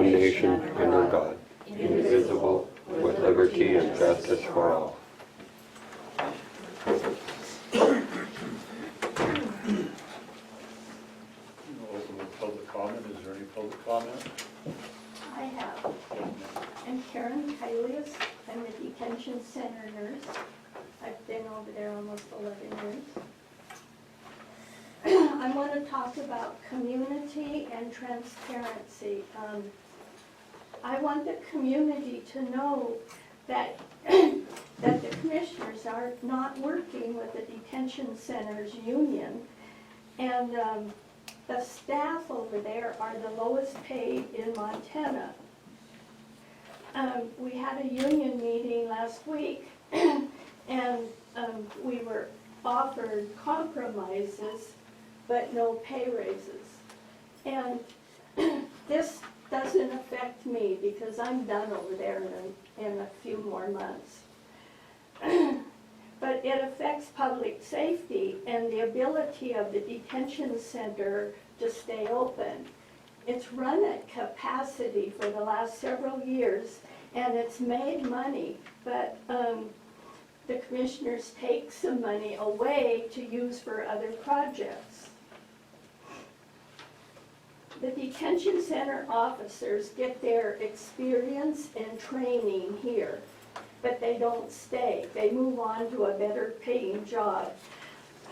one nation, under God, indivisible, with liberty and justice for all. Open with public comment. Is there any public comment? I have. I'm Karen Kylius. I'm a detention center nurse. I've been over there almost 11 years. I want to talk about community and transparency. I want the community to know that that the commissioners are not working with the detention centers union, and the staff over there are the lowest paid in Montana. We had a union meeting last week, and we were offered compromises, but no pay raises. And this doesn't affect me because I'm done over there in a few more months. But it affects public safety and the ability of the detention center to stay open. It's run at capacity for the last several years, and it's made money, but the commissioners take some money away to use for other projects. The detention center officers get their experience and training here, but they don't stay. They move on to a better paying job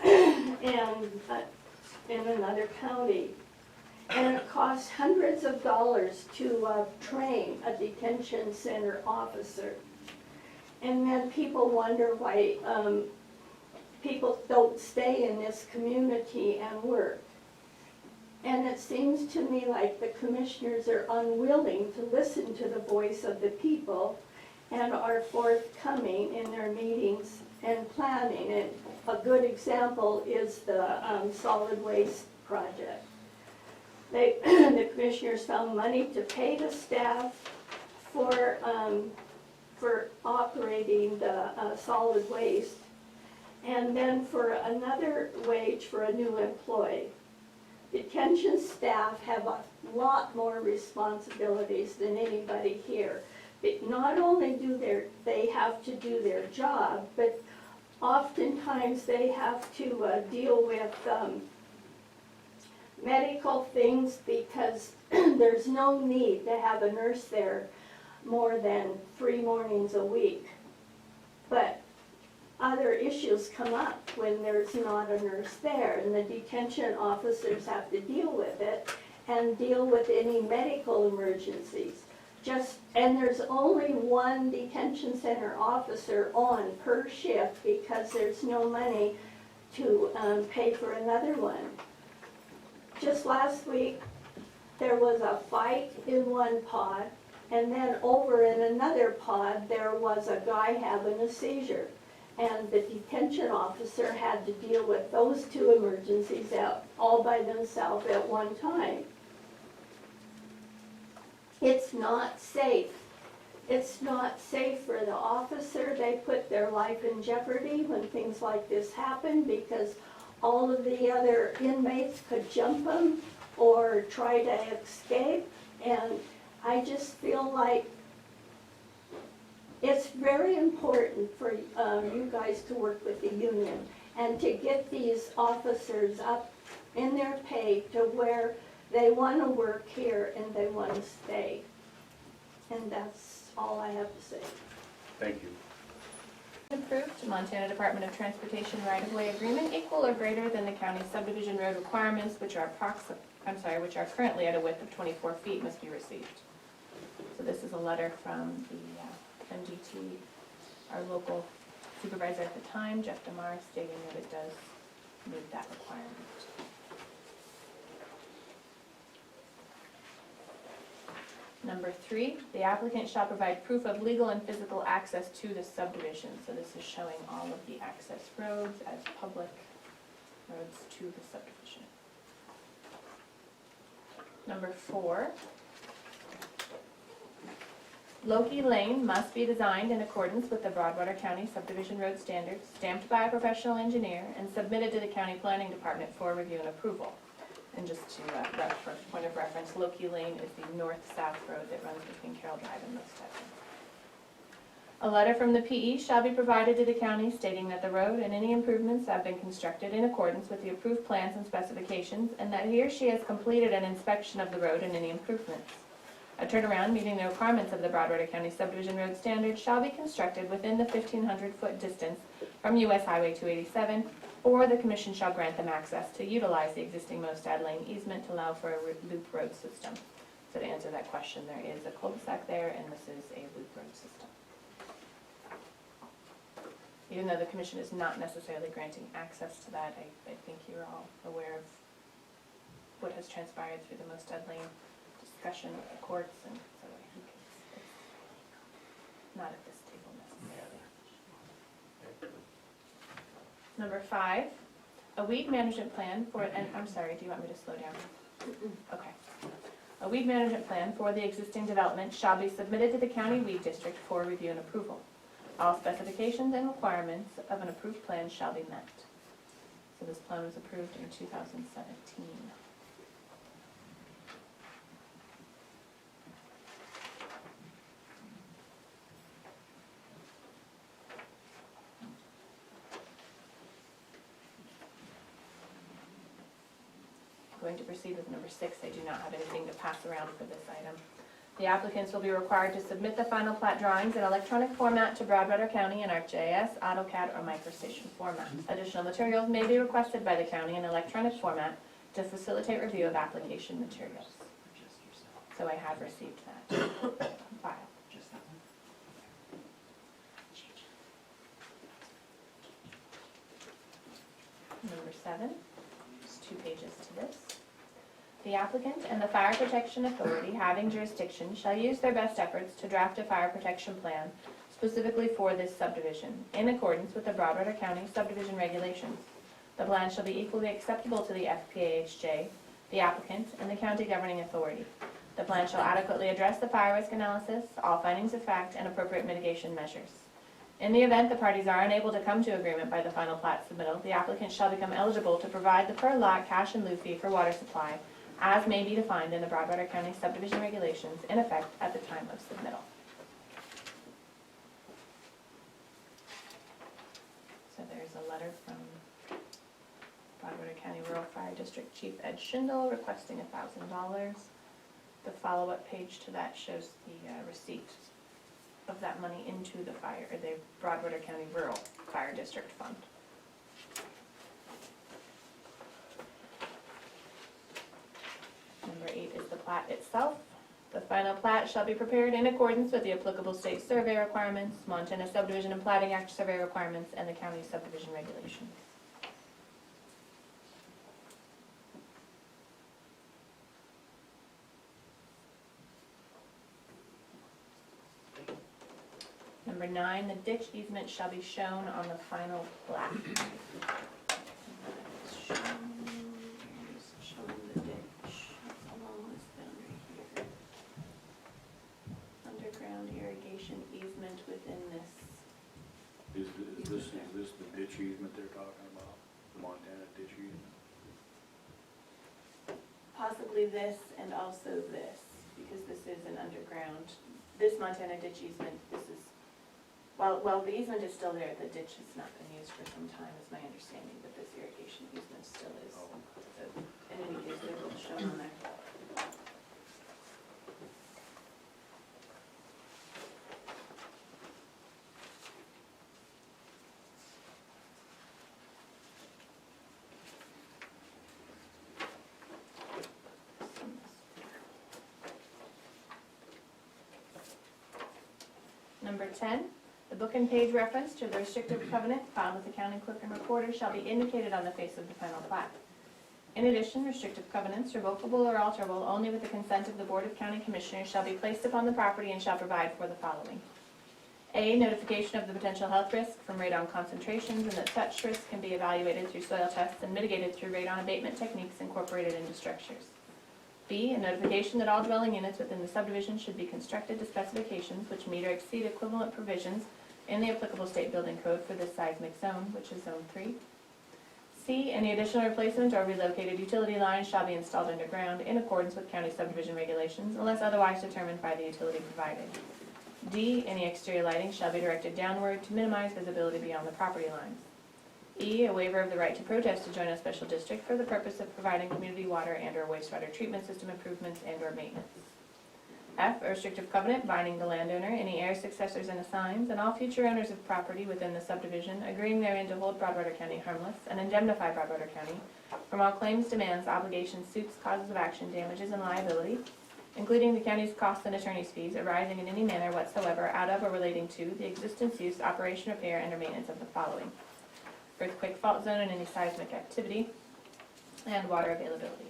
and in another county. And it costs hundreds of dollars to train a detention center officer. And then people wonder why people don't stay in this community and work. And it seems to me like the commissioners are unwilling to listen to the voice of the people and are forthcoming in their meetings and planning. And a good example is the solid waste project. The commissioners found money to pay the staff for operating the solid waste, and then for another wage for a new employee. Detention staff have a lot more responsibilities than anybody here. But not only do they have to do their job, but oftentimes they have to deal with medical things because there's no need to have a nurse there more than 3 mornings a week. But other issues come up when there's not a nurse there, and the detention officers have to deal with it and deal with any medical emergencies. And there's only one detention center officer on per shift because there's no money to pay for another one. Just last week, there was a fight in one pod, and then over in another pod, there was a guy having a seizure. And the detention officer had to deal with those 2 emergencies all by themselves at one time. It's not safe. It's not safe for the officer. They put their life in jeopardy when things like this happen because all of the other inmates could jump them or try to escape. And I just feel like it's very important for you guys to work with the union and to get these officers up in their pay to where they want to work here and they want to stay. And that's all I have to say. Thank you. Approved Montana Department of Transportation right-of-way agreement equal or greater than the county's subdivision road requirements, which are currently at a width of 24 feet, must be received. So this is a letter from the MDT, our local supervisor at the time, Jeff DeMar, stating that it does meet that requirement. Number 3, the applicant shall provide proof of legal and physical access to the subdivision. So this is showing all of the access roads as public roads to the subdivision. Number 4, Loki Lane must be designed in accordance with the Broadwater County Subdivision Road Standards, stamped by a professional engineer, and submitted to the County Planning Department for review and approval. And just to, for point of reference, Loki Lane is the north-south road that runs between Carroll Drive and Most. A letter from the PE shall be provided to the county stating that the road and any improvements have been constructed in accordance with the approved plans and specifications, and that he or she has completed an inspection of the road and any improvements. A turnaround meeting the requirements of the Broadwater County subdivision road standards shall be constructed within the 1,500-foot distance from US Highway 287, or the commission shall grant them access to utilize the existing Mostad Lane easement to allow for a loop road system. So to answer that question, there is a cul-de-sac there, and this is a loop road system. Even though the commission is not necessarily granting access to that, I think you're all aware of what has transpired through the Mostad Lane discussion with the courts, and so I think it's not at this table necessarily. Number 5, a weed management plan for, and I'm sorry, do you want me to slow down? Okay. A weed management plan for the existing development shall be submitted to the county weed district for review and approval. All specifications and requirements of an approved plan shall be met. So this plan was approved in 2017. Going to proceed with number 6. I do not have anything to pass around for this item. The applicants will be required to submit the final plat drawings in electronic format to Broadwater County in ArcGIS, AutoCAD, or MicroStation format. Additional materials may be requested by the county in electronic format to facilitate review of application materials. So I have received that file. Number 7, there's 2 pages to this. The applicant and the Fire Protection Authority having jurisdiction shall use their best efforts to draft a fire protection plan specifically for this subdivision, in accordance with the Broadwater County subdivision regulations. The plan shall be equally acceptable to the FPAHJ, the applicant, and the county governing authority. The plan shall adequately address the fire risk analysis, all findings of fact, and appropriate mitigation measures. In the event the parties are unable to come to agreement by the final plat submittal, the applicant shall become eligible to provide the per lot cash in lieu fee for water supply, as may be defined in the Broadwater County subdivision regulations in effect at the time of submittal. So there's a letter from Broadwater County Rural Fire District Chief Ed Schindel requesting $1,000. The follow-up page to that shows the receipt of that money into the Broadwater County Rural Fire District Fund. Number 8 is the plat itself. The final plat shall be prepared in accordance with the applicable state survey requirements, Montana Subdivision and Platting Act survey requirements, and the county subdivision regulations. Number 9, the ditch easement shall be shown on the final plat. Is this the ditch easement they're talking about? The Montana ditch easement? Possibly this and also this, because this is an underground, this Montana ditch easement, this is, well, the easement is still there, the ditch has not been used for some time, is my understanding, but this irrigation easement still is. So, in any case, they're both shown on there. Number 10, the book and page reference to the restrictive covenant filed with the county clerk and recorder shall be indicated on the face of the final plat. In addition, restrictive covenants, revocable or alterable only with the consent of the Board of County Commissioners, shall be placed upon the property and shall provide for the following. A, notification of the potential health risk from radon concentrations, and that such risk can be evaluated through soil tests and mitigated through radon abatement techniques incorporated into structures. B, a notification that all dwelling units within the subdivision should be constructed to specifications which meet or exceed equivalent provisions in the applicable state building code for this seismic zone, which is Zone 3. C, any additional replacement or relocated utility lines shall be installed underground in accordance with county subdivision regulations unless otherwise determined by the utility provided. D, any exterior lighting shall be directed downward to minimize visibility beyond the property lines. E, a waiver of the right to protest to join a special district for the purpose of providing community water and/or wastewater treatment system improvements and/or maintenance. F, a restrictive covenant binding the landowner, any heirs, successors, and assigns, and all future owners of property within the subdivision, agreeing therein to hold Broadwater County harmless and indemnify Broadwater County from all claims, demands, obligations, suits, causes of action, damages, and liability, including the county's costs and attorney's fees arising in any manner whatsoever out of or relating to the existence, use, operation, repair, and/or maintenance of the following: earthquake fault zone and any seismic activity, and water availability.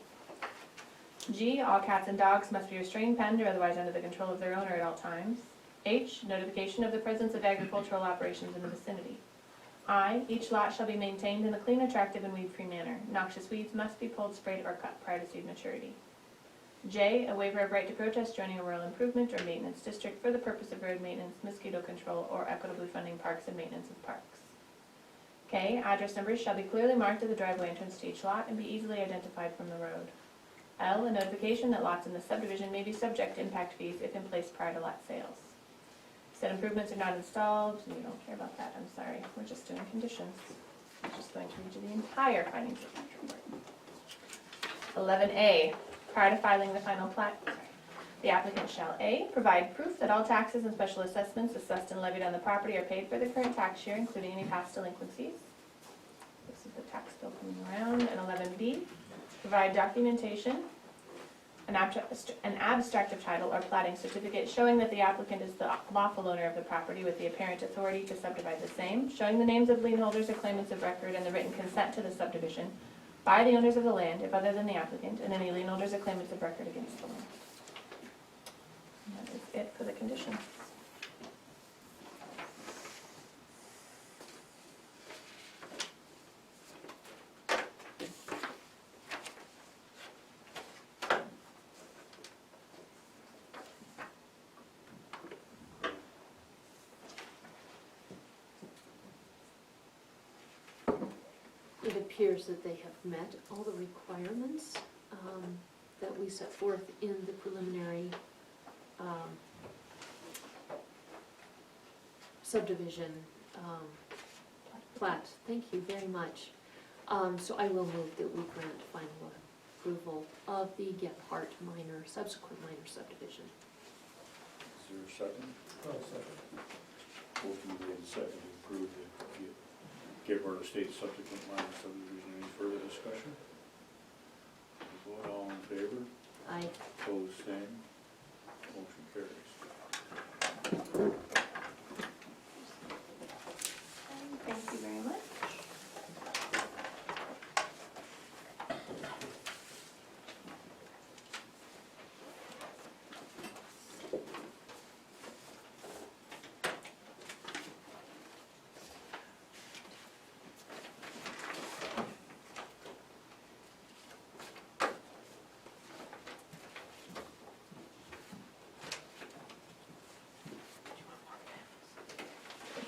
G, all cats and dogs must be restrained, penned, or otherwise under the control of their owner at all times. H, notification of the presence of agricultural operations in the vicinity. I, each lot shall be maintained in a clean, attractive, and weed-free manner. Noxious weeds must be pulled, sprayed, or cut prior to seed maturity. J, a waiver of right to protest joining a rural improvement or maintenance district for the purpose of road maintenance, mosquito control, or equitably funding parks and maintenance of parks. K, address numbers shall be clearly marked at the driveway entrance to each lot and be easily identified from the road. L, a notification that lots in the subdivision may be subject to impact fees if in place prior to lot sales. Said improvements are not installed, you don't care about that, I'm sorry, we're just doing conditions. I'm just going to read you the entire findings of fact report. 11A, prior to filing the final plat, the applicant shall A, provide proof that all taxes and special assessments assessed and levied on the property are paid for the current tax year, including any past delinquencies. This is the tax bill coming around. And 11B, provide documentation, an abstract of title or platting certificate showing that the applicant is the lawful owner of the property with the apparent authority to subdivide the same, showing the names of lien holders or claimants of record and the written consent to the subdivision by the owners of the land, if other than the applicant, and any lien holders or claimants of record against the land. And that is it for the conditions. It appears that they have met all the requirements that we set forth in the preliminary subdivision plat. Thank you very much. So I will move that we grant final approval of the Gebhardt subsequent minor subdivision. Is there a second? Motion made and seconded to approve the Gebhardt Estates subsequent minor subdivision. Any further discussion? Vote all in favor? Aye. Opposed, same. Motion carries. Thank you very much.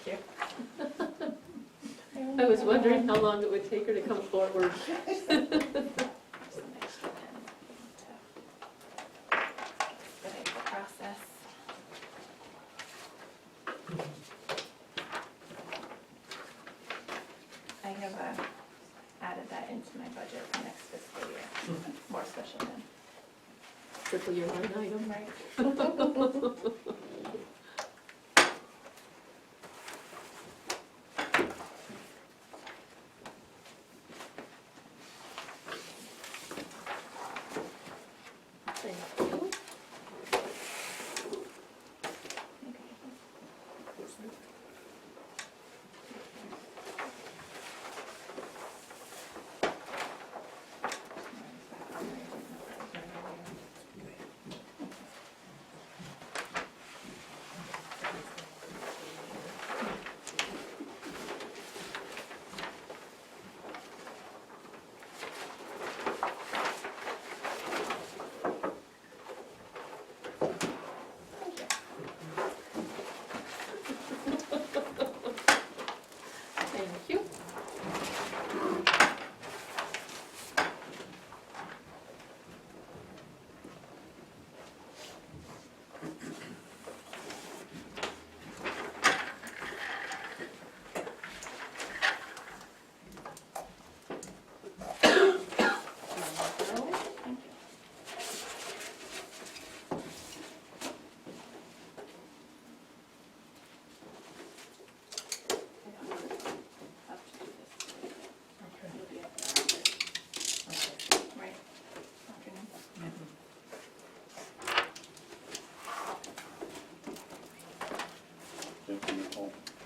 Thank you. I was wondering how long it would take her to come forward. Just an extra pen to expedite the process. I have added that into my budget for next fiscal year, more special pen. Triple your line item. Right. Thank you.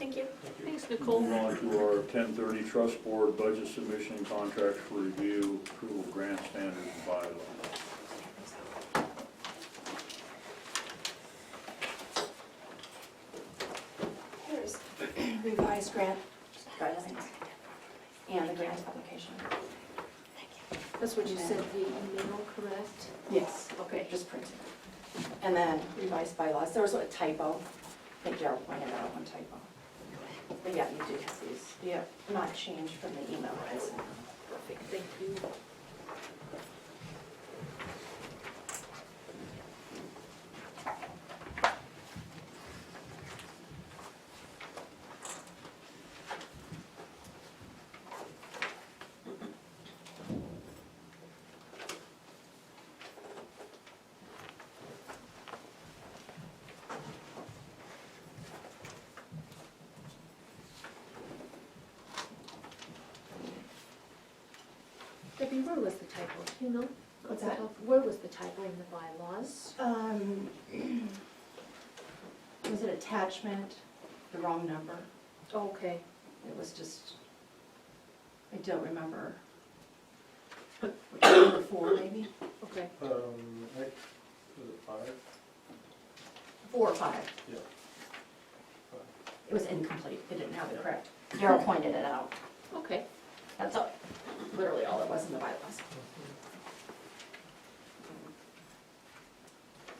Thank you. Thanks, Nicole. Move on to our 10:30 Trust Board Budget Submission Contract for Review, Approval, Grant Standards, and Bylaw. Here's revised grant guidelines and the grant application. That's what you said via email, correct? Yes, okay, just printed. And then revised bylaws, there was a typo, I think Darrell pointed out one typo. But yeah, you do have these, yeah, not changed from the email I sent. Perfect, thank you. Debbie, where was the typo? Do you know? What's that? Where was the typo in the bylaws? Was it attachment, the wrong number? Oh, okay. It was just, I don't remember. Number 4 maybe? Okay. Was it 5? 4 or 5. Yeah. It was incomplete, it didn't have the correct. Darrell pointed it out. Okay. That's all, literally all it was in the bylaws.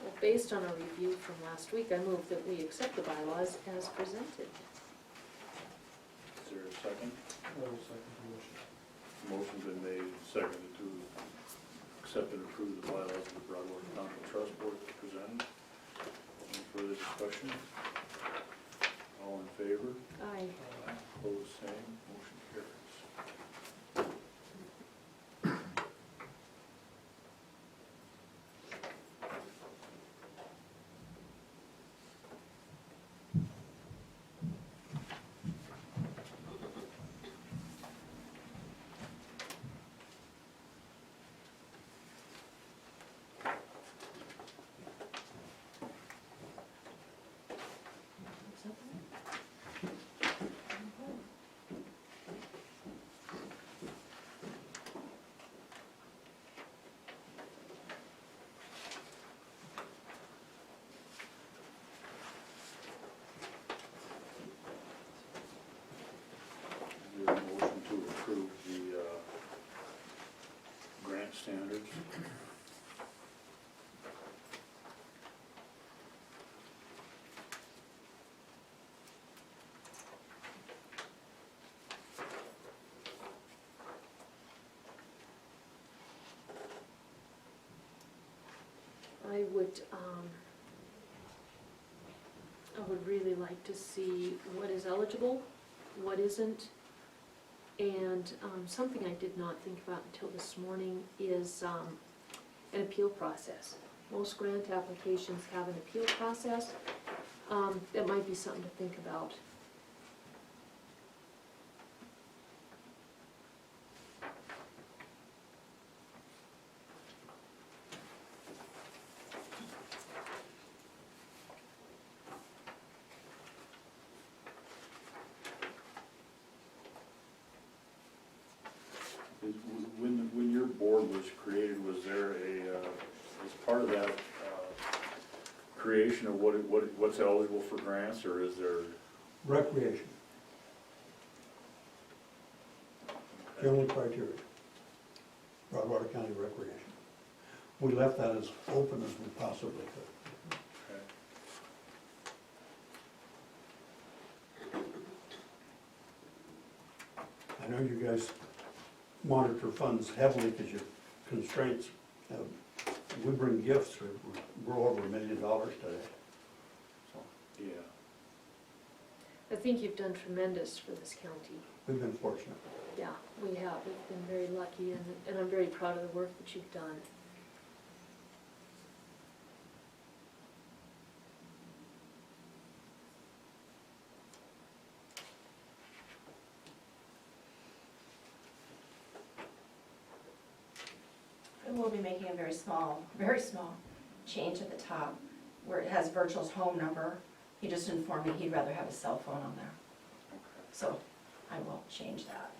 Well, based on our review from last week, I move that we accept the bylaws as presented. Is there a second? I will second the motion. Motion's been made and seconded to accept and approve the bylaws of the Broadwater County Trust Board as presented. Any further discussion? All in favor? Aye. Opposed, same. Motion carries. Is there a motion to approve the grant standards? I would really like to see what is eligible, what isn't, and something I did not think about until this morning is an appeal process. Most grant applications have an appeal process. That might be something to think about. When your board was created, was there as part of that creation of what's eligible for grants, or is there? Recreation, general criteria, Broadwater County Recreation. We left that as open as we possibly could. Okay. I know you guys monitor funds heavily because your constraints. We bring gifts, we're over $1 million today. So Yeah. I think you've done tremendous for this county. we've been fortunate. Yeah, we have. We've been very lucky, and I'm very proud of the work that you've done. And we'll be making a very small change at the top where it has Virgil's home number. He just informed me he'd rather have a cell phone on there. So I will change that.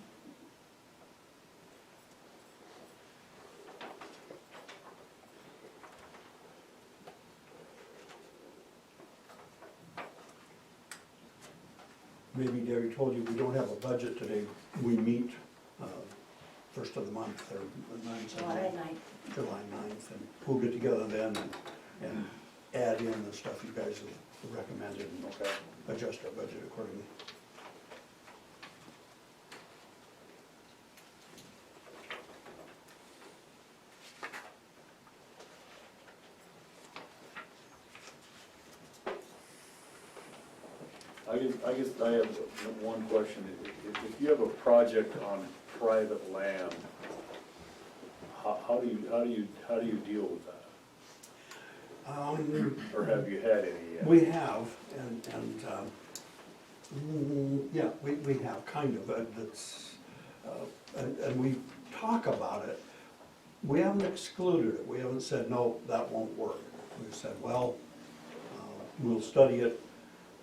Maybe Gary told you, we don't have a budget today. We meet first of the month, or the ninth. July 9th. July 9th, and we'll get together then and add in the stuff you guys have recommended and Okay. adjust our budget accordingly. I guess I have one question. If you have a project on private land, how do you deal with that? Or have you had any yet? We have, yeah, we have kind of, that's, and we talk about it. We haven't excluded it, we haven't said, no, that won't work. We've said, well, we'll study it,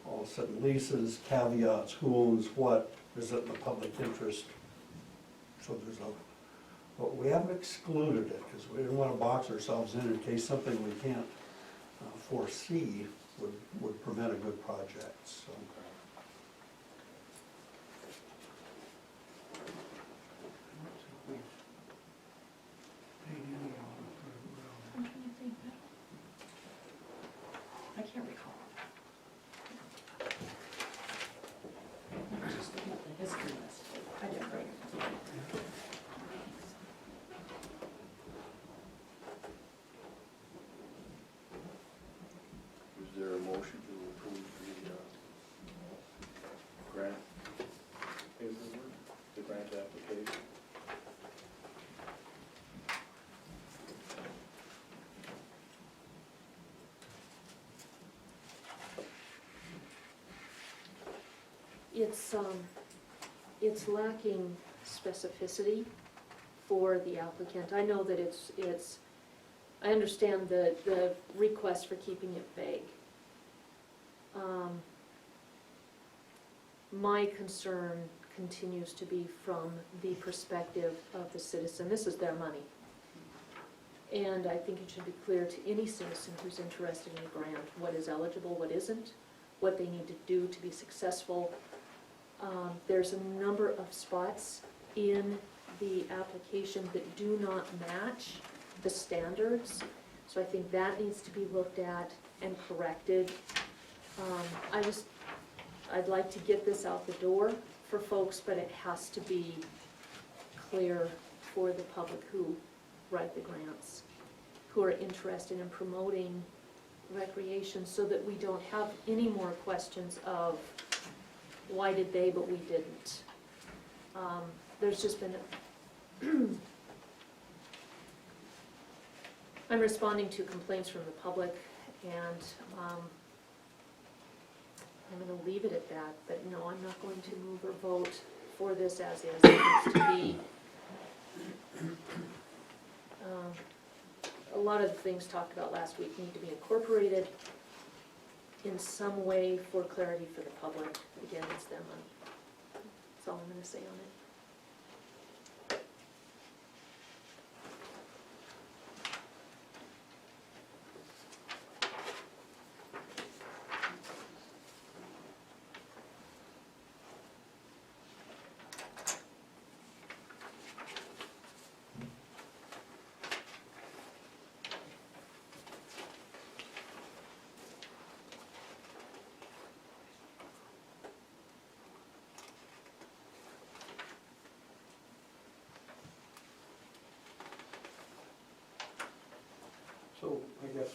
all of a sudden leases, caveats, who owns what, is it in the public interest? So there's a, but we haven't excluded it, because we didn't want to box ourselves in case something we can't foresee would prevent a good project, so. I can't recall. I'm just looking at the history list. I did great. Is there a motion to approve the grant paperwork, the grant application? It's lacking specificity for the applicant. I know that I understand the request for keeping it vague. My concern continues to be from the perspective of the citizen. This is their money. And I think it should be clear to any citizen who's interested in a grant, what is eligible, what isn't, what they need to do to be successful. There's a number of spots in the application that do not match the standards, so I think that needs to be looked at and corrected. I'd like to get this out the door for folks, but it has to be clear for the public who write the grants, who are interested in promoting recreation, so that we don't have any more questions of why did they but we didn't. There's just been I'm responding to complaints from the public, and I'm going to leave it at that, but no, I'm not going to move or vote for this as is. It needs to be, a lot of the things talked about last week need to be incorporated in some way for clarity for the public. Again, it's their money. That's all I'm going to say on it. So I guess,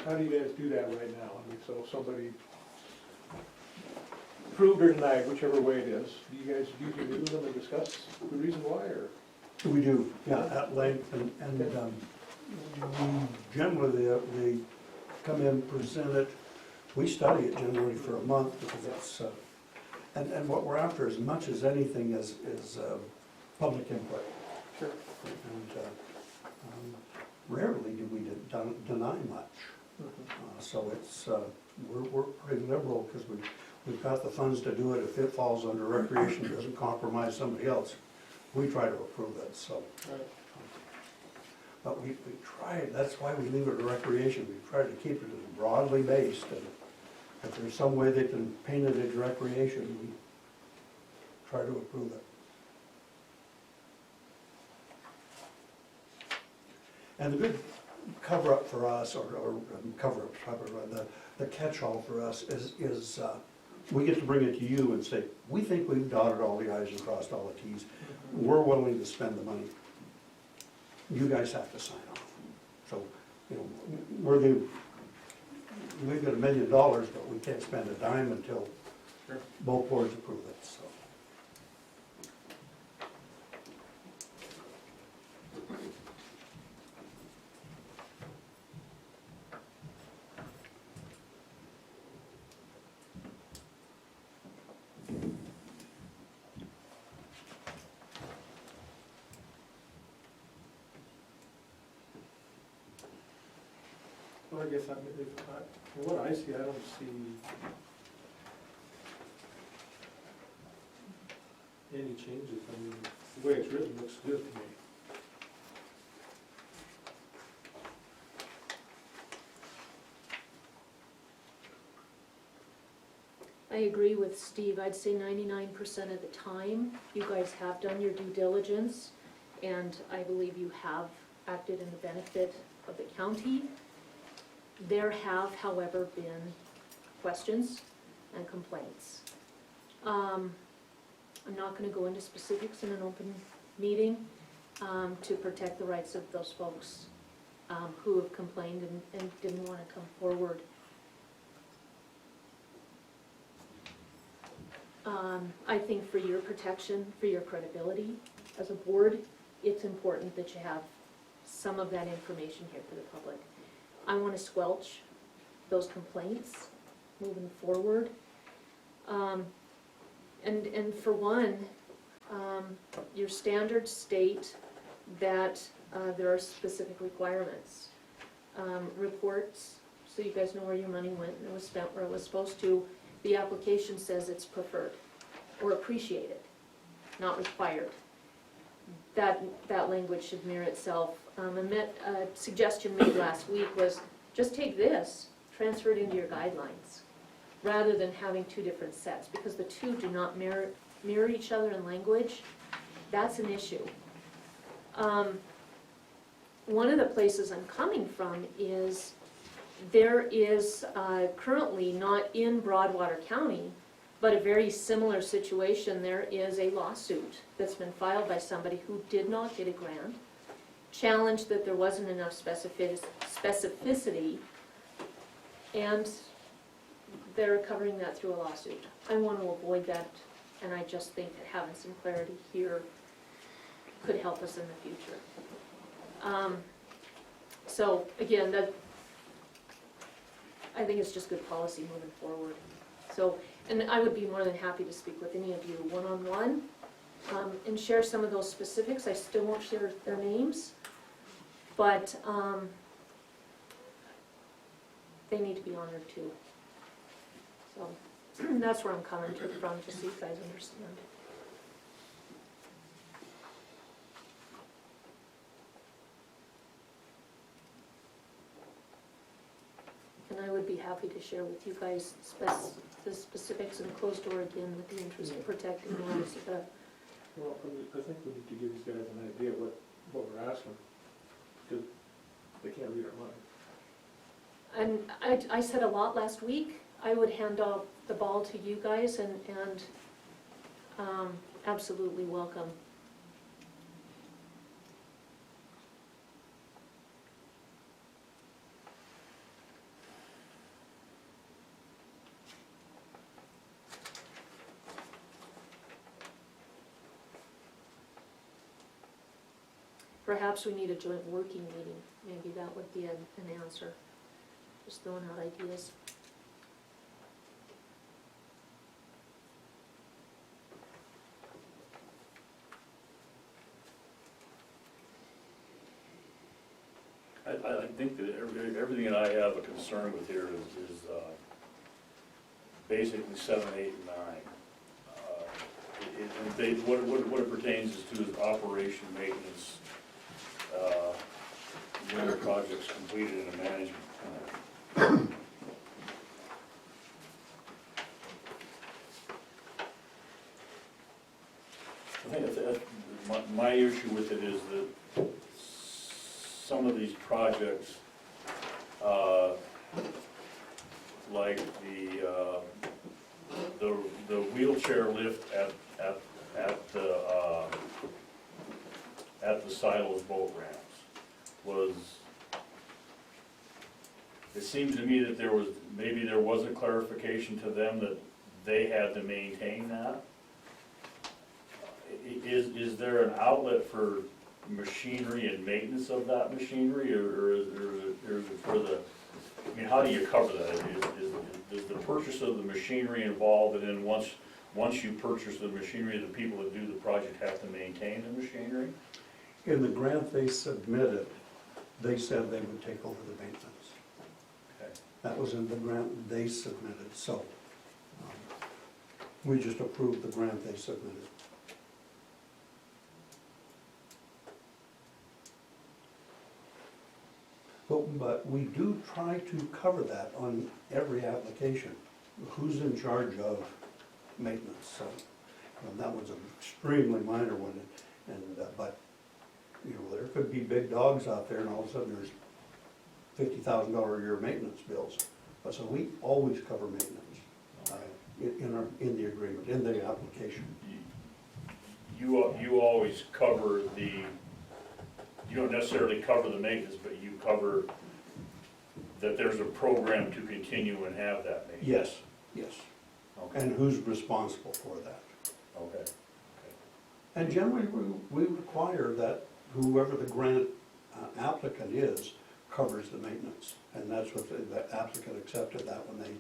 how do you guys do that right now? I mean, so if somebody approved or denied, whichever way it is, do you guys usually meet with them and discuss the reason why, or? We do, yeah, at length, and we generally, they come in, present it, we study it generally for a month, because it's, and what we're after as much as anything is public input. Sure. And rarely do we deny much. So it's, we're pretty liberal, because we've got the funds to do it, if it falls under recreation, doesn't compromise somebody else, we try to approve it, so. But we try, that's why we leave it to recreation, we try to keep it as broadly based, and if there's some way they can paint it as recreation, we try to approve it. And the good cover-up for us, or cover-up, the catch-all for us is we get to bring it to you and say, we think we've dotted all the i's and crossed all the t's. We're willing to spend the money. You guys have to sign off. So, you know, we've got $1 million, but we can't spend a dime until both boards approve it, so. Well, I guess from what I see, I don't see any changes. I mean, the way it's written looks good to me. I agree with Steve. I'd say 99% of the time, you guys have done your due diligence, and I believe you have acted in the benefit of the county. There have, however, been questions and complaints. I'm not gonna go into specifics in an open meeting to protect the rights of those folks who have complained and didn't wanna come forward. I think for your protection, for your credibility as a board, it's important that you have some of that information here for the public. I want to squelch those complaints moving forward. And for one, your standards state that there are specific requirements. Reports, so you guys know where your money went and it was spent where it was supposed to. The application says it's preferred or appreciated, not required. That language should mirror itself. A suggestion made last week was just take this, transfer it into your guidelines, rather than having two different sets, because the two do not mirror each other in language. That's an issue. One of the places I'm coming from is there is currently, not in Broadwater County, but a very similar situation. There is a lawsuit that's been filed by somebody who did not get a grant, challenged that there wasn't enough specificity, and they're covering that through a lawsuit. I want to avoid that, and I just think that having some clarity here could help us in the future. So again, I think it's just good policy moving forward. So, and I would be more than happy to speak with any of you one-on-one and share some of those specifics. I still won't share their names, but they need to be honored too. So that's where I'm coming from, just so you guys understand. And I would be happy to share with you guys the specifics and closed door again with the interest of protecting the rights of the. Well, I think we need to give these guys an idea what we're asking, because they can't read our mind. And I said a lot last week. I would hand off the ball to you guys and absolutely welcome. Perhaps we need a joint working meeting. Maybe that would be an answer. Just throwing out ideas. I think that everything that I have a concern with here is basically 7, 8, and 9. What it pertains is to is operation, maintenance, when the project's completed in a management plan. I think my issue with it is that some of these projects, like the wheelchair lift at the Silos boat ramps was, it seemed to me that maybe there wasn't clarification to them that they had to maintain that. Is there an outlet for machinery and maintenance of that machinery, or is it for the, I mean, how do you cover that? Is the purchase of the machinery involved, and then once you purchase the machinery, the people that do the project have to maintain the machinery? In the grant they submitted, they said they would take over the maintenance. Okay. That was in the grant they submitted, so we just approved the grant they submitted. But we do try to cover that on every application. Who's in charge of maintenance? So, that was an extremely minor one, but there could be big dogs out there, and all of a sudden there's $50,000 a year maintenance bills. But so we always cover maintenance in the agreement, in the application. You always cover you don't necessarily cover the maintenance, but you cover that there's a program to continue and have that maintenance. Yes. Okay. And who's responsible for that? Okay. And generally, we require that whoever the grant applicant is covers the maintenance. And that's what the applicant accepted that when they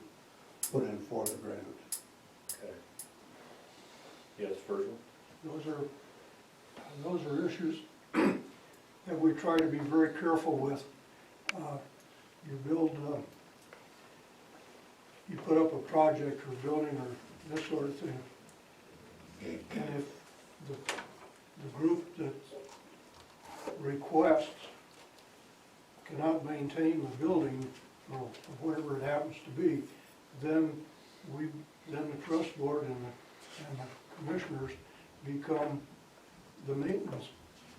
put in for the grant. Okay. Yes, Virgil? Those are issues that we try to be very careful with. You put up a project or building or this sort of thing, and if the group that requests cannot maintain the building, or whatever it happens to be, then the trust board and the commissioners become the maintenance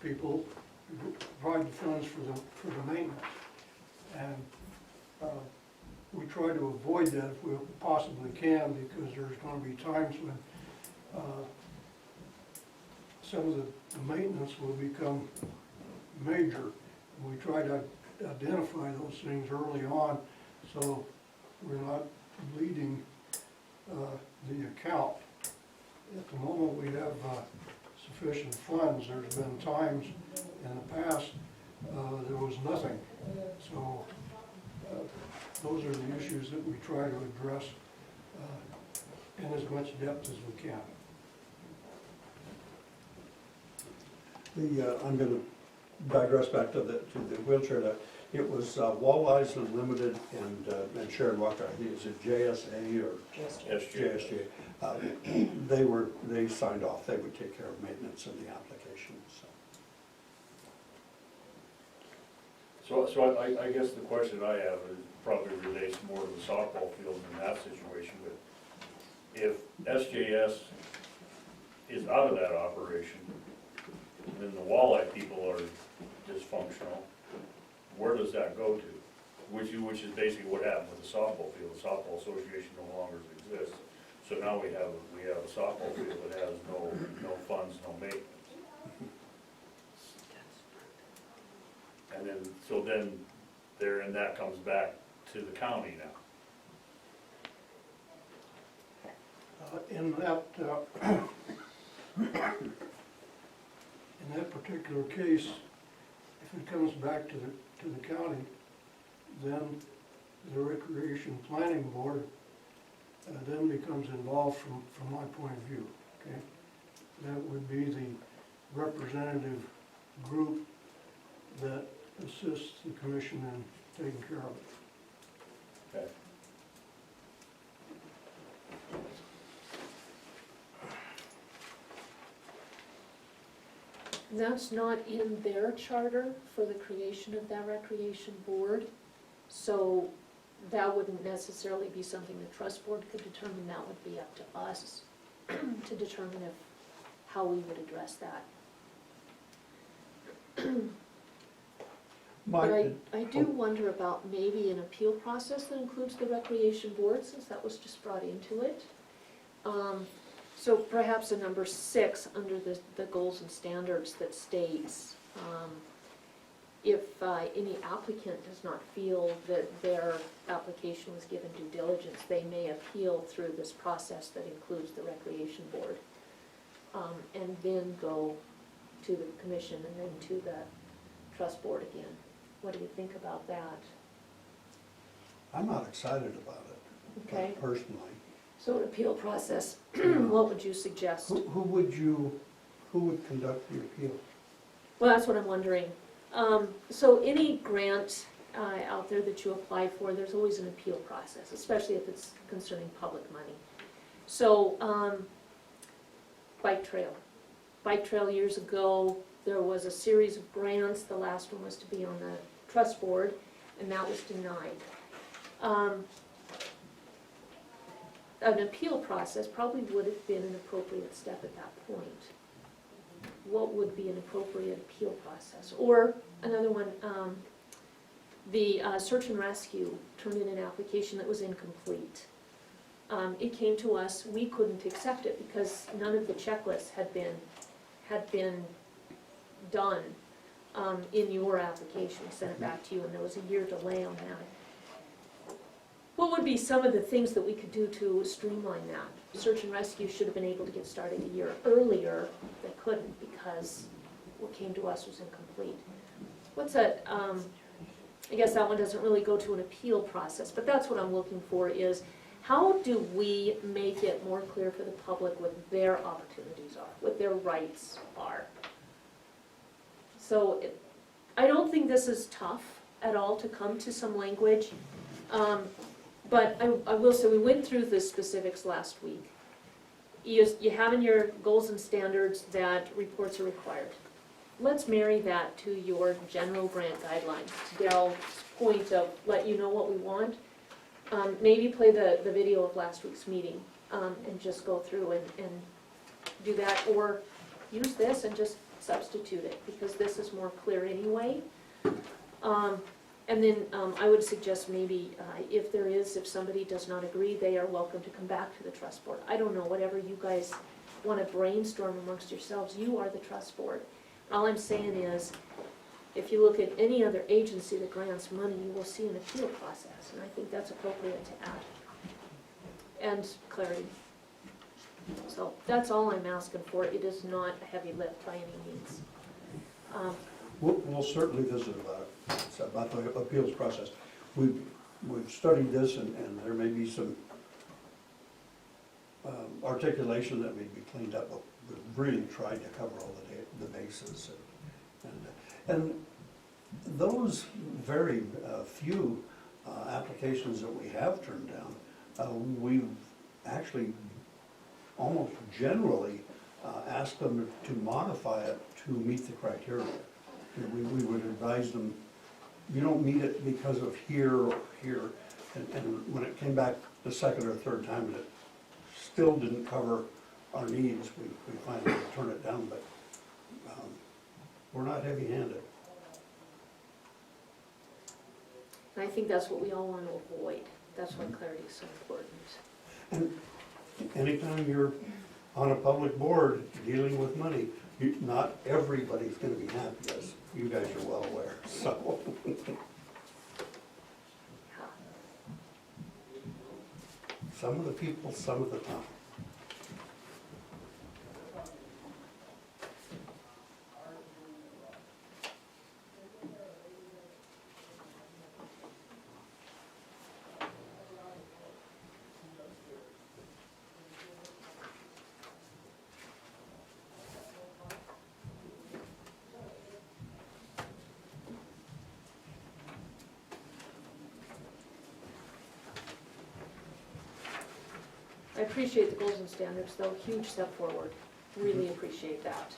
people who provide the funds for the maintenance. And we try to avoid that if we possibly can, because there's going to be times when some of the maintenance will become major. And we try to identify those things early on, so we're not bleeding the account. At the moment, we have sufficient funds. There's been times in the past there was nothing. So those are the issues that we try to address in as much depth as we can. I'm going to digress back to the wheelchair. It was Walleyes Unlimited and Sharon Walker. I think it's a JSA or JSJ. They signed off. They would take care of maintenance of the application. So I guess the question I have is probably relates more to the softball field in that situation, but if SJS is out of that operation, then the walleye people are dysfunctional, where does that go to? Which is basically what happened with the softball field. The softball association no longer exists. So now we have a softball field that has no funds, no maintenance. And then that comes back to the county now. In that particular case, if it comes back to the county, then the Recreation Planning Board then becomes involved from my point of view. Okay, that would be the representative group that assists the commission in taking care of it. Okay. That's not in their charter for the creation of that recreation board, so that wouldn't necessarily be something the trust board could determine. That would be up to us to determine how we would address that. But I do wonder about maybe an appeal process that includes the recreation board, since that was just brought into it. So perhaps a number 6 under the goals and standards that states, if any applicant does not feel that their application was given due diligence, they may appeal through this process that includes the recreation board, and then go to the commission and then to the trust board again. What do you think about that? I'm not excited about it, Okay, personally. so an appeal process, what would you suggest? Who would conduct the appeal? Well, that's what I'm wondering. So any grant out there that you apply for, there's always an appeal process, especially if it's concerning public money. So, bike trail. Bike trail years ago, there was a series of grants. The last one was to be on the trust board, and that was denied. An appeal process probably would have been an appropriate step at that point. What would be an appropriate appeal process? Or another one, the search and rescue turned in an application that was incomplete. It came to us, we couldn't accept it because none of the checklists had been done in your application. We sent it back to you, and there was a year delay on that. What would be some of the things that we could do to streamline that? Search and rescue should have been able to get started a year earlier. They couldn't because what came to us was incomplete. I guess that one doesn't really go to an appeal process, but that's what I'm looking for is how do we make it more clear for the public what their opportunities are, what their rights are? So I don't think this is tough at all to come to some language. But I will say, we went through the specifics last week. You have in your goals and standards that reports are required. Let's marry that to your general grant guidelines. To Daryl's point of let you know what we want, maybe play the video of last week's meeting and just go through and do that, or use this and just substitute it, because this is more clear anyway. And then I would suggest maybe if somebody does not agree, they are welcome to come back to the trust board. I don't know, whatever you guys want to brainstorm amongst yourselves, you are the trust board. All I'm saying is, if you look at any other agency that grants money, you will see an appeal process, and I think that's appropriate to add. And clarity. So that's all I'm asking for. It is not a heavy lift by any means. We'll certainly visit about the appeals process. We've studied this, and there may be some articulation that may be cleaned up, but we've really tried to cover all the bases. And those very few applications that we have turned down, we've actually almost generally asked them to modify it to meet the criteria. We would advise them, you don't meet it because of here or here. And when it came back the second or third time and it still didn't cover our needs, we finally turned it down, but we're not heavy-handed. And I think that's what we all want to avoid. That's why clarity is so important. And anytime you're on a public board dealing with money, not everybody's gonna be happy, as you guys are well aware, so. Some of the people, some of the time. I appreciate the goals and standards, though, huge step forward. Really appreciate that.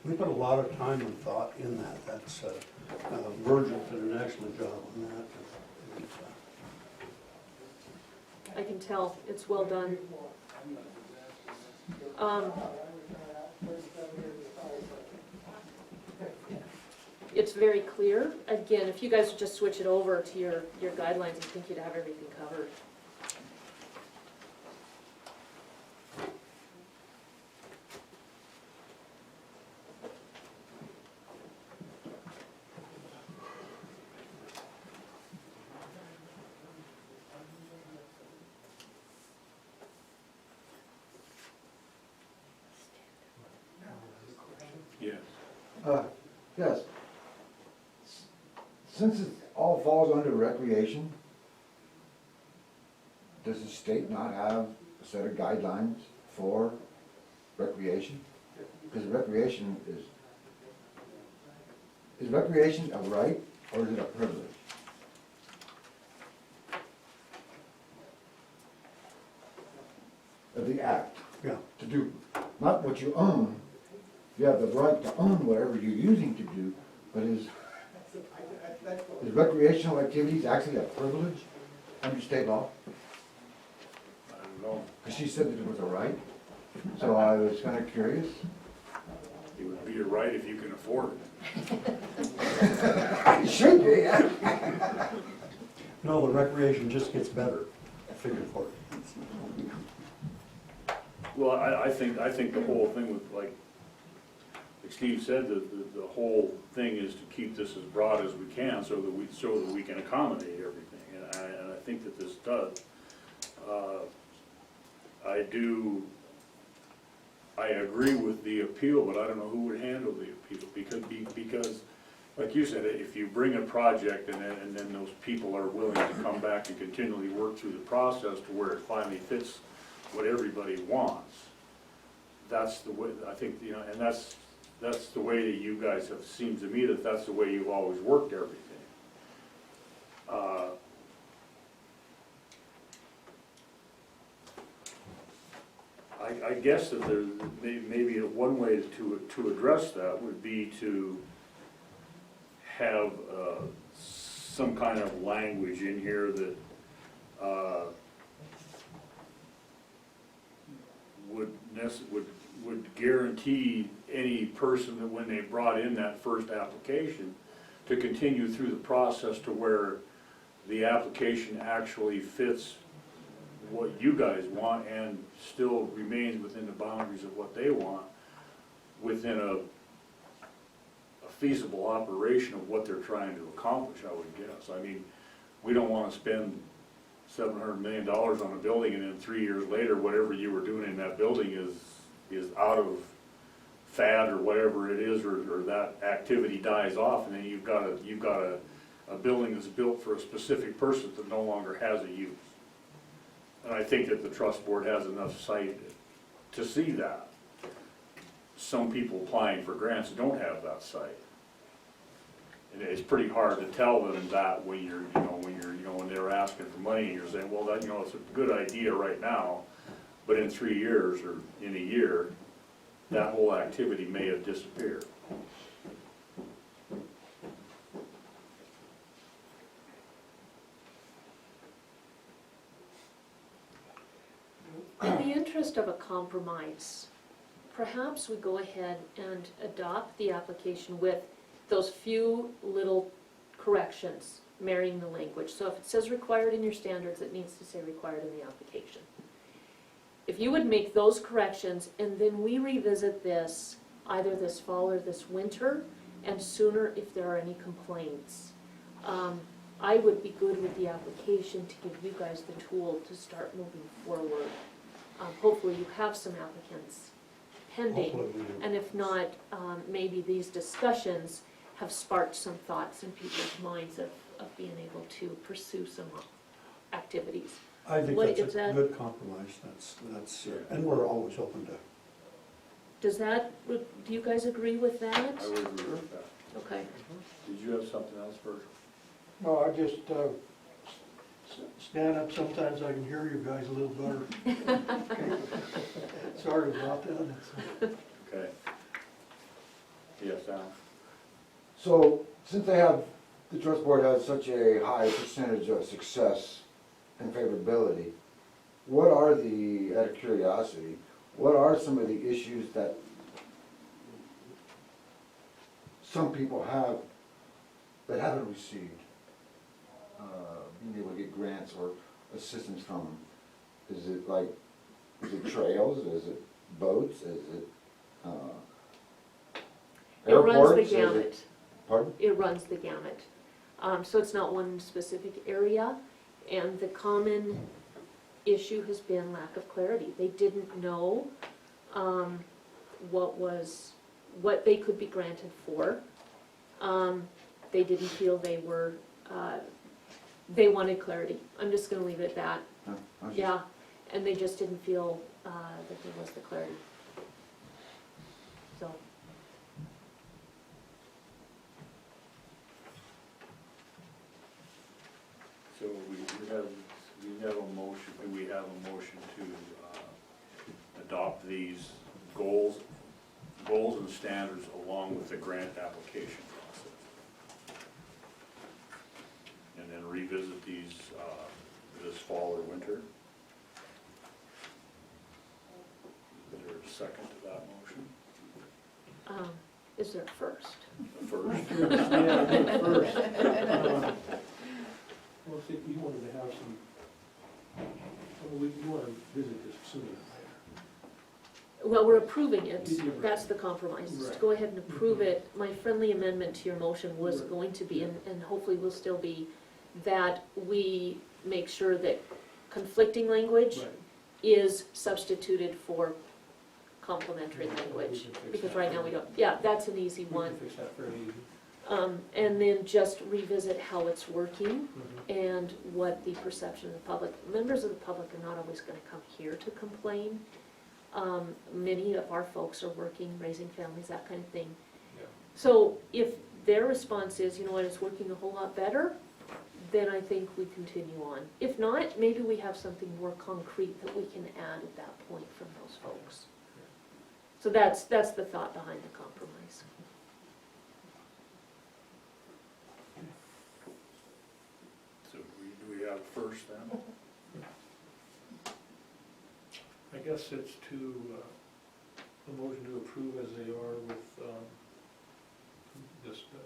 We put a lot of time and thought in that. That's, Virgil did an excellent job on that. And, I can tell, it's well done. It's very clear. Again, if you guys would just switch it over to your guidelines, I think you'd have everything covered. Yes. Yes. Since it all falls under recreation, does the state not have a set of guidelines for recreation? Because recreation is recreation a right or is it a privilege? Of the act, yeah. to do, not what you own. You have the right to own whatever you're using to do, but is recreational activities actually a privilege under state law? I don't know. Because she said that it was a right, so I was kind of curious. It would be a right if you can afford it. It should be, yeah. No, the recreation just gets better, figure for it. Well, I think the whole thing with, like Steve said, the whole thing is to keep this as broad as we can so that we can accommodate everything, and I think that this does. I agree with the appeal, but I don't know who would handle the appeal, because like you said, if you bring a project and then those people are willing to come back and continually work through the process to where it finally fits what everybody wants, that's the way, I think, you know, and that's the way that you guys have, seemed to me that that's the way you've always worked everything. I guess that there, maybe one way to address that would be to have some kind of language in here that would guarantee any person that when they brought in that first application to continue through the process to where the application actually fits what you guys want and still remains within the boundaries of what they want, within a feasible operation of what they're trying to accomplish, I would guess. I mean, we don't want to spend $700 million on a building and then 3 years later, whatever you were doing in that building is out of fad or whatever it is, or that activity dies off, and then you've got a building that's built for a specific person that no longer has a use. And I think that the trust board has enough sight to see that. Some people applying for grants don't have that sight. And it's pretty hard to tell them that when when they're asking for money and you're saying, well, that, it's a good idea right now, but in 3 years or in a year, that whole activity may have disappeared. In the interest of a compromise, perhaps we go ahead and adopt the application with those few little corrections, marrying the language. So if it says required in your standards, it needs to say required in the application. If you would make those corrections, and then we revisit this either this fall or this winter, and sooner if there are any complaints, I would be good with the application to give you guys the tool to start moving forward. Hopefully you have some applicants pending, Hopefully we do. and if not, maybe these discussions have sparked some thoughts in people's minds of being able to pursue some activities. I think What that's is a that? good compromise, and we're always open to. Do you guys agree with that? I would agree with that. Okay. Did you have something else, Virgil? No, I just stand up, sometimes I can hear you guys a little better. Sorry about that. Okay. Yes, Al? So, since the trust board has such a high percentage of success and favorability, what are out of curiosity, what are some of the issues that some people have that haven't received being able to get grants or assistance from them? Is it trails, is it boats, is it It runs airports? the Is it- gamut. Pardon? It runs the gamut. So it's not one specific area, and the common issue has been lack of clarity. They didn't know what they could be granted for. They didn't feel they were, they wanted clarity. I'm just gonna leave it at that. No, I was just- Yeah, and they just didn't feel that there was the clarity. So, So we have a motion to adopt these goals and standards along with the grant application process. And then revisit these this fall or winter. Is there a second to that motion? is there a first? The first? Yeah, first. Well, see, you wanted to have some, you want to visit this sooner than later. Well, we're approving it, You're right. that's the compromise, is to Right. go ahead and approve it. My friendly amendment to your motion was going to be, and hopefully will still be, that we make sure that conflicting language Right. is substituted for complementary We can language. fix Because that. right now we don't, yeah, that's an easy We one. can fix that fairly easy. And then just revisit how it's working Mhm. and what the perception of the public. Members of the public are not always gonna come here to complain. Many of our folks are working, raising families, that kind of thing. Yeah. So if their response is, you know what, it's working a whole lot better, then I think we continue on. If not, maybe we have something more concrete that we can add at that point from those folks. So that's the thought behind the compromise. So do we have first then? I guess it's a motion to approve as they are with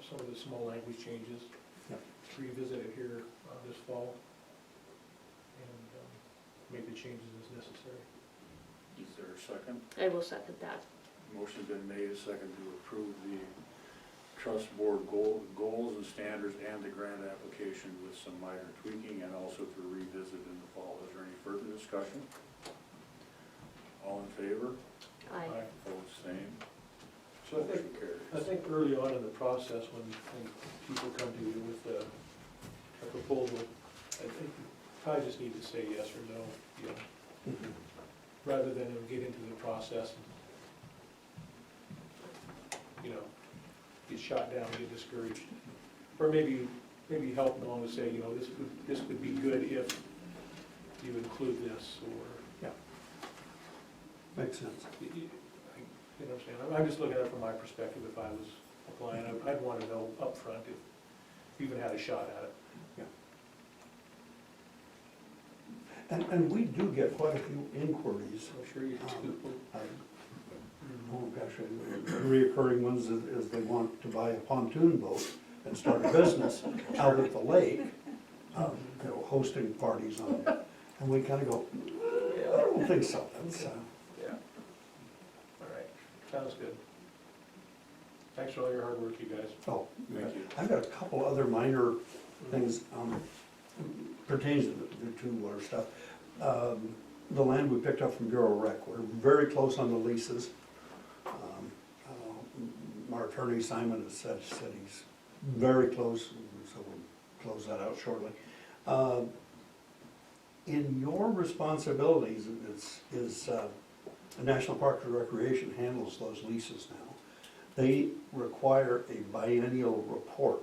some of the small language changes. Yeah. Revisit it here this fall and make the changes as necessary. Is there a second? I will second that. Motion's been made, a second to approve the trust board goals and standards and the grant application with some minor tweaking, and also to revisit in the fall. Is there any further discussion? All in favor? Aye. Opposed, same. So I think, Motion carries. I think early on in the process, when people come to you with a proposal, I think you probably just need to say yes or no, you know, rather than get into the process and, you know, get shot down, get discouraged. Or maybe help them along to say, you know, this would be good if you include this, or, Makes sense. you know what I'm saying? I'm just looking at it from my perspective. If I was applying, I'd want to know upfront if you even had a shot at it. And we do get quite a few inquiries. I'm sure you do. Oh gosh, reoccurring ones is they want to buy a pontoon boat and start a business out at the lake, you know, hosting parties on it. And we kind of go, I don't think so. That's, Yeah. All right, sounds good. Thanks for all your hard work, you guys. oh, Thank you. I've got a couple other minor things pertains to our stuff. The land we picked up from Bureau Rec, we're very close on the leases. Our attorney Simon has said he's very close, so we'll close that out shortly. In your responsibilities, is the National Parks and Recreation handles those leases now. They require a biennial report.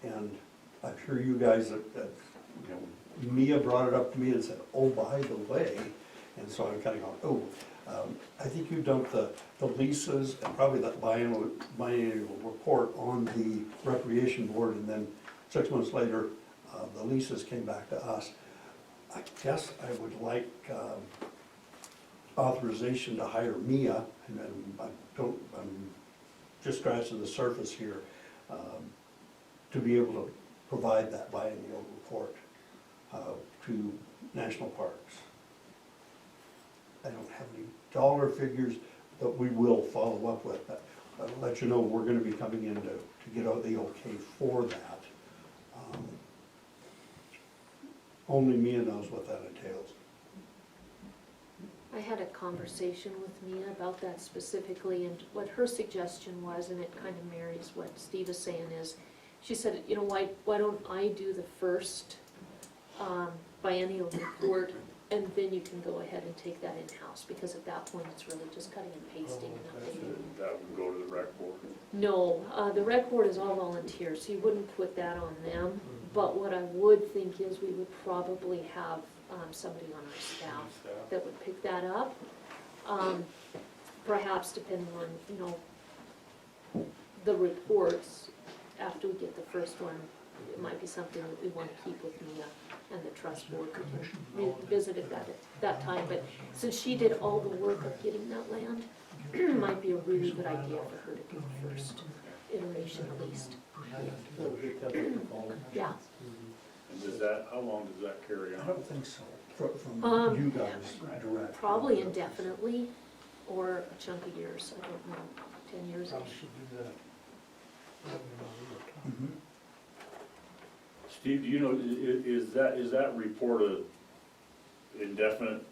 And I'm sure you guys, you know, Mia brought it up to me and said, oh, by the way, and so I'm kind of going, oh, I think you dumped the leases and probably that biannual report on the recreation board, and then 6 months later, the leases came back to us. I guess I would like authorization to hire Mia, and then I'm just scratching the surface here, to be able to provide that biennial report to national parks. I don't have any dollar figures, but we will follow up with that. I'll let you know we're gonna be coming in to get out the okay for that. Only Mia knows what that entails. I had a conversation with Mia about that specifically, and what her suggestion was, and it kind of marries what Steve is saying, is, she said, you know, why don't I do the first biennial report, and then you can go ahead and take that in-house, because at that point, it's really just cutting and pasting and updating. That would go to the rec board. No, the rec board is all volunteers, so you wouldn't put that on them, but what I would think is we would probably have somebody on our staff that would pick that up. Perhaps depending on, you know, the reports, after we get the first one, it might be something that we want to keep with Mia and the trust board to revisit it at that time. But since she did all the work of getting that land, it might be a really good idea for her to do the first iteration at least. Yeah. And does that, how long does that carry I on? don't think so, from you guys direct. Probably indefinitely, or a chunk of years, I don't know, 10 years-ish. Mhm. Steve, do you know, is that report a indefinite?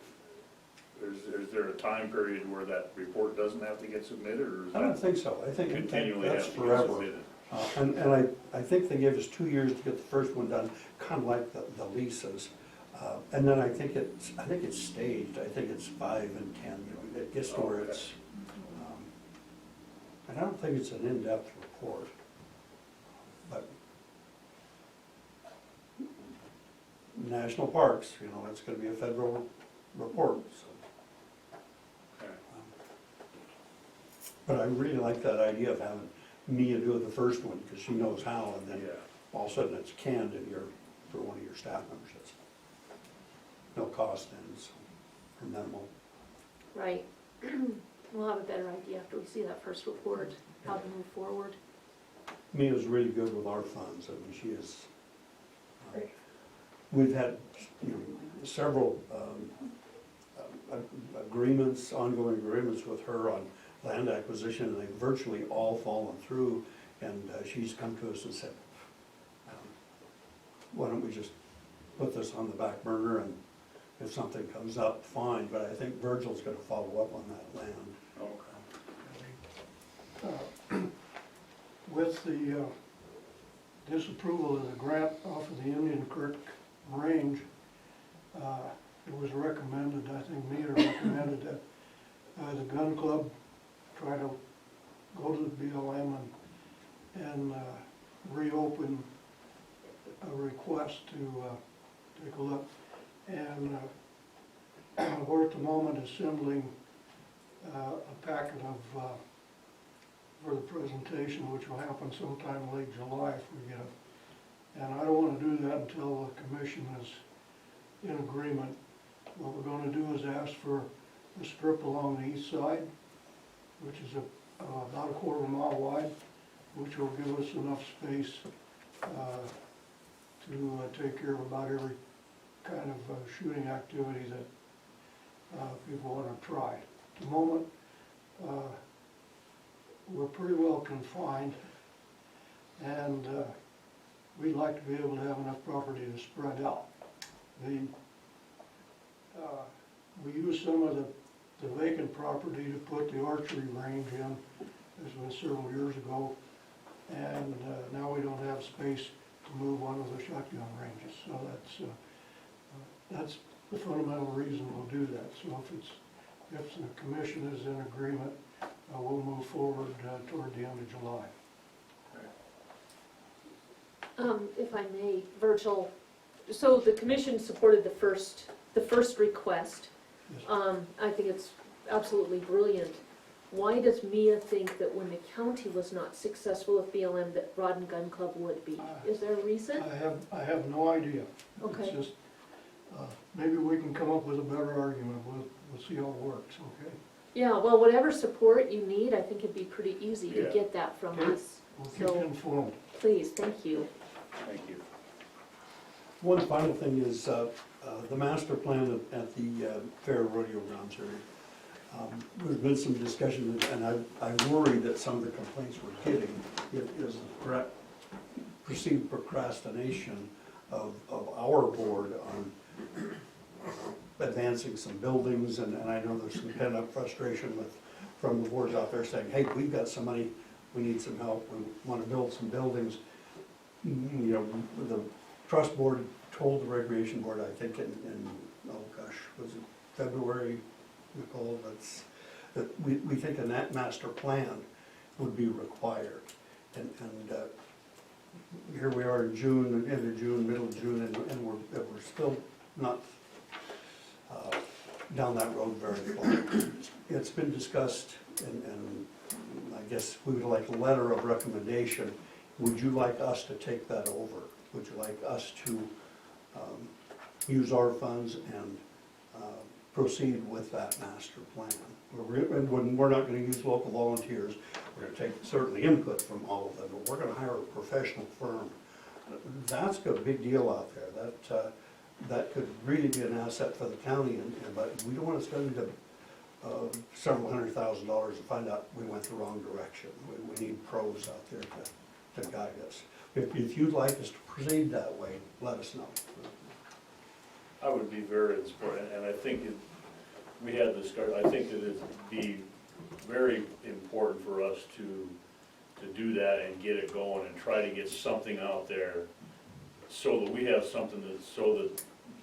Is there a time period where that report doesn't have to get submitted, or is I don't that think so, I think continually that's have to get forever. submitted? And I think they gave us 2 years to get the first one done, kind of like the leases. And then I think it's staged, I think it's 5 and 10, you know, it gets to where Okay. it's, and I don't think it's an in-depth report. But national parks, you know, it's gonna be a federal report, so. Okay. But I really like that idea of having Mia do the first one, because she knows how, and then Yeah. all of a sudden it's canned in for one of your staff members. That's no cost then, so, or minimal. Right. We'll have a better idea after we see that first report, how to move forward. Mia's really good with our funds, I mean, she is. We've had, you know, several agreements, ongoing agreements with her on land acquisition, and they've virtually all fallen through, and she's come to us and said, why don't we just put this on the back burner, and if something comes up, fine, but I think Virgil's gonna follow up on that land. Okay. With the disapproval of the grant off of the Indian Creek Range, it was recommended, I think Mia recommended that the gun club try to go to the BLM and reopen a request to take a look. And we're at the moment assembling a packet of for the presentation, which will happen sometime late July if we get it. And I don't want to do that until the commission is in agreement. What we're going to do is ask for a strip along the east side, which is about a quarter mile wide, which will give us enough space to take care of about every kind of shooting activity that people want to try. At the moment, we're pretty well confined, and we'd like to be able to have enough property to spread out. We used some of the vacant property to put the archery range in, this was several years ago, and now we don't have space to move one of the shotgun ranges, so that's the fundamental reason we'll do that. So if the commission is in agreement, we'll move forward toward the end of July. If I may, Virgil, so the commission supported the first request. Yes. I think it's absolutely brilliant. Why does Mia think that when the county was not successful with BLM, that Rod and Gun Club would be? Is there a reason? I have no idea. Okay. It's just, maybe we can come up with a better argument, we'll see how it works, okay? Yeah, well, whatever support you need, I think it'd be pretty easy to Yeah. get that from Okay. us. We'll keep you So, informed. please, thank you. Thank you. One final thing is the master plan at the Fair Rodeo Grounds area. There's been some discussion, and I worry that some of the complaints we're getting is perceived procrastination of our board on advancing some buildings, and I know there's some pent-up frustration from the boards out there saying, hey, we've got some money, we need some help, we want to build some buildings. You know, the trust board told the recreation board, I think oh gosh, was it February, Nicole, that we think a master plan would be required. And here we are in June, end of June, middle of June, and we're still not down that road very far. It's been discussed, and I guess we would like a letter of recommendation. Would you like us to take that over? Would you like us to use our funds and proceed with that master plan? We're not gonna use local volunteers, we're gonna take certainly input from all of them, but we're gonna hire a professional firm. That's a big deal out there, that could really be an asset for the county, but we don't wanna spend several $100,000 to find out we went the wrong direction. We need pros out there to guide us. If you'd like us to proceed that way, let us know. I would be very inspired, and I think we had this, I think that it'd be very important for us to do that and get it going and try to get something out there so that we have something so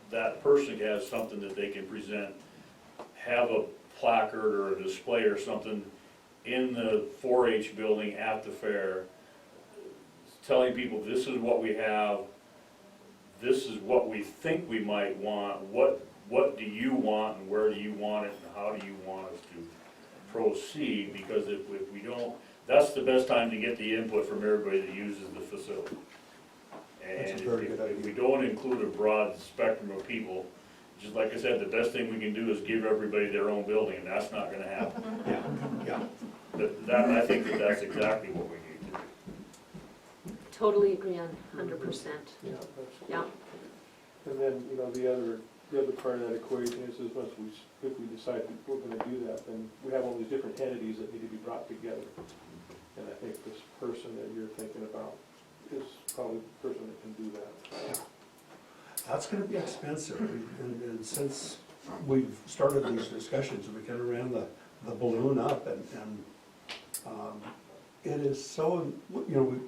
that person has something that they can present, have a placard or a display or something in the 4-H building at the fair, telling people this is what we have, this is what we think we might want, what do you want and where do you want it and how do you want us to proceed, because if we don't, that's the best time to get the input from everybody that uses the facility. That's a And very good if we idea. don't include a broad spectrum of people, just like I said, the best thing we can do is give everybody their own building, and that's not gonna happen. Yeah. I think that's exactly what we need to do. Totally agree on 100%. Yeah, absolutely. Yeah. And then, you know, the other part of that equation is once if we decide that we're gonna do that, then we have all these different entities that need to be brought together. And I think this person that you're thinking about is probably the person that can do that. That's gonna be expensive, and since we've started these discussions, we kind of ran the balloon up, and it is so, you know,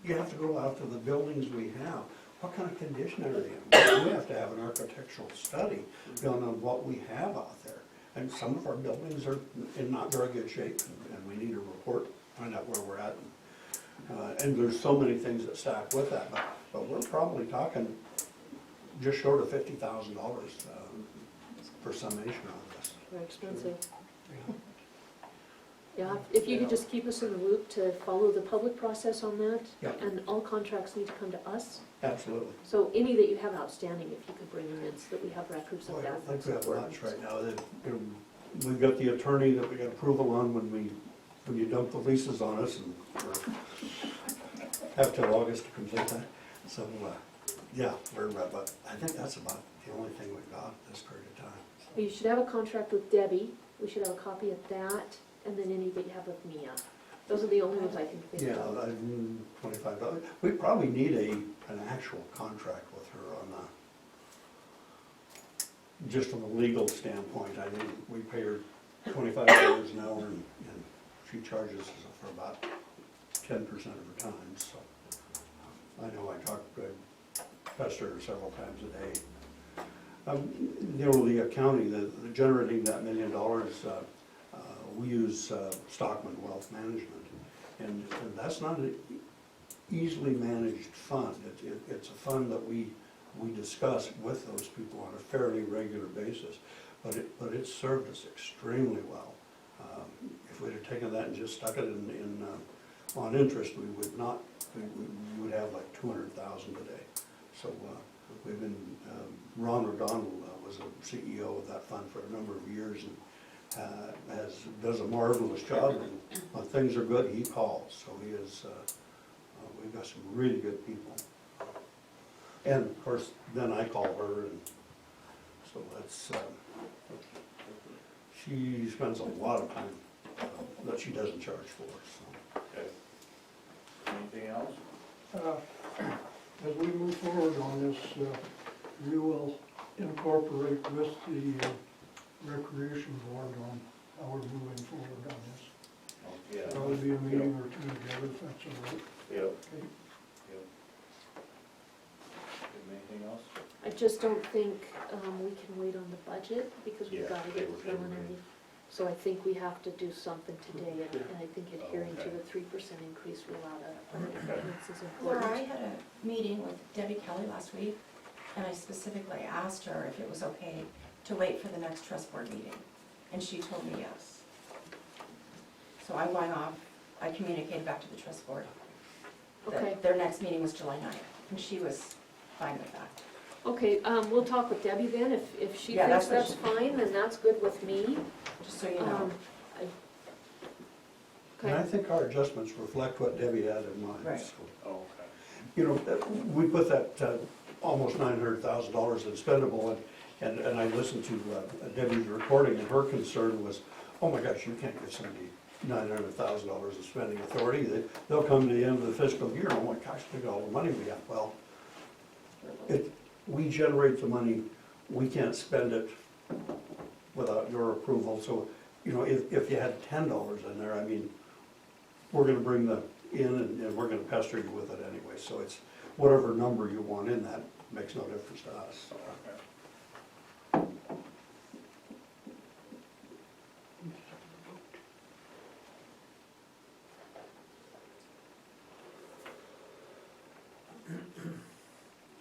you have to go out to the buildings we have. What kind of condition are they in? We have to have an architectural study done on what we have out there. And some of our buildings are in not very good shape, and we need a report, find out where we're at. And there's so many things that stack with that, but we're probably talking just short of $50,000 for summation on this. Very expensive. Yeah, if you could just keep us in the loop to follow the public process on that. Yeah. And all contracts need to come to us. Absolutely. So any that you have outstanding, if you could bring them in so that we have records Well, of I that. don't think we have that's much right now. We've got the attorney that we got approval on when you dump the leases on us, and have till August to complete that. So, yeah, but I think that's about the only thing we've got at this period of time. You should have a contract with Debbie. We should have a copy of that, and then any that you have with Mia. Those are the only ones I can think Yeah, of. $25. We probably need an actual contract with her on just from a legal standpoint. I mean, we pay her $25 an hour, and she charges us for about 10% of her time, so. I know I talked to her several times a day. You know, the county, the generating that $1 million, we use Stockman Wealth Management, and that's not an easily managed fund. It's a fund that we we discuss with those people on a fairly regular basis. But it's served us extremely well. If we'd have taken that and just stuck it on interest, we would not, we would have like 200,000 today. So we've been, Ron O'Donnell was a CEO of that fund for a number of years and does a marvelous job, and when things are good, he calls. So he is, we've got some really good people. And of course, then I call her, and so that's, she spends a lot of time that she doesn't charge for, so. Okay. Anything else? As we move forward on this, we will incorporate with the recreation board on how we're moving forward on this. Yeah. Probably be a meeting or two together, if that's all right. Yep. Okay. Yep. Anything else? I just don't think we can wait on the budget because we've Yeah, got to they get were preliminary. So I think we have to do something today, and I think adhering to Okay. the 3% increase without other departments is Laura, I important. had a meeting with Debbie Kelly last week, and I specifically asked her if it was okay to wait for the next trust board meeting, and she told me yes. So I went off, I communicated back to the trust board. that Okay. Their next meeting was July 9th, and she was fine with that. Okay, we'll talk with Debbie then. If she Yeah, thinks that's that's what fine, then that's good with me. Just so you know. I- And I Okay, think our adjustments reflect what Debbie had in mind. Right. So, Oh, okay. you know, we put that almost $900,000 in spendable, and I listened to Debbie's recording, and her concern was, oh my gosh, you can't give somebody $900,000 in spending authority. They'll come to the end of the fiscal year, oh my gosh, look at all the money we got. Well, we generate the money, we can't spend it without your approval. So, you know, if you had $10 in there, I mean, we're gonna bring the in and we're gonna pester you with it anyway. So it's whatever number you want in that, makes no difference to us. So, Okay.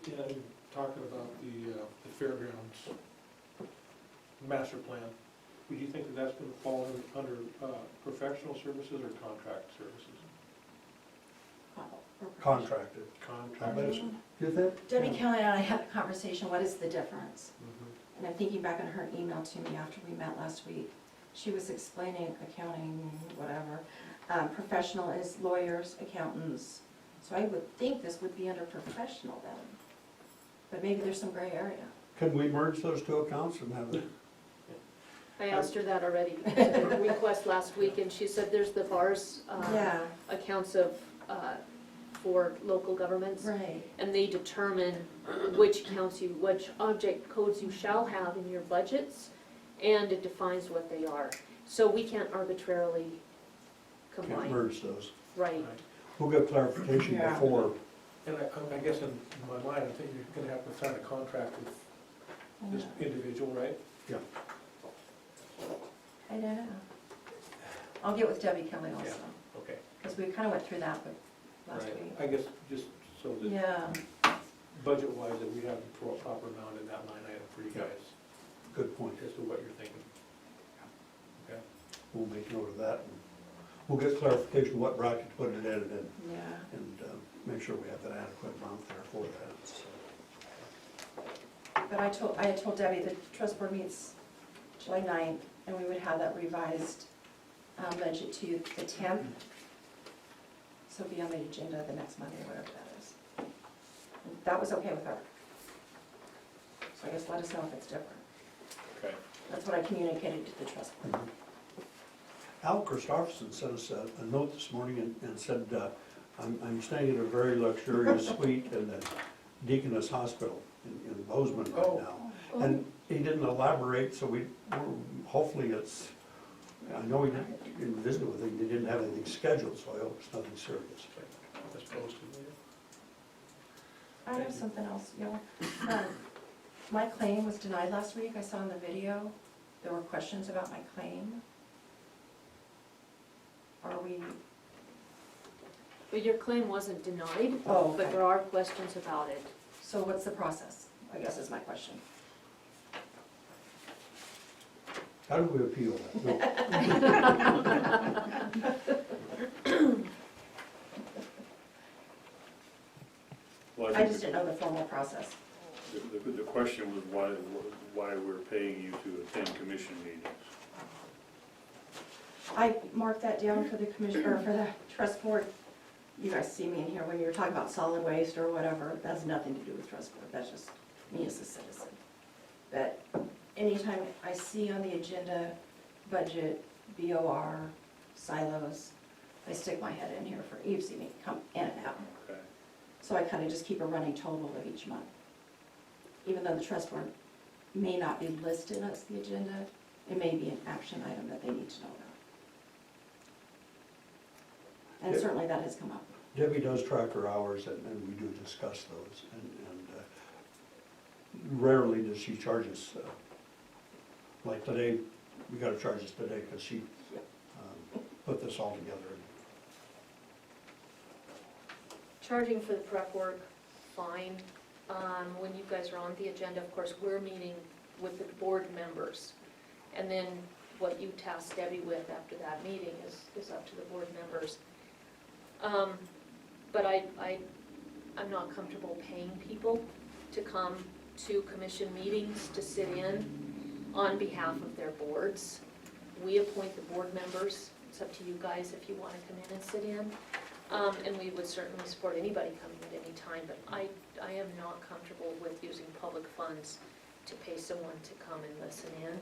Yeah, and talking about the fairgrounds master plan, would you think that that's gonna fall under professional services or contract services? Contracted. Contract. You think? Debbie Kelly and I had a conversation, what is the difference? Mhm. And I'm thinking back on her email to me after we met last week. She was explaining accounting, whatever. Professional is lawyers, accountants. So I would think this would be under professional then. But maybe there's some gray area. Can we merge those two accounts and have it? I asked her that already, because I did a request last week, and she said there's the bars Yeah, accounts of, for local governments. right. And they determine which object codes you shall have in your budgets, and it defines what they are. So we can't arbitrarily Can't combine, merge those. right? We'll get clarification Yeah. before. And I guess in my mind, I think you're gonna have to sign a contract with this individual, right? Yeah. I don't know. I'll get with Debbie Kelly also, Okay. because we kind of went through that with last Right. week. I guess just so that Yeah, budget-wise, that we have the proper amount in that line item for you Yeah. guys Good point. as to what you're thinking. Okay. We'll make note of that. And we'll get clarification what bracket to put it in yeah. and make sure we have an adequate amount there for that. So, But I had told Debbie the trust board meets July 9th, and we would have that revised budget to the 10th. So it'll be on the agenda the next Monday, whatever that is. And that was okay with her. So I guess let us know if it's different. Okay. That's what I communicated to the trust board. Al Christopherson sent us a note this morning and said, I'm staying in a very luxurious suite in the Deaconess Hospital in Bozeman right Oh. now. And he didn't elaborate, so hopefully it's, I know he didn't visit with him, he didn't have anything scheduled, so I hope it's nothing serious. That's posted later. I have something else, my claim was denied last week. I saw in the video, there were questions about my claim. Are we, But your claim wasn't denied, oh, but okay. there are questions about it. So what's the process, I guess is my question. How do we appeal that? Well, I just didn't know the formal process. the question was why we're paying you to attend commission meetings. I marked that down for the commission, or for the trust board. You guys see me in here when you're talking about solid waste or whatever, that has nothing to do with trust board, that's just me as a citizen. But anytime I see on the agenda, budget, BOR, silos, I stick my head in here for, you see me come in and out. Okay. So I kind of just keep a running total of each month. Even though the trust board may not be listed as the agenda, it may be an action item that they need to know about. And Yeah. certainly that has come up. Debbie does track her hours, and we do discuss those, and rarely does she charge us. Like today, we gotta charge us today, because she put this all together. Charging for the prep work, fine. When you guys are on the agenda, of course, we're meeting with the board members. And then what you task Debbie with after that meeting is up to the board members. But I'm not comfortable paying people to come to commission meetings to sit in on behalf of their boards. We appoint the board members. It's up to you guys if you want to come in and sit in. And we would certainly support anybody coming at any time, but I am not comfortable with using public funds to pay someone to come and listen in.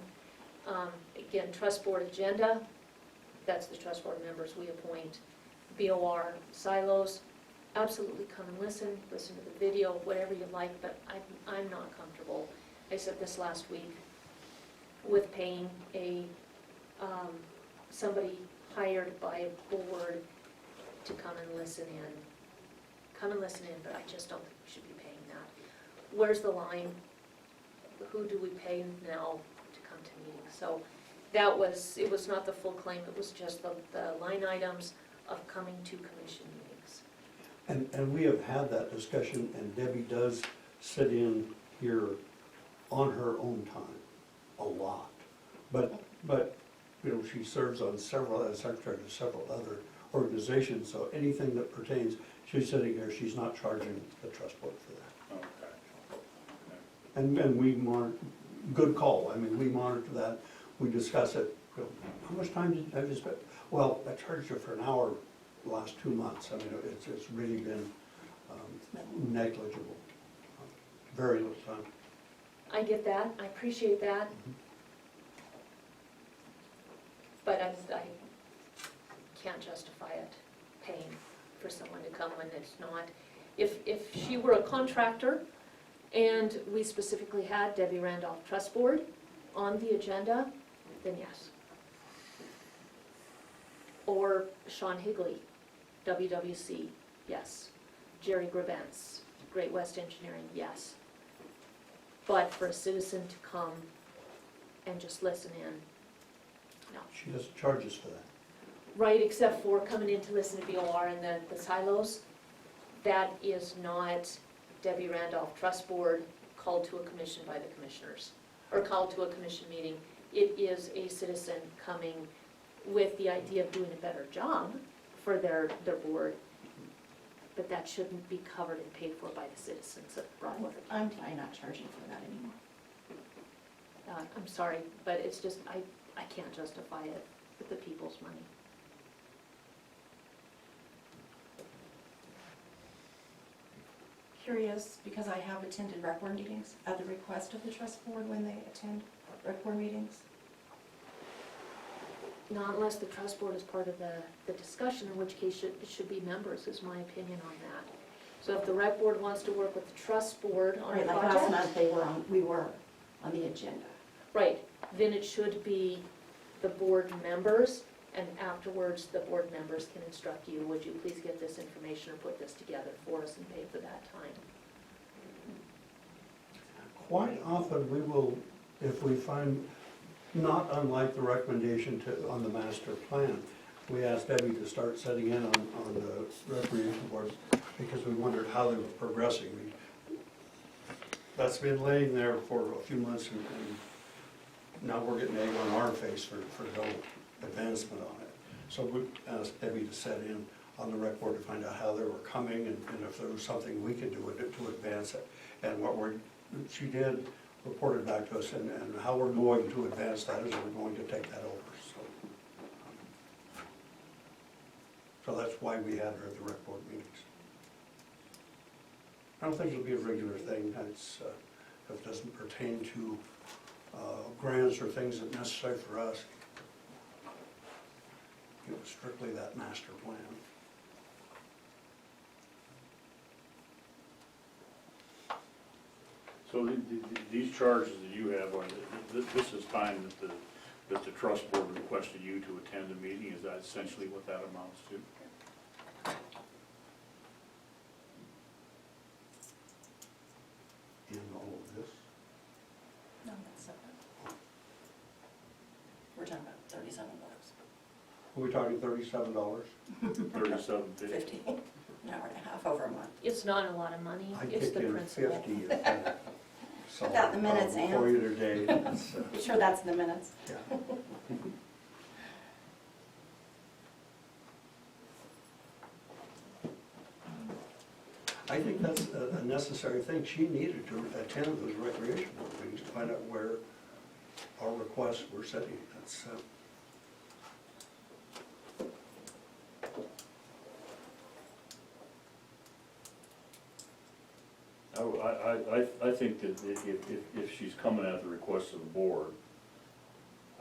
Again, trust board agenda, that's the trust board members we appoint. BOR, silos, absolutely come and listen to the video, whatever you like, but I'm not comfortable. I said this last week, with paying somebody hired by a board to come and listen in. Come and listen in, but I just don't think we should be paying that. Where's the line? Who do we pay now to come to meetings? So it was not the full claim, it was just the line items of coming to commission meetings. And we have had that discussion, and Debbie does sit in here on her own time, a lot. But, you know, she serves on as secretary to several other organizations, so anything that pertains, she's sitting here, she's not charging the trust board for that. Okay. And we monitor, good call, I mean, we monitor that, we discuss it. How much time did I just spend? Well, I charged her for an hour the last 2 months. I mean, it's really been negligible, very little time. I get that, I appreciate that. But I can't justify it, paying for someone to come when it's not. If she were a contractor and we specifically had Debbie Randolph Trust Board on the agenda, then yes. Or Sean Higley, WWC, yes. Jerry Grabentz, Great West Engineering, yes. But for a citizen to come and just listen in, no. She doesn't charge us for that. Right, except for coming in to listen to BOR and the silos. That is not Debbie Randolph Trust Board called to a commission by the commissioners, or called to a commission meeting. It is a citizen coming with the idea of doing a better job for their board, but that shouldn't be covered and paid for by the citizens of Broadwater. I'm not charging for that anymore. I'm sorry, but it's just, I can't justify it with the people's money. Curious, because I have attended rec board meetings at the request of the trust board when they attend rec board meetings. Not unless the trust board is part of the discussion, in which case it should be members, is my opinion on that. So if the rec board wants to work with the trust board on a Right, like last project, month we were on the agenda. right, then it should be the board members, and afterwards, the board members can instruct you, would you please get this information or put this together for us and pay for that time. Quite often, we will, if we find, not unlike the recommendation on the master plan, we asked Debbie to start setting in on the recreation boards because we wondered how they were progressing. That's been laying there for a few months, and now we're getting egg on our face for no advancement on it. So we asked Debbie to set in on the rec board to find out how they were coming, and if there was something we could do with it to advance it. And she did report it back to us, and how we're going to advance that is we're going to take that over, so that's why we had her at the rec board meetings. I don't think it'll be a regular thing. If it doesn't pertain to grants or things that are necessary for us. It was strictly that master plan. So these charges that you have, this is time that the trust board requested you to attend a meeting, is that essentially what that amounts to? In all of this. No, that's separate. We're talking about $37. Are we talking $37? 37.50. An hour and a half over a month. It's not a lot of money, I it's kicked the in principle. 50 if that. Without the minutes, Ann. For you today, that's, You sure that's in the minutes? yeah. I think that's a necessary thing. She needed to attend those recreation board meetings to find out where our requests were sitting. That's, I think that if she's coming at the request of the board,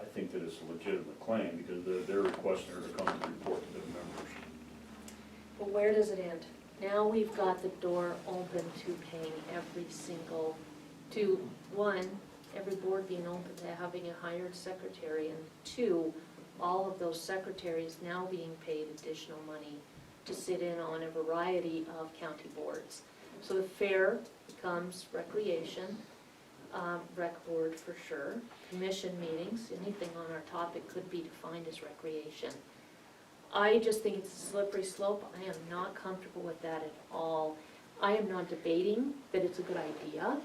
I think that it's a legitimate claim, because they're requesting her to come and report to their members. But where does it end? Now we've got the door open to paying every board being open to having a hired secretary, and two, all of those secretaries now being paid additional money to sit in on a variety of county boards. So the fair becomes recreation, rec board for sure, commission meetings, anything on our topic could be defined as recreation. I just think it's a slippery slope. I am not comfortable with that at all. I am not debating that it's a good idea.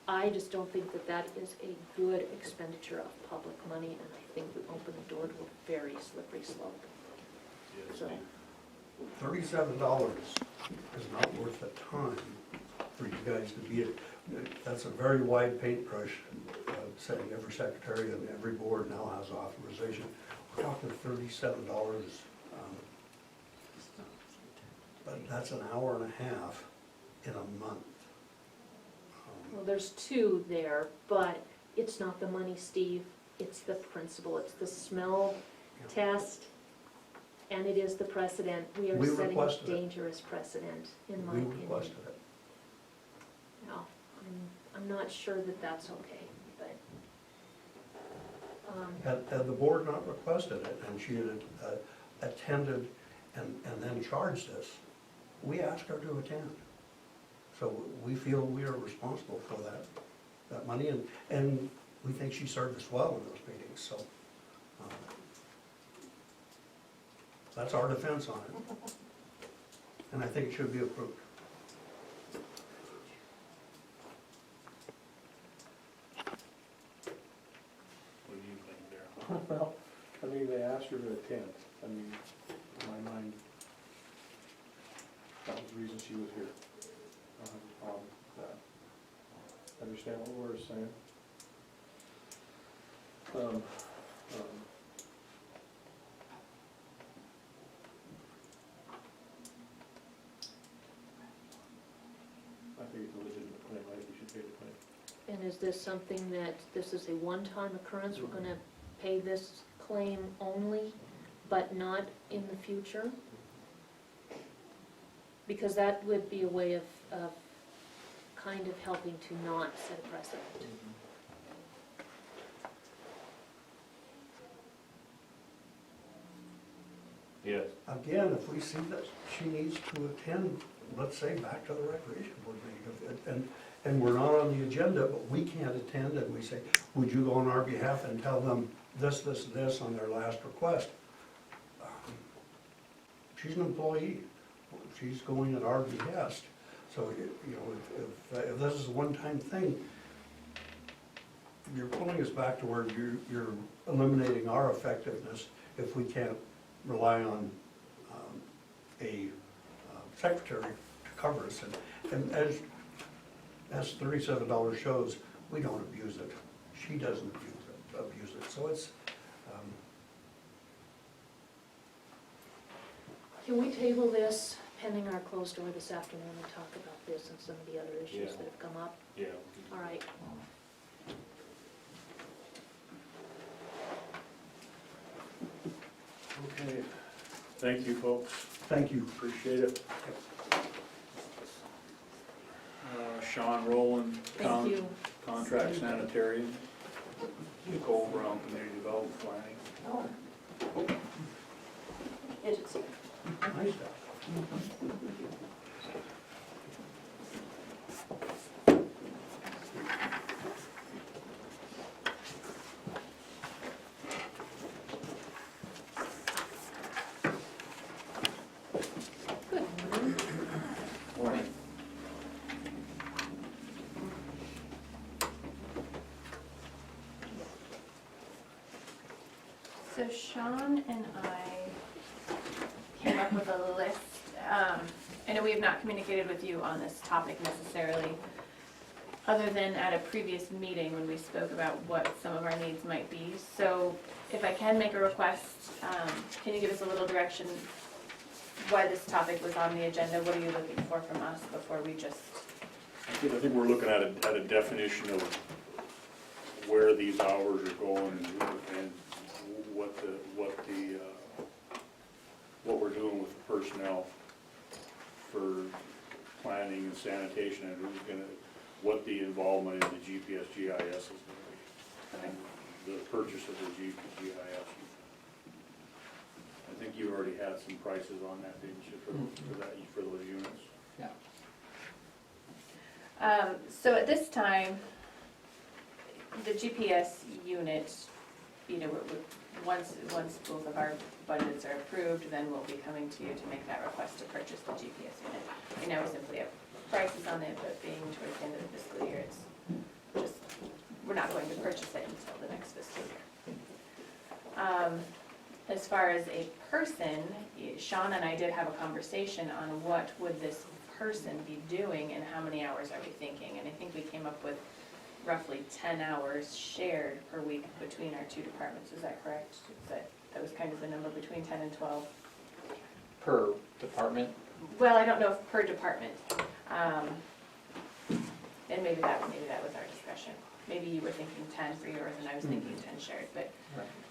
I just don't think that that is a good expenditure of public money, and I think we open the door to a very slippery slope. Yes, So, $37 is not worth the time for you guys to be, that's a very wide paintbrush, saying every secretary and every board now has authorization. We're talking $37, but that's an hour and a half in a month. well, there's two there, but it's not the money, Steve. It's the principle. It's the smell test, and it is the precedent. We are We setting a requested it. dangerous precedent, in my We opinion. requested it. No, I'm not sure that that's okay, but, Had the board not requested it, and she had attended and then charged us, we asked her to attend. So we feel we are responsible for that money, and we think she served us well in those meetings, so. That's our defense on it. And I think it should be approved. What do you think, Darrell? Well, I mean, they asked her to attend. I mean, in my mind, that was the reason she was here. I don't have a problem with that. Understand what we're saying? I think it's a legitimate claim. I think we should pay the claim. and is this something that, this is a one-time occurrence? We're gonna pay this claim only, but not in the future? Because that would be a way of kind of helping to not set a precedent. Yes. Again, if we see that she needs to attend, let's say, back to the recreation board meeting, and we're not on the agenda, but we can't attend, and we say, would you go on our behalf and tell them this, this, this on their last request? She's an employee, she's going at our behest, So, you know, if this is a one-time thing, you're pulling us back to where you're eliminating our effectiveness if we can't rely on a secretary to cover us. And as $37 shows, we don't abuse it. She doesn't abuse it. So it's, Can we table this pending our closed door this afternoon and talk about this and some of the other issues Yeah. that have come up? Yeah. All right. Okay, thank you, folks, thank you. appreciate it. Sean Rowland, Thank you. Contract Sanitarian, Nicole Brown, Community Development Planning. Oh. It's, Nice stuff. Good morning. Morning. So Sean and I came up with a list. I know we have not communicated with you on this topic necessarily, other than at a previous meeting when we spoke about what some of our needs might be. So if I can make a request, can you give us a little direction why this topic was on the agenda? What are you looking for from us before we just, I think we're looking at a definition of where these hours are going and what we're doing with the personnel for planning and sanitation, and who's gonna, what the involvement in the GPS GIS is gonna be. And the purchase of the GIS. I think you already had some prices on that, didn't you, for those units? so at this time, the GPS unit, you know, once both of our budgets are approved, then we'll be coming to you to make that request to purchase the GPS unit. Right now, we simply have prices on it, but being towards the end of the fiscal year, it's just, we're not going to purchase it until the next fiscal year. As far as a person, Sean and I did have a conversation on what would this person be doing and how many hours are we thinking, and I think we came up with roughly 10 hours shared per week between our two departments. Is that correct? That was kind of the number, between 10 and 12? Per department? Well, I don't know if per department. And maybe that was our discussion. Maybe you were thinking 10 for yours and I was thinking 10 shared, but.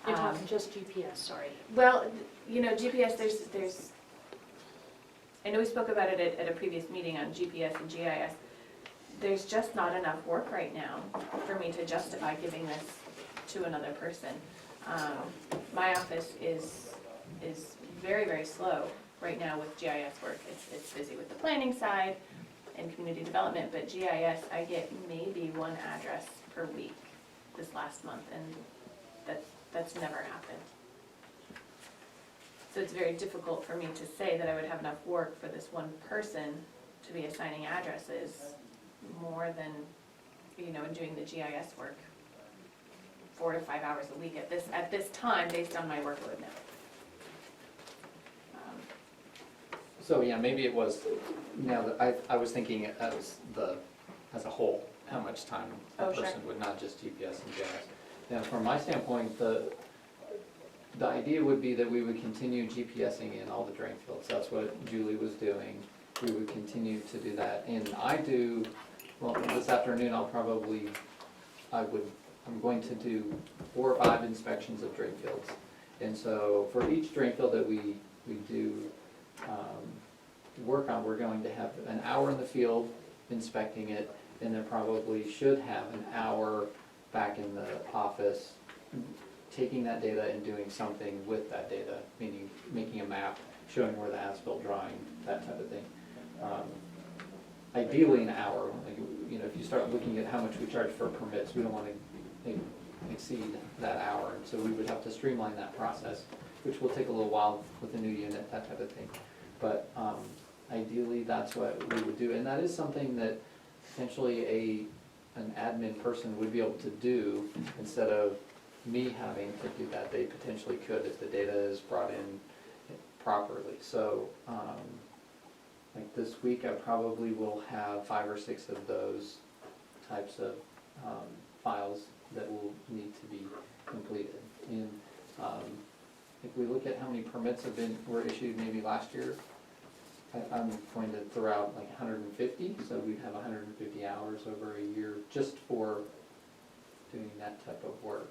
You're talking just GPS, sorry. Well, you know, GPS, there's, I know we spoke about it at a previous meeting on GPS and GIS. There's just not enough work right now for me to justify giving this to another person. My office is very, very slow right now with GIS work. It's busy with the planning side and community development, but GIS, I get maybe one address per week this last month, and that's never happened. So it's very difficult for me to say that I would have enough work for this one person to be assigning addresses more than, you know, doing the GIS work 4 to 5 hours a week at this time, based on my workload now. So, yeah, maybe it was, now that I was thinking as a whole, how much time a Oh, sure. person would, not just GPS and GIS. Now, from my standpoint, the idea would be that we would continue GPSing in all the drain fields. That's what Julie was doing. We would continue to do that. And well, this afternoon I'm going to do 4 or 5 inspections of drain fields. And so for each drain field that we do work on, we're going to have an hour in the field inspecting it, and then probably should have an hour back in the office taking that data and doing something with that data, meaning making a map, showing where the asphalt drawing, that type of thing. Ideally an hour. Like, you know, if you start looking at how much we charge for permits, we don't want to exceed that hour. And so we would have to streamline that process, which will take a little while with a new unit, that type of thing. But ideally, that's what we would do, and that is something that potentially an admin person would be able to do instead of me having to do that. They potentially could if the data is brought in properly. So, like this week, I probably will have 5 or 6 of those types of files that will need to be completed. And if we look at how many permits were issued maybe last year, I'm going to throw out like 150, so we'd have 150 hours over a year just for doing that type of work.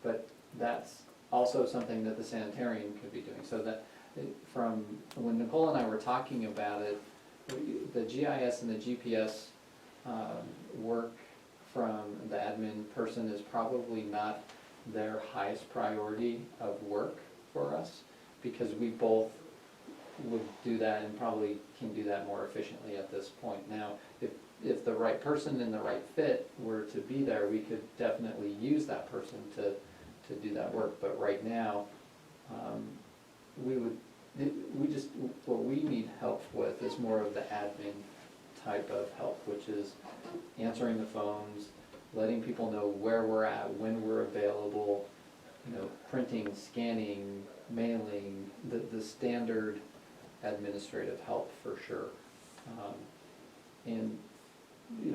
But that's also something that the sanitarian could be doing. So that from when Nicole and I were talking about it, the GIS and the GPS work from the admin person is probably not their highest priority of work for us, because we both would do that and probably can do that more efficiently at this point. Now, if the right person and the right fit were to be there, we could definitely use that person to do that work. But right now, what we need help with is more of the admin type of help, which is answering the phones, letting people know where we're at, when we're available, printing, scanning, mailing, the standard administrative help for sure. And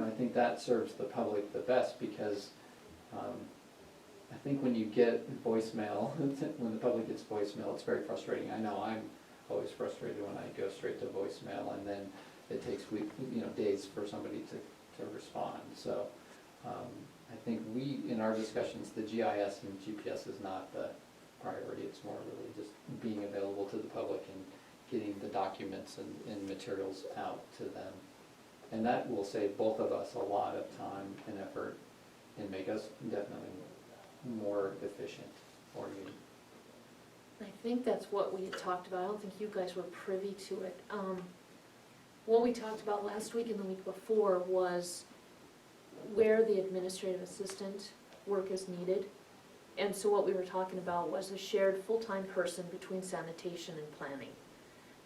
I think that serves the public the best, because I think when you get voicemail, when the public gets voicemail, it's very frustrating. I know I'm always frustrated when I go straight to voicemail, and then it takes days for somebody to respond. So I think in our discussions, the GIS and GPS is not the priority. It's more really just being available to the public and getting the documents and materials out to them. And that will save both of us a lot of time and effort and make us definitely more efficient for you. I think that's what we had talked about. I don't think you guys were privy to it. What we talked about last week and the week before was where the administrative assistant work is needed. And so what we were talking about was a shared full-time person between sanitation and planning.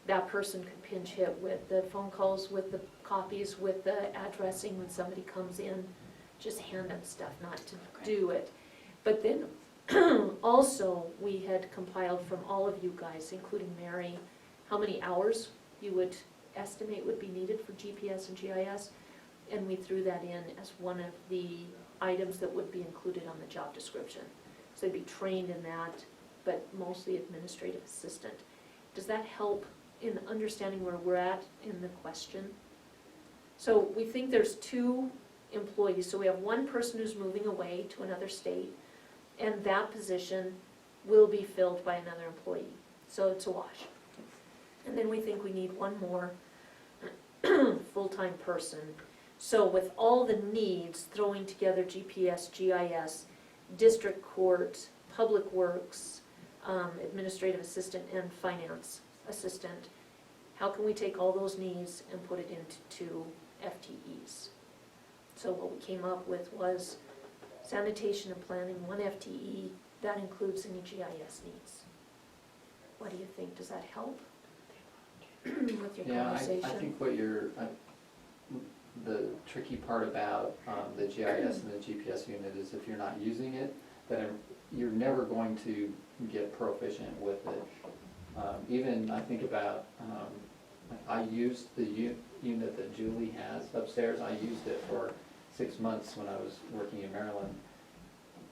That person could pinch hit with the phone calls, with the copies, with the addressing when somebody comes in, just hand them stuff, not to do it. But then also, we had compiled from all of you guys, including Mary, how many hours you would estimate would be needed for GPS and GIS, and we threw that in as one of the items that would be included on the job description. So they'd be trained in that, but mostly administrative assistant. Does that help in understanding where we're at in the question? So we think there's 2 employees, so we have one person who's moving away to another state, and that position will be filled by another employee, so it's a wash. And then we think we need one more full-time person. So with all the needs, throwing together GPS, GIS, district court, public works, administrative assistant, and finance assistant, how can we take all those needs and put it into 2 FTEs? So what we came up with was sanitation and planning, 1 FTE, that includes any GIS needs. What do you think, does that help with your conversation? I think what the tricky part about the GIS and the GPS unit is if you're not using it, then you're never going to get proficient with it. Even I think about, I used the unit that Julie has upstairs. I used it for 6 months when I was working in Maryland.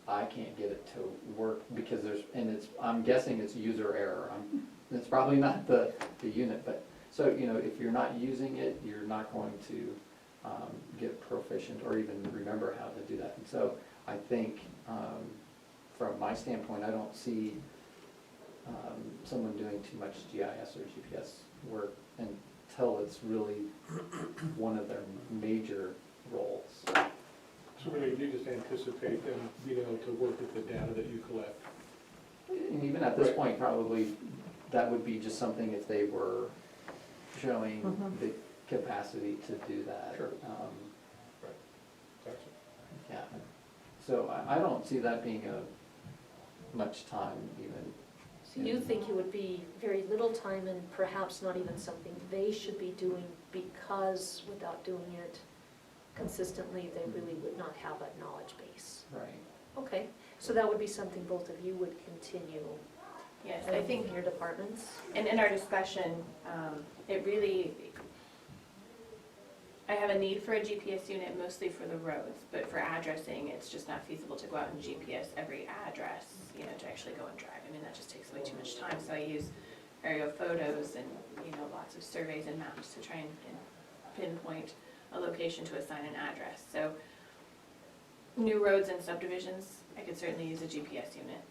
I can't get it to work because I'm guessing it's user error. It's probably not the unit, but so if you're not using it, you're not going to get proficient or even remember how to do that. And so I think from my standpoint, I don't see someone doing too much GIS or GPS work until it's really one of their major roles. So really, you just anticipate them being able to work with the data that you collect? And even at this point, probably that would be just something if they were showing the capacity to do that. Sure. Gotcha. Yeah. So I don't see that being much time even. So you think it would be very little time and perhaps not even something they should be doing, because without doing it consistently, they really would not have a knowledge base? Right. Okay, so that would be something both of you would continue Yes, I think in your departments? And in our discussion, it really, I have a need for a GPS unit mostly for the roads, but for addressing, it's just not feasible to go out and GPS every address, you know, to actually go and drive. I mean, that just takes way too much time, so I use aerial photos and, you know, lots of surveys and maps to try and pinpoint a location to assign an address. So, new roads and subdivisions, I could certainly use a GPS unit.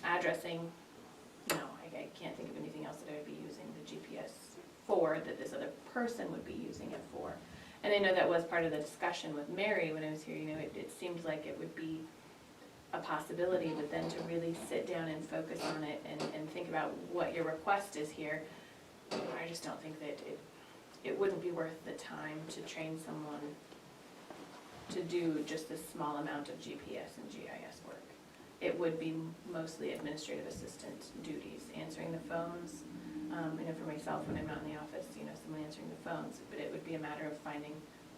Addressing, no, I can't think of anything else that I would be using the GPS for that this other person would be using it for. And I know that was part of the discussion with Mary when I was here, you know, it seemed like it would be a possibility, but then to really sit down and focus on it and think about what your request is here, I just don't think that it wouldn't be worth the time to train someone to do just a small amount of GPS and GIS work. It would be mostly administrative assistant duties, answering the phones. I know for myself, when I'm not in the office, you know, someone answering the phones, but it would be a matter of finding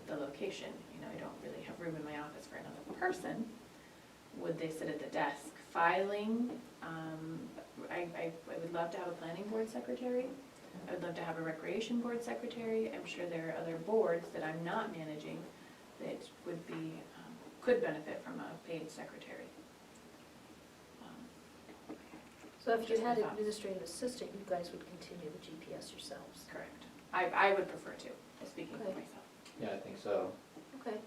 the location. You know, I don't really have room in my office for another person. Would they sit at the desk? Filing, I would love to have a planning board secretary. I would love to have a recreation board secretary. I'm sure there are other boards that I'm not managing that would be, could benefit from a paid secretary. So if you Just my had thoughts. administrative assistant, you guys would continue the GPS yourselves? Correct. I would prefer to, speaking for Okay. myself. Yeah, I think so. Okay.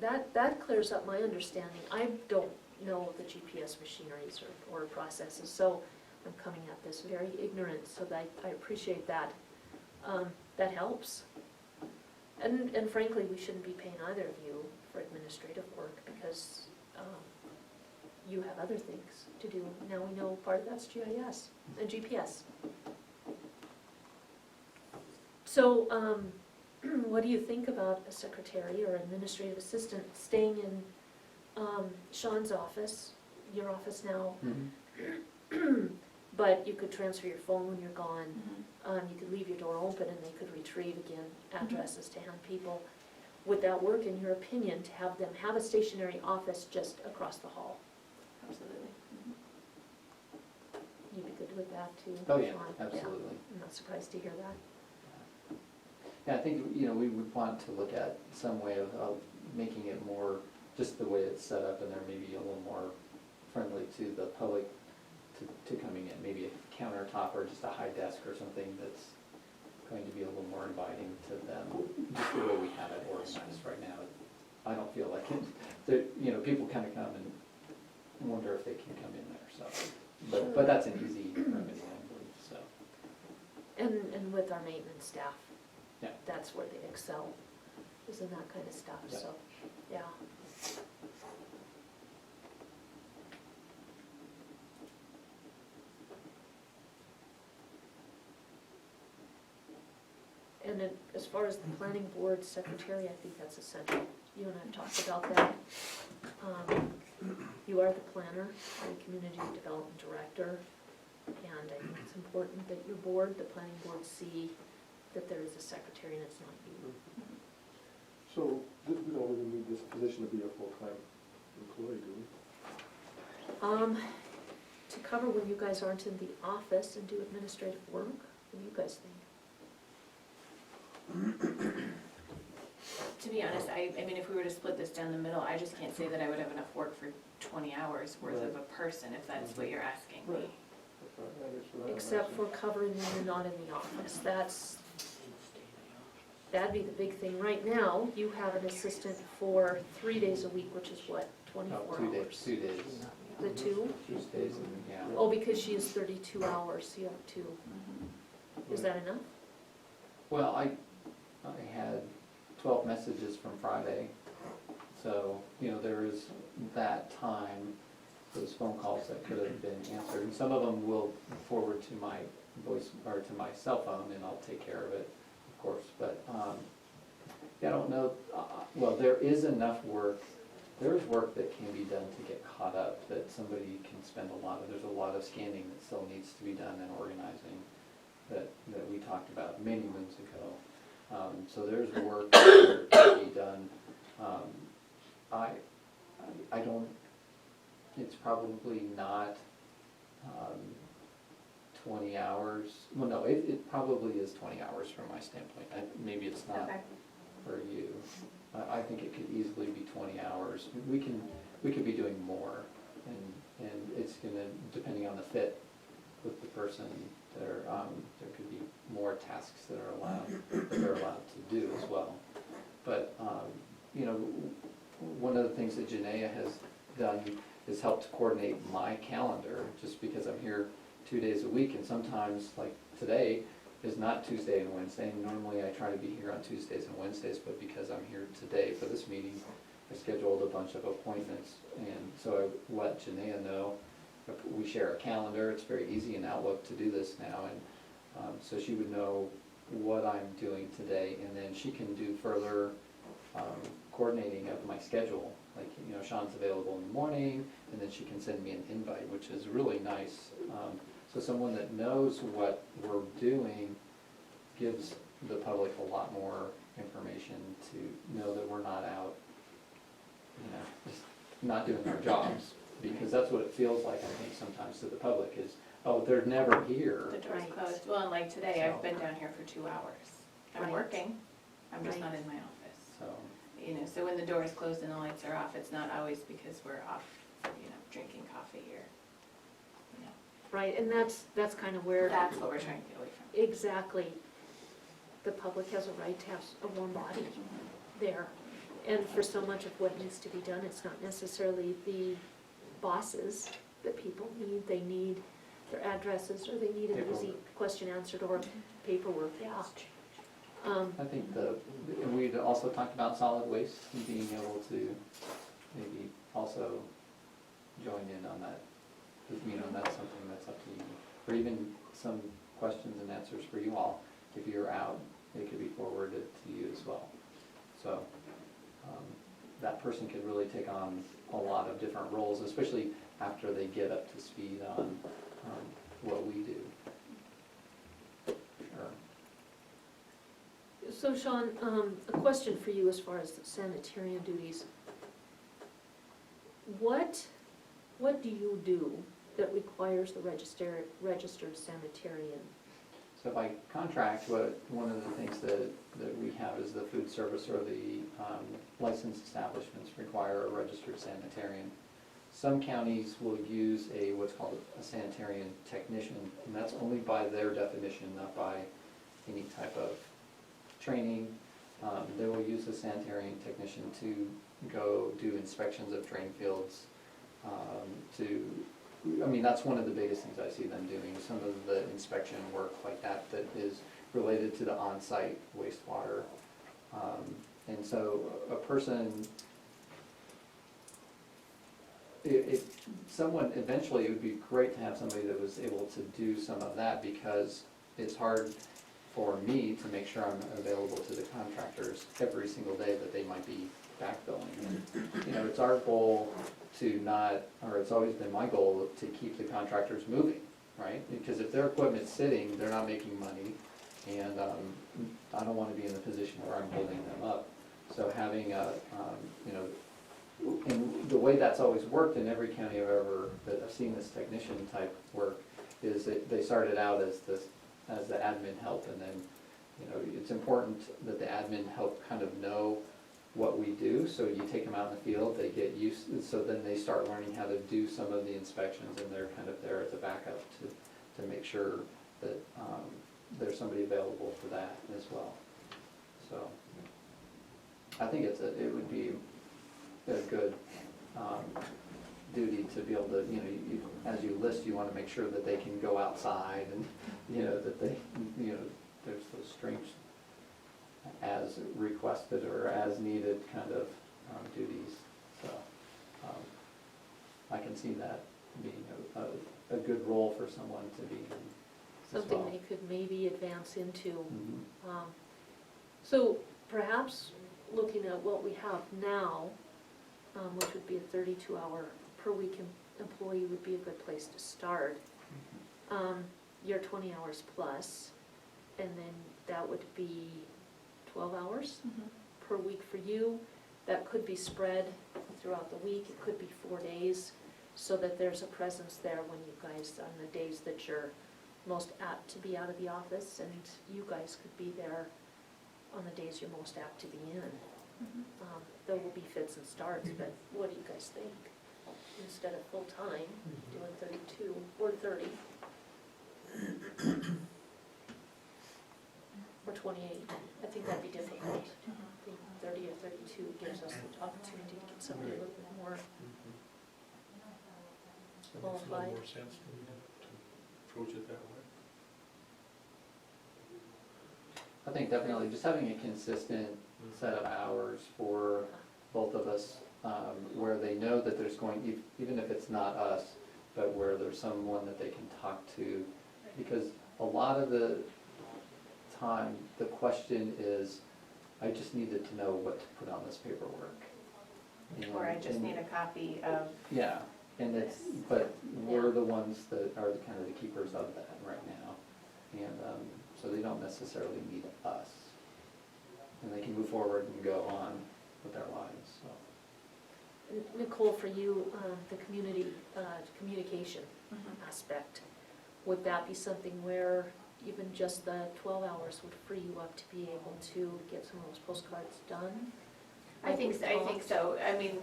That clears up my understanding. I don't know the GPS machineries or processes, so I'm coming at this very ignorant, so that I appreciate that. That helps. And frankly, we shouldn't be paying either of you for administrative work, because you have other things to do. Now we know part of that's GIS and GPS. So, what do you think about a secretary or administrative assistant staying in Sean's office, your office now? But you could transfer your phone when you're gone. You could leave your door open and they could retrieve, again, addresses to hand people. Would that work, in your opinion, to have them have a stationary office just across the hall? Absolutely. You'd be good with that too, Oh, yeah, Sean? absolutely. I'm not surprised to hear that. Yeah, I think, you know, we would want to look at some way of making it more, just the way it's set up, and there may be a little more friendly to the public to coming in. Maybe a countertop or just a high desk or something that's going to be a little more inviting to them, just the way we have it organized right now. I don't feel like it, that, you know, people kind of come and wonder if they can come in there, so. But that's an easy remedy, I believe, so. And with our maintenance staff, Yeah. that's where they excel, is in that kind of stuff, Yeah. so, yeah. And then, as far as the planning board secretary, I think that's essential. You and I have talked about that. You are the planner, the community development director, and I think it's important that your board, the planning board, see that there is a secretary and it's not you. So, we don't really need this position to be a full-time employee, do we? To cover when you guys aren't in the office and do administrative work, what do you guys think? To be honest, I mean, if we were to split this down the middle, I just can't say that I would have enough work for 20 hours worth of a person, if that's what you're asking me. Right. That's what I'm Except asking. for covering when you're not in the office, that'd be the big thing. Right now, you have an assistant for 3 days a week, which is what, 24 Oh, hours? 2 days. The two? Tuesdays, and, yeah. Oh, because she is 32 hours, so you have two. Is that enough? Well, I had 12 messages from Friday, so, you know, there is that time, those phone calls that could have been answered. And some of them will forward to my voice, or to my cell phone, and I'll take care of it, of course. But, yeah, I don't know, well, there is enough work there's work that can be done to get caught up, that somebody can spend there's a lot of scanning that still needs to be done and organizing that we talked about many moons ago. So there's work that can be done. I don't, it's probably not 20 hours. Well, no, it probably is 20 hours from my standpoint. Maybe it's not Okay. for you. I think it could easily be 20 hours. We could be doing more, and it's gonna, depending on the fit with the person, there could be more tasks that they're allowed to do as well. But, you know, one of the things that Janaea has done is helped coordinate my calendar, just because I'm here 2 days a week, and sometimes, like today, is not Tuesday and Wednesday. Normally I try to be here on Tuesdays and Wednesdays, but because I'm here today for this meeting, I scheduled a bunch of appointments, and so I let Janaea know. We share a calendar. It's very easy in Outlook to do this now, and so she would know what I'm doing today, and then she can do further coordinating of my schedule. Like, you know, Sean's available in the morning, and then she can send me an invite, which is really nice. So someone that knows what we're doing gives the public a lot more information to know that we're not out, you know, just not doing our jobs. Because that's what it feels like, I think, sometimes to the public is, oh, they're never here. The door's Right. closed. Well, and like today, I've been down here for 2 hours. I'm Right. working, I'm just Right. not in my office. So, You know, so when the door is closed and the lights are off, it's not always because we're off, you know, drinking coffee or, you know. Right, and that's kind of where. That's what we're trying to get away from. Exactly. The public has a right to have a warm body there. And for so much of what needs to be done, it's not necessarily the bosses that people need. They need their addresses, or they need an easy Paperwork. question answered, or paperwork, yeah. I think we'd also talked about solid waste and being able to maybe also join in on that. You know, that's something that's up to you. Or even some questions and answers for you all. If you're out, it could be forwarded to you as well. So that person could really take on a lot of different roles, especially after they get up to speed on what we do. Sure. So Sean, a question for you as far as the sanitarian duties. What do you do that requires the registered sanitarian? So by contract, one of the things that we have is the food service or the licensed establishments require a registered sanitarian. Some counties will use what's called a sanitarian technician, and that's only by their definition, not by any type of training. They will use a sanitarian technician to go do inspections of drain fields, that's one of the biggest things I see them doing, some of the inspection work like that is related to the on-site wastewater. And so a person, eventually it would be great to have somebody that was able to do some of that, because it's hard for me to make sure I'm available to the contractors every single day that they might be backfilling. And, it's our goal it's always been my goal to keep the contractors moving, right? Because if their equipment's sitting, they're not making money, and I don't want to be in the position where I'm holding them up. So having and the way that's always worked in every county that I've seen this technician type work is that they started out as the admin help, and then it's important that the admin help kind of know what we do. So you take them out in the field, they get used, so then they start learning how to do some of the inspections, and they're kind of there as a backup to make sure that there's somebody available for that as well. So I think it would be a good duty to be able to, as you list, you want to make sure that they can go outside, and that they, there's those strengths as requested or as needed kind of duties. So I can see that being a good role for someone to be in as Something well. they could maybe advance into. Mhm. So perhaps looking at what we have now, which would be a 32-hour per week employee would be a good place to start. Your 20 hours plus, and then that would be 12 hours per week for you. That could be spread throughout the week, it could be 4 days, so that there's a presence there when you guys, on the days that you're most apt to be out of the office, and you guys could be there on the days you're most apt to be in. There will be fits and starts, but what do you guys think? Instead of full-time, doing 32 or 30? Or 28, I think that'd be difficult. I think 30 or 32 gives us the opportunity to get somebody a little bit more That makes a little qualified. more sense to me to approach it that way. I think definitely just having a consistent set of hours for both of us, where they know that there's going, even if it's not us, but where there's someone that they can talk to. Because a lot of the time, the question is, I just needed to know what to put on this paperwork. Or I just need a copy of, Yeah, and it's, but we're the ones that are the kind of the keepers of that right now. And so they don't necessarily need us. And they can move forward and go on with their lives, so. Nicole, for you, the community communication aspect, would that be something where even just the 12 hours would free you up to be able to get some of those postcards done? I think so. I mean,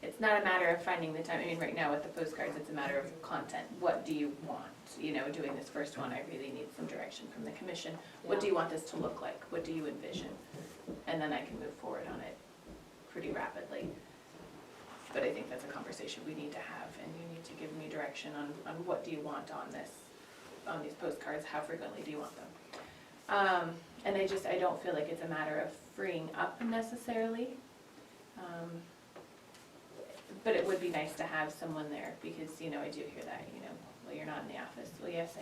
it's not a matter of finding the time. I mean, right now with the postcards, it's a matter of content. What do you want? You know, doing this first one, I really need some direction from the commission. What do you want this to look like? What do you envision? And then I can move forward on it pretty rapidly. But I think that's a conversation we need to have, and you need to give me direction on what do you want on this, on these postcards, how frequently do you want them? And I don't feel like it's a matter of freeing up necessarily. But it would be nice to have someone there, because, you know, I do hear that, you know, well, you're not in the office. Well, yes,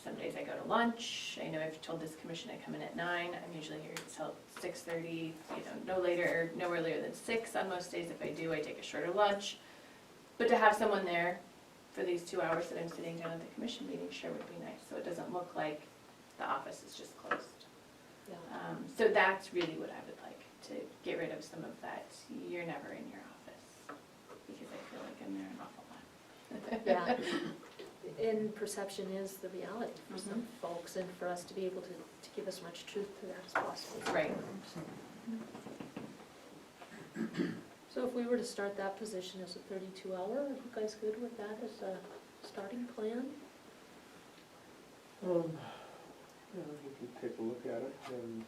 some days I go to lunch. I know I've told this commission I come in at 9. I'm usually here until 6:30, no later, or no earlier than 6 on most days. If I do, I take a shorter lunch. But to have someone there for these 2 hours that I'm sitting down at the commission meeting sure would be nice, so it doesn't look like the office is just closed. Yeah. So that's really what I would like, to get rid of some of that, you're never in your office, because I feel like I'm there an awful lot. Yeah. And perception is the reality for some folks, and for us to be able to give as much truth to that as possible. Right. So if we were to start that position as a 32-hour, are you guys good with that as a starting plan? Yeah, we could take a look at it and,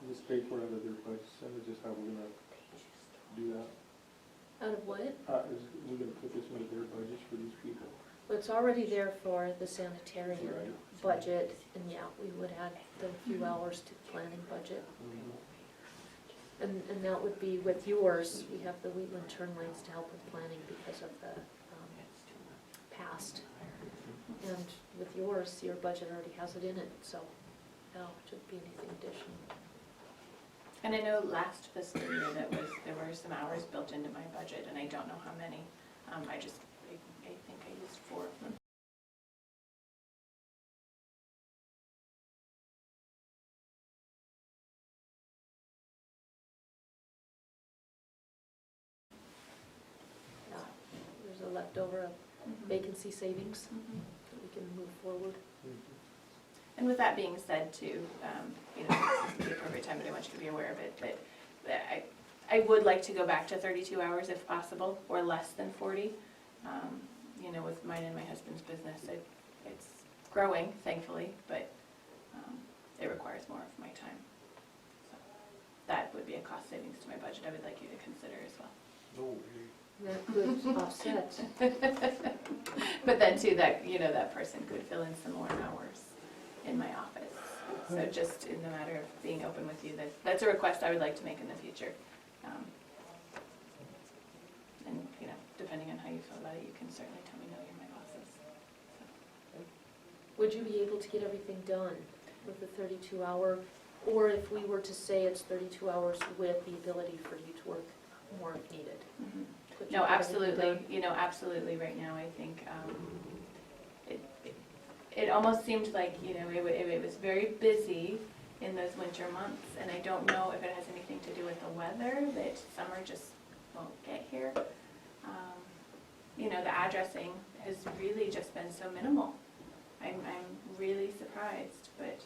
just pay for it out of their budget, and just how we're gonna do that. Out of what? We're gonna put this into their budgets for these people. Well, it's already there for the sanitarian Right. budget, and yeah, we would add the few hours to the planning budget. And that would be with yours, we have the Wheatland turn lanes to help with planning because of the past. And with yours, your budget already has it in it, so no, it shouldn't be anything additional. And I know last fiscal year there were some hours built into my budget, and I don't know how many. I think I used 4 of them. Yeah, there's a leftover of vacancy savings that we can move forward. And with that being said too, this is the appropriate time, but I want you to be aware of it, but I would like to go back to 32 hours if possible, or less than 40. With mine and my husband's business, it's growing, thankfully, but it requires more of my time. So that would be a cost savings to my budget I would like you to consider as well. That could offset. But then too, that person could fill in some more hours in my office. So just in the matter of being open with you, that's a request I would like to make in the future. And depending on how you feel about it, you can certainly tell me no, you're my bosses. So. Would you be able to get everything done with the 32-hour Or if we were to say it's 32 hours with the ability for you to work more if needed. Mhm. Could you No, put anything absolutely, down? you know, absolutely, right now, I think, it almost seemed like, you know, it was very busy in those winter months, and I don't know if it has anything to do with the weather, that summer just won't get here. You know, the addressing has really just been so minimal. I'm really surprised, but,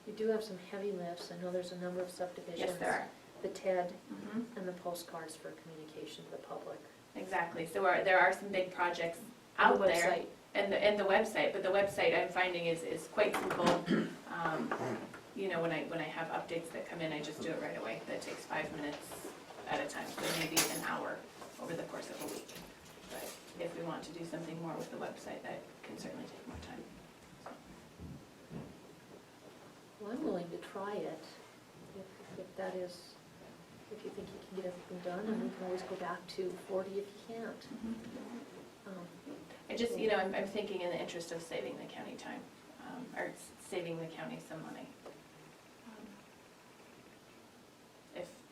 You do have some heavy lifts. I know there's a number of subdivisions. yes, there are. The TED Mhm. and the postcards for communication to the public. Exactly, so there are some big projects And out the there. website. And the website, but the website I'm finding is quite simple. You know, when I have updates that come in, I just do it right away. That takes 5 minutes at a time, so maybe an hour over the course of a week. But if we want to do something more with the website, that can certainly take more time. Well, I'm willing to try it, if that is, if you think you can get everything done, and we can always go back to 40 if you can't. I just, you know, I'm thinking in the interest of saving the county time, or saving the county some money.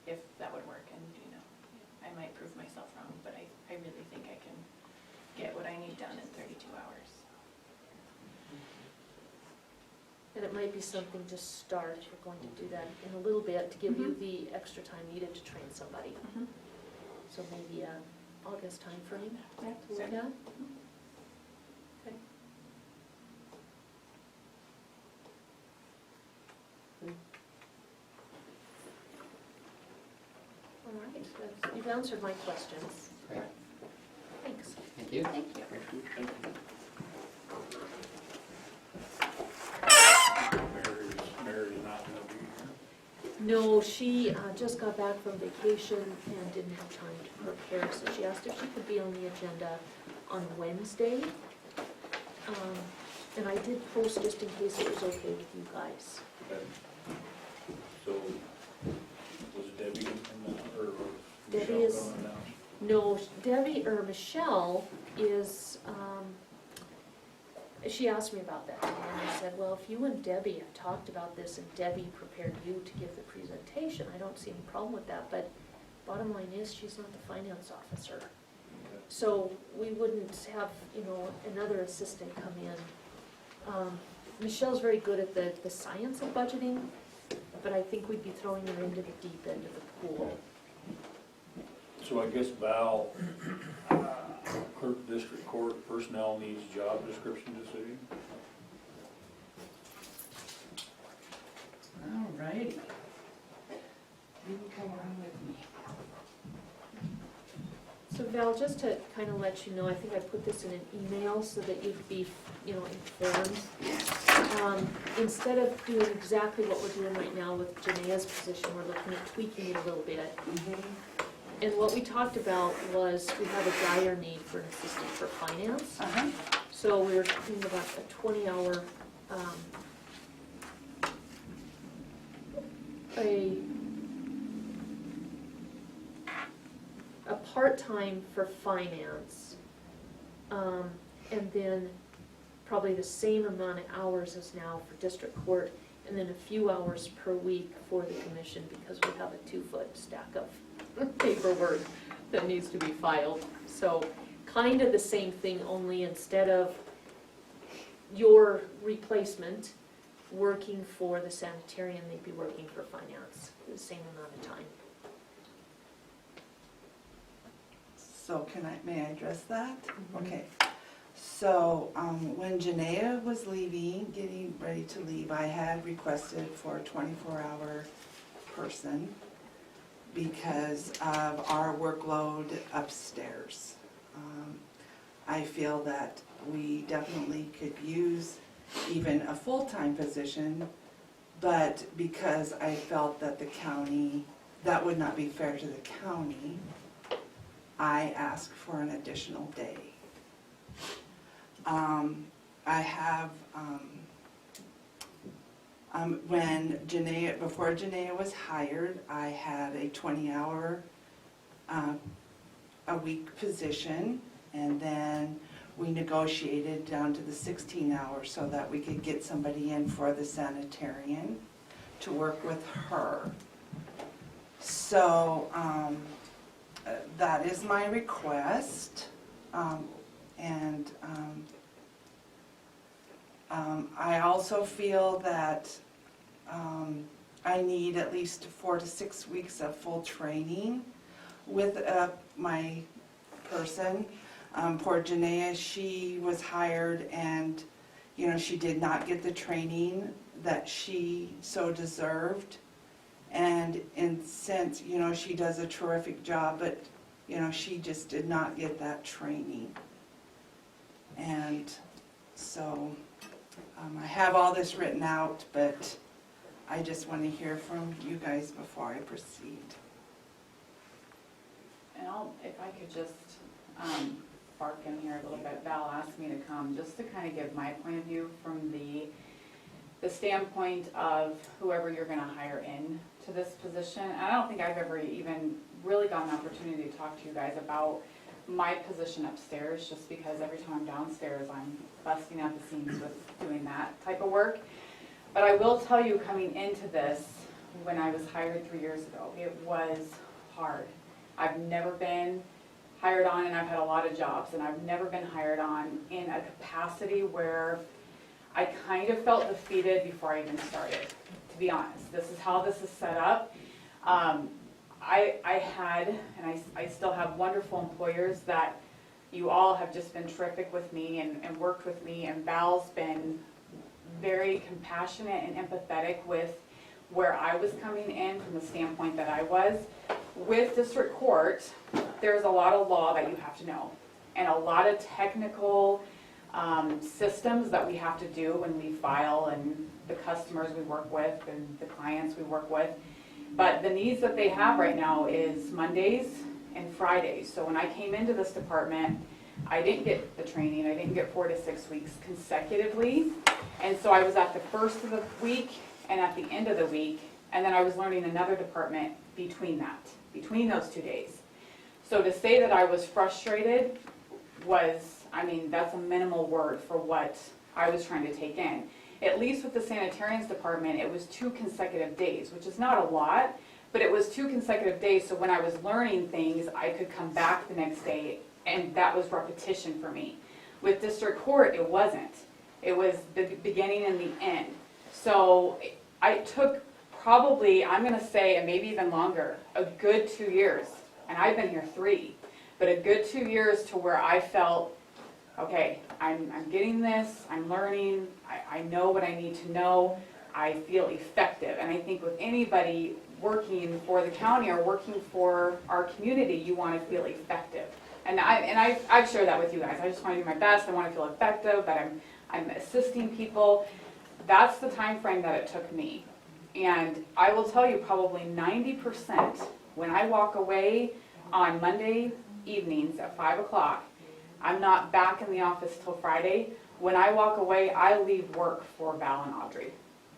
If that would work, and, you know, I might prove myself wrong, but I really think I can get what I need done in 32 hours. And it might be something to start, if you're going to do that in a little bit, to give you the extra time needed to train somebody. So maybe a August timeframe Yeah, to look certainly. at. Okay. All right, you've answered my questions. Great. Thanks. Thank you. Thank you. Mary's not gonna be here. No, she just got back from vacation and didn't have time to prepare, so she asked if she could be on the agenda on Wednesday. And I did post just in case it was okay with you guys. Okay. So, was Debbie in that, or was Debbie Michelle is- going down? No, Debbie, or Michelle is, she asked me about that, and I said, well, if you and Debbie have talked about this and Debbie prepared you to give the presentation, I don't see any problem with that, but bottom line is, she's not the finance officer. So we wouldn't have, you know, another assistant come in. Michelle's very good at the science of budgeting, but I think we'd be throwing her into the deep end of the pool. So I guess Val, clerk district court personnel needs job description decision. All righty. You can come on with me. So Val, just to kind of let you know, I think I put this in an email so that you'd be, you know, informed. Instead of doing exactly what we're doing right now with Janae's position, we're looking at tweaking it a little bit. And what we talked about was we have a dire need for an assistant for finance. So we were talking about a 20-hour, a part-time for finance, and then probably the same amount of hours as now for district court, and then a few hours per week for the commission, because we have a 2-foot stack of paperwork that needs to be filed. So kind of the same thing, only instead of your replacement working for the sanitarian, they'd be working for finance, the same amount of time. So may I address that? Okay. So, when Janaea was leaving, getting ready to leave, I had requested for a 24-hour person because of our workload upstairs. I feel that we definitely could use even a full-time position, but because I felt that the county, that would not be fair to the county, I asked for an additional day. I have, before Janaea was hired, I had a 20-hour a week position, and then we negotiated down to the 16 hours so that we could get somebody in for the sanitarian to work with her. So that is my request. I also feel that I need at least 4 to 6 weeks of full training with my person. Poor Janaea, she was hired and, you know, she did not get the training that she so deserved. And in sense, you know, she does a terrific job, but, you know, she just did not get that training. And so I have all this written out, but I just want to hear from you guys before I proceed. And if I could just bark in here a little bit, Val asked me to come just to kind of give my point of view from the standpoint of whoever you're gonna hire in to this position. And I don't think I've ever even really got an opportunity to talk to you guys about my position upstairs, just because every time I'm downstairs, I'm busting out the seams with doing that type of work. But I will tell you, coming into this, when I was hired 3 years ago, it was hard. I've never been hired on, and I've had a lot of jobs, and I've never been hired on in a capacity where I kind of felt defeated before I even started, to be honest. This is how this is set up. I had, and I still have wonderful employers that you all have just been terrific with me and worked with me, and Val's been very compassionate and empathetic with where I was coming in from the standpoint that I was. With district court, there's a lot of law that you have to know, and a lot of technical systems that we have to do when we file, and the customers we work with and the clients we work with. But the needs that they have right now is Mondays and Fridays. So when I came into this department, I didn't get the training. I didn't get 4 to 6 weeks consecutively. And so I was at the first of the week and at the end of the week, and then I was learning another department between those 2 days. So to say that I was frustrated was, I mean, that's a minimal word for what I was trying to take in. At least with the sanitarians department, it was 2 consecutive days, which is not a lot, but it was 2 consecutive days, so when I was learning things, I could come back the next day, and that was repetition for me. With district court, it wasn't. It was the beginning and the end. So I took probably, I'm gonna say, and maybe even longer, a good 2 years, and I've been here 3, but a good 2 years to where I felt, okay, I'm getting this, I'm learning, I know what I need to know, I feel effective. And I think with anybody working for the county or working for our community, you want to feel effective. And I've shared that with you guys. I just want to do my best, I want to feel effective, that I'm assisting people. That's the time frame that it took me. And I will tell you, probably 90% when I walk away on Monday evenings at 5 o'clock, I'm not back in the office till Friday. When I walk away, I leave work for Val and Audrey.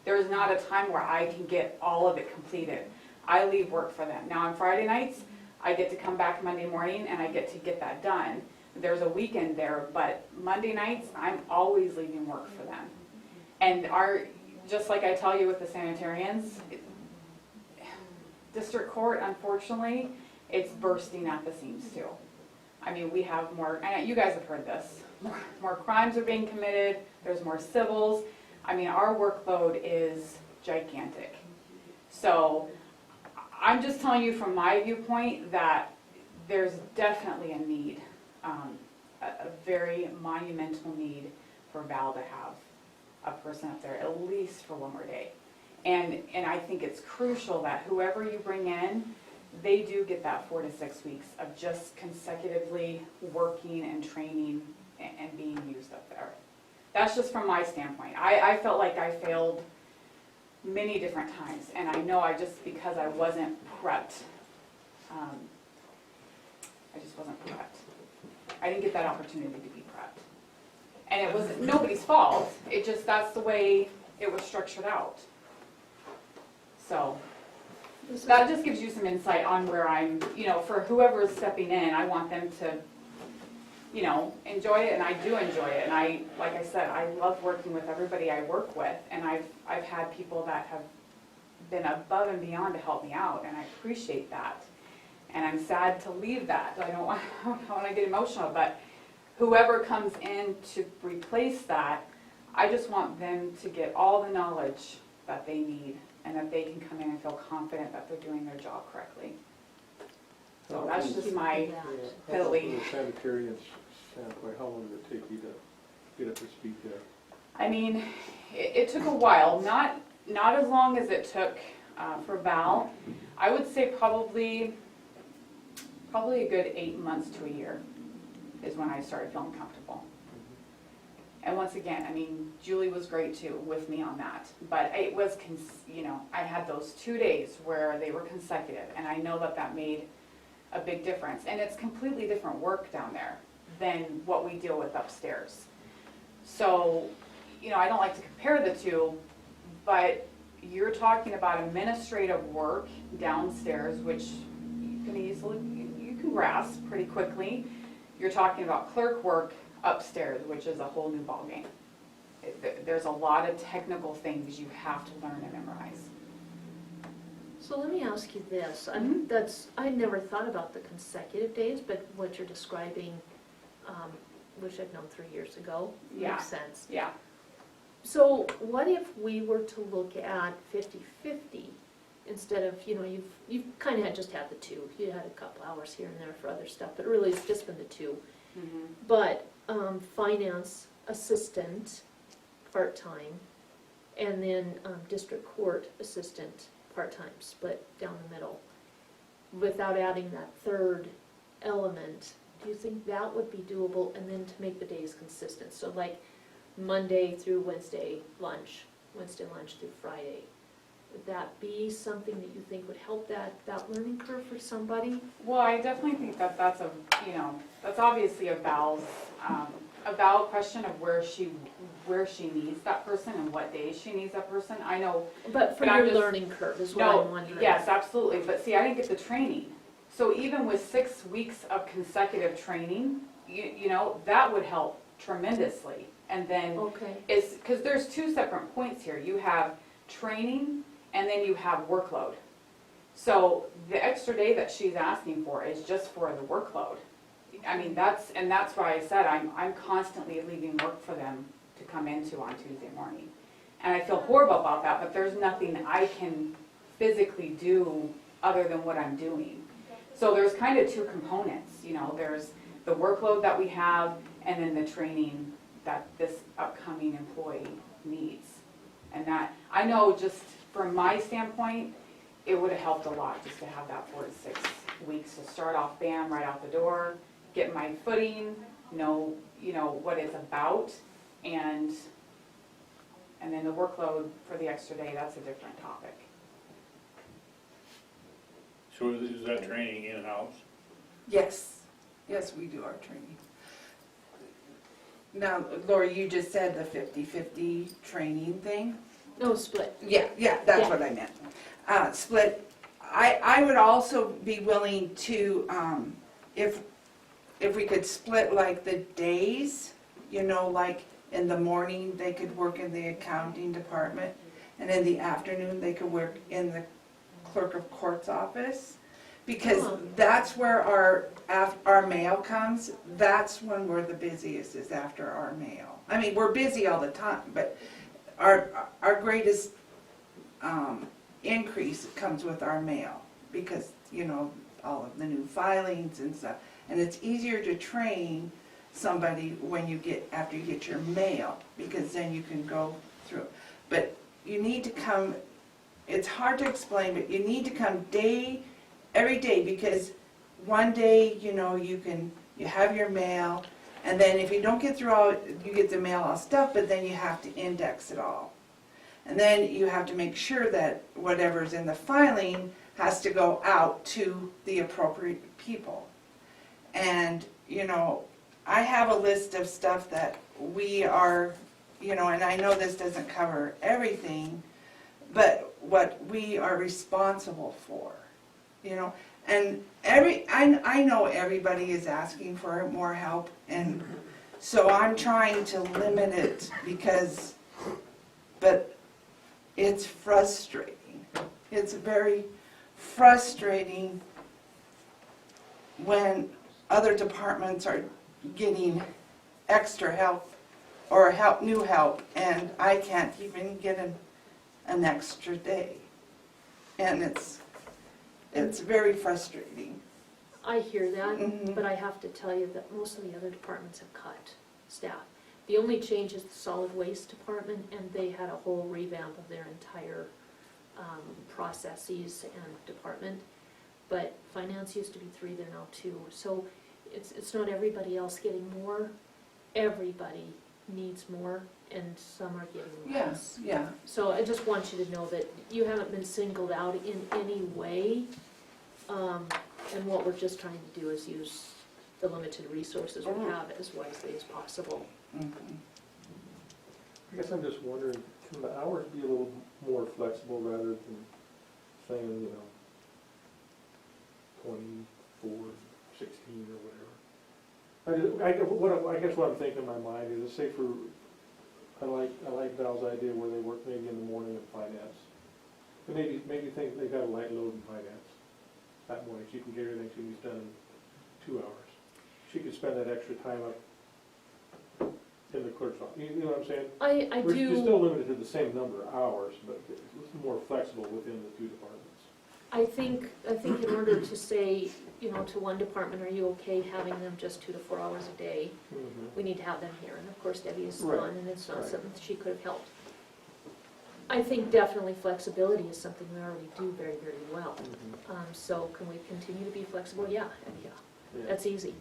There's not a time where I can get all of it completed. I leave work for them. Now on Friday nights, I get to come back Monday morning and I get to get that done. There's a weekend there, but Monday nights, I'm always leaving work for them. And just like I tell you with the sanitarians, district court, unfortunately, it's bursting at the seams too. I mean, we have more, and you guys have heard this, more crimes are being committed, there's more civils. I mean, our workload is gigantic. So I'm just telling you from my viewpoint that there's definitely a need, a very monumental need for Val to have a person up there at least for 1 more day. And I think it's crucial that whoever you bring in, they do get that 4 to 6 weeks of just consecutively working and training and being used up there. That's just from my standpoint. I felt like I failed many different times, and I know because I wasn't prepped. I just wasn't prepped. I didn't get that opportunity to be prepped. And it was nobody's fault. That's the way it was structured out. So that just gives you some insight on where I'm, for whoever is stepping in, I want them to you know, enjoy it, and I do enjoy it. And I, like I said, I love working with everybody I work with, and I've had people that have been above and beyond to help me out, and I appreciate that. And I'm sad to leave that. I don't want to get emotional, but whoever comes in to replace that, I just want them to get all the knowledge that they need, and that they can come in and feel confident that they're doing their job correctly. So that's just my piddly. From the sanitarian standpoint, how long did it take you to get up to speed there? I mean, it took a while, not as long as it took for Val. I would say probably a good 8 months to a year is when I started feeling comfortable. And once again, I mean, Julie was great too with me on that. But it was, you know, I had those 2 days where they were consecutive, and I know that made a big difference. And it's completely different work down there than what we deal with upstairs. So, you know, I don't like to compare the two, but you're talking about administrative work downstairs, which you can easily, you can grasp pretty quickly. You're talking about clerk work upstairs, which is a whole new ballgame. There's a lot of technical things you have to learn and memorize. So let me ask you this, I never thought about the consecutive days, but what you're describing, which I've known 3 years ago, Yeah. makes sense. Yeah. So what if we were to look at 50-50 instead of, you know, you've kind of just had the two. You had a couple hours here and there for other stuff, but really it's just been the two. Mm-hmm. But finance assistant, part-time, and then district court assistant, part-time, split down the middle. Without adding that third element, do you think that would be doable, and then to make the days consistent? So like Monday through Wednesday lunch through Friday. Would that be something that you think would help that learning curve for somebody? Well, I definitely think that's a, you know, that's obviously a Val's question of where she needs that person and what days she needs that person. I know. But for But I'm your just- learning curve is what I'm wondering. Yes, absolutely. But see, I didn't get the training. So even with 6 weeks of consecutive training, you know, that would help tremendously. And then Okay. it's, because there's 2 separate points here. You have training and then you have workload. So the extra day that she's asking for is just for the workload. I mean, that's why I said I'm constantly leaving work for them to come into on Tuesday morning. And I feel horrible about that, but there's nothing I can physically do other than what I'm doing. So there's kind of 2 components, you know, there's the workload that we have and then the training that this upcoming employee needs. And that, I know just from my standpoint, it would have helped a lot just to have that 4 to 6 weeks to start off, bam, right out the door, get my footing, know, you know, what it's about, and then the workload for the extra day, that's a different topic. So is that training in-house? Yes, yes, we do our training. Now, Lori, you just said the 50-50 training thing? No, split. Yeah, that's Yeah. what I meant. Split, I would also be willing to, if we could split like the days, you know, like in the morning, they could work in the accounting department, and in the afternoon, they could work in the clerk of court's office. Because Oh. that's where our mail comes, that's when we're the busiest, is after our mail. I mean, we're busy all the time, but our greatest increase comes with our mail, because, you know, all of the new filings and stuff. And it's easier to train somebody when after you get your mail, because then you can go through. But you need to come, it's hard to explain, but you need to come every day, because one day, you know, you have your mail, and then if you don't get through all, you get the mail all stuff, but then you have to index it all. And then you have to make sure that whatever's in the filing has to go out to the appropriate people. And, you know, I have a list of stuff that we are, you know, and I know this doesn't cover everything, but what we are responsible for. you know? And I know everybody is asking for more help, and so I'm trying to limit it but it's frustrating. It's very frustrating when other departments are getting extra help or new help, and I can't even get an extra day. And it's very frustrating. I hear that, Mhm. but I have to tell you that most of the other departments have cut staff. The only change is the solid waste department, and they had a whole revamp of their entire processes and department. But finance used to be 3, they're now 2. So it's not everybody else getting more. Everybody needs more, and some are getting less. Yes, yeah. So I just want you to know that you haven't been singled out in any way. And what we're just trying to do is use the limited resources we have as wisely as possible. Mhm. I guess I'm just wondering, can the hours be a little more flexible rather than saying, you know, 24, 16 or whatever? I guess what I'm thinking in my mind is, say I like Val's idea where they work maybe in the morning in finance. But maybe think they got a light load in finance that morning. She can get everything she needs done in 2 hours. She could spend that extra time up in the clerk's office. You know what I'm saying? I We're still do, limited to the same number of hours, but it's more flexible within the 2 departments. I think in order to say, you know, to one department, are you okay having them just 2 to 4 hours a day? We need to have them here, and of course Debbie is Right, gone, and it's not right. something that she could have helped. I think definitely flexibility is something we already do very, very well. So can we continue to be flexible? Yeah, Yeah. that's easy.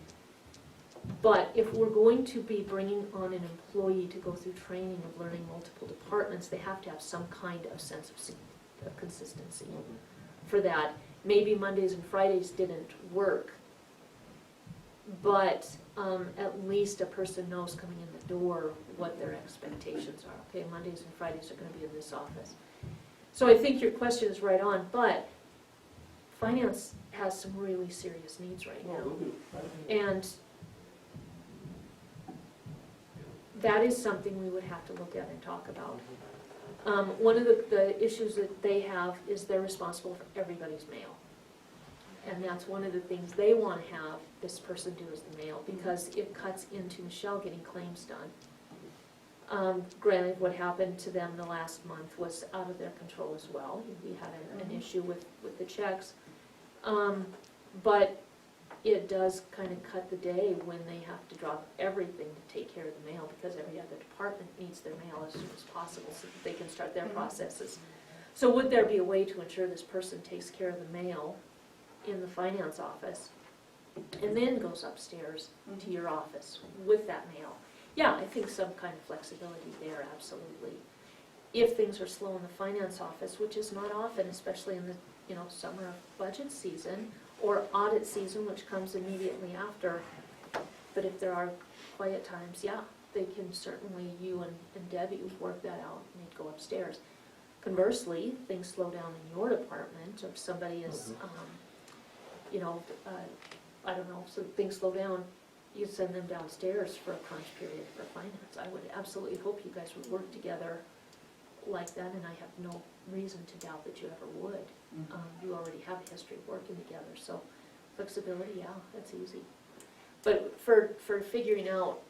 But if we're going to be bringing on an employee to go through training of learning multiple departments, they have to have some kind of sense of consistency. For that, maybe Mondays and Fridays didn't work, but at least a person knows coming in the door what their expectations are. Okay, Mondays and Fridays are gonna be in this office. So I think your question is right on, but finance has some really serious needs right Well, now. we'll do. And that is something we would have to look at and talk about. One of the issues that they have is they're responsible for everybody's mail. And that's one of the things they want to have this person do is the mail, because it cuts into Michelle getting claims done. Granted, what happened to them the last month was out of their control as well. We had an issue with the checks. But it does kind of cut the day when they have to drop everything to take care of the mail, because every other department needs their mail as soon as possible so that they can start their processes. So would there be a way to ensure this person takes care of the mail in the finance office and then goes upstairs to your office with that mail? Yeah, I think some kind of flexibility there, absolutely. If things are slow in the finance office, which is not often, especially in the summer of budget season, or audit season, which comes immediately after. But if there are quiet times, yeah, they can certainly, you and Debbie work that out, and they'd go upstairs. Conversely, things slow down in your department, or if somebody is, I don't know, so things slow down, you send them downstairs for a crunch period for finance. I would absolutely hope you guys would work together like that, and I have no reason to doubt that you ever would. You already have a history of working together, so flexibility, yeah, that's easy. But for figuring out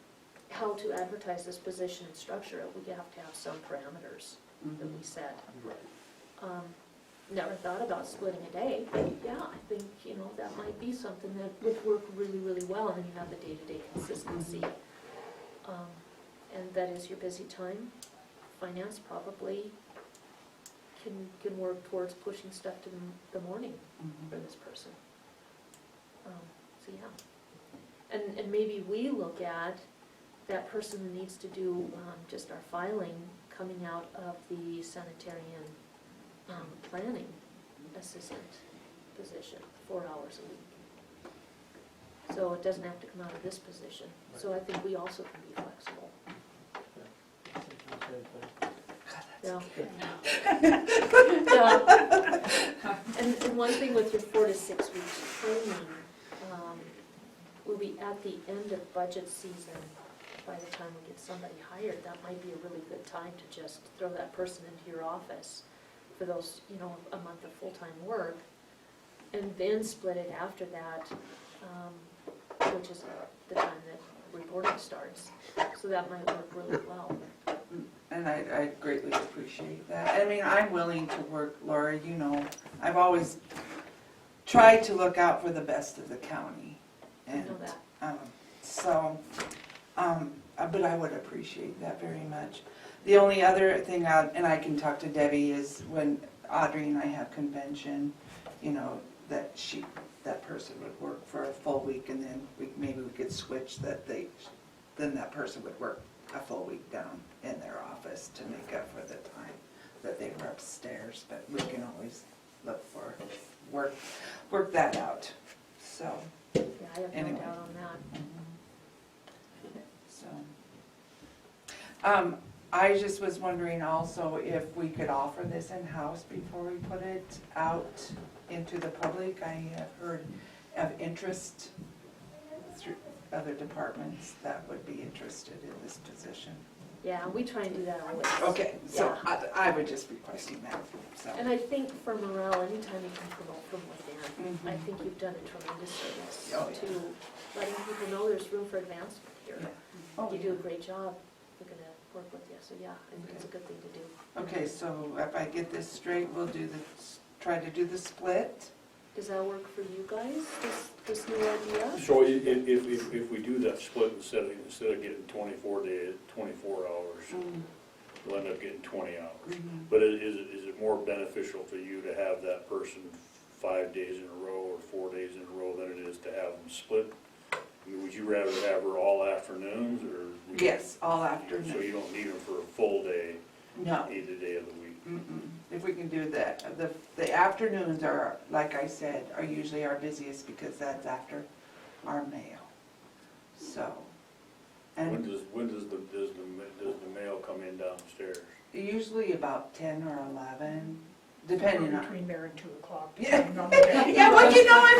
how to advertise this position and structure it, we have to have some parameters that we set. Never thought about splitting a day, but yeah, I think, that might be something that would work really, really well, and then you have the day-to-day consistency. And that is your busy time. Finance probably can work towards pushing stuff to the morning for this person. So yeah. And maybe we look at that person who needs to do just our filing coming out of the sanitarian planning assistant position, 4 hours a week. So it doesn't have to come out of this position. So I think we also can be flexible. Same thing. Yeah. Yeah. And one thing with your 4 to 6 weeks training, will be at the end of budget season. By the time we get somebody hired, that might be a really good time to just throw that person into your office for those, a month of full-time work, and then split it after that, which is the time that reporting starts. So that might work really well. And I greatly appreciate that. I mean, I'm willing to work, Laura, I've always tried to look out for the best of the county. I know that. But I would appreciate that very much. The only other thing, and I can talk to Debbie, is when Audrey and I have convention, that person would work for a full week, and then maybe we could switch then that person would work a full week down in their office to make up for the time that they were upstairs, but we can always look for, work that out, so. Yeah, I have no Anyway. doubt on that. So, I just was wondering also if we could offer this in-house before we put it out into the public. I have heard of interest through other departments that would be interested in this position. Yeah, we try and do that always. Okay, so Yeah. I would just requesting that, so. And I think for morale, anytime you can promote from within, Mhm. I think you've done a tremendous service Oh, yeah. to letting people know there's room for advancement here. Yeah. Oh, You yeah. do a great job. We're gonna work with you, so yeah, I think it's a good thing to do. Okay, so if I get this straight, we'll try to do the split. Does that work for you guys, this new idea? So if we do that split instead of getting 24 hours, we'll end up getting 20 hours. Mhm. But is it more beneficial for you to have that person 5 days in a row or 4 days in a row than it is to have them split? I mean, would you rather have her all afternoons, or? Yes, all So afternoon. you don't need them for a full day, No. either day of the week? Mm-mm. If we can do that. The afternoons are, like I said, are usually our busiest because that's after our mail. So, When and does the mail come in downstairs? usually about 10 or 11, depending on. Between there and 2 o'clock. Yeah, depending on the day. yeah, well, if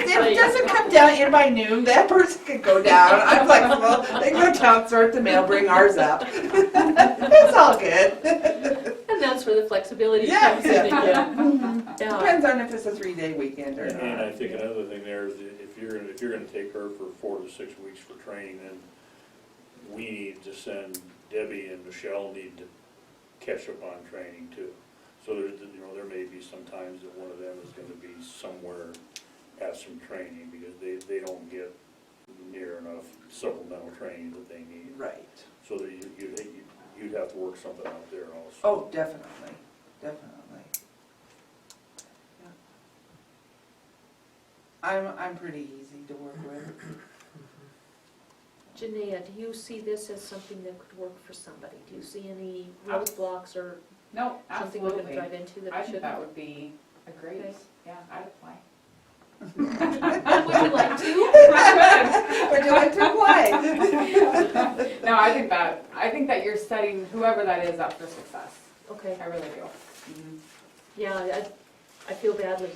it doesn't come down in by noon, that person could go down. I'm flexible. They go down, sort the mail, bring ours up. It's all good. And that's where the flexibility Yeah, comes in again. Yeah. Depends on if it's a 3-day weekend or And I not. think another thing there is that if you're gonna take her for 4 to 6 weeks for training, then we need to send, Debbie and Michelle need to catch up on training too. So there may be some times that one of them is gonna be somewhere, have some training, because they don't get near enough supplemental training that they need. Right. So that you'd have to work something out there also. Oh, definitely, definitely. Yeah. I'm pretty easy to work with. Janaea, do you see this as something that could work for somebody? Do you see any roadblocks or No, something we're gonna absolutely. drive into that I we think shouldn't? that would be a great, Okay. yeah, I'd apply. Would you like to? Would you like to apply? No, I think that you're setting whoever that is up for success. Okay, I really do. yeah, I feel badly,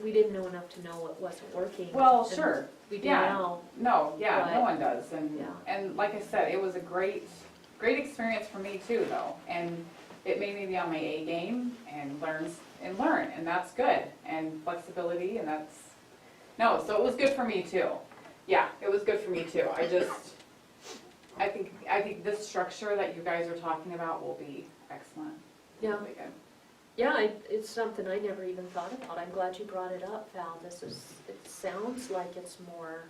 we didn't know enough to know it wasn't working. Well, and sure. We do Yeah. now. No, yeah, But- no one does, and, Yeah. and like I said, it was a great experience for me too, though, and it made me be on my A game and learn, and that's good, and flexibility, and so it was good for me too. Yeah, it was good for me too, I think this structure that you guys are talking about will be excellent. Yeah. Really good. Yeah, it's something I never even thought about. I'm glad you brought it up, Val. It sounds like it's more,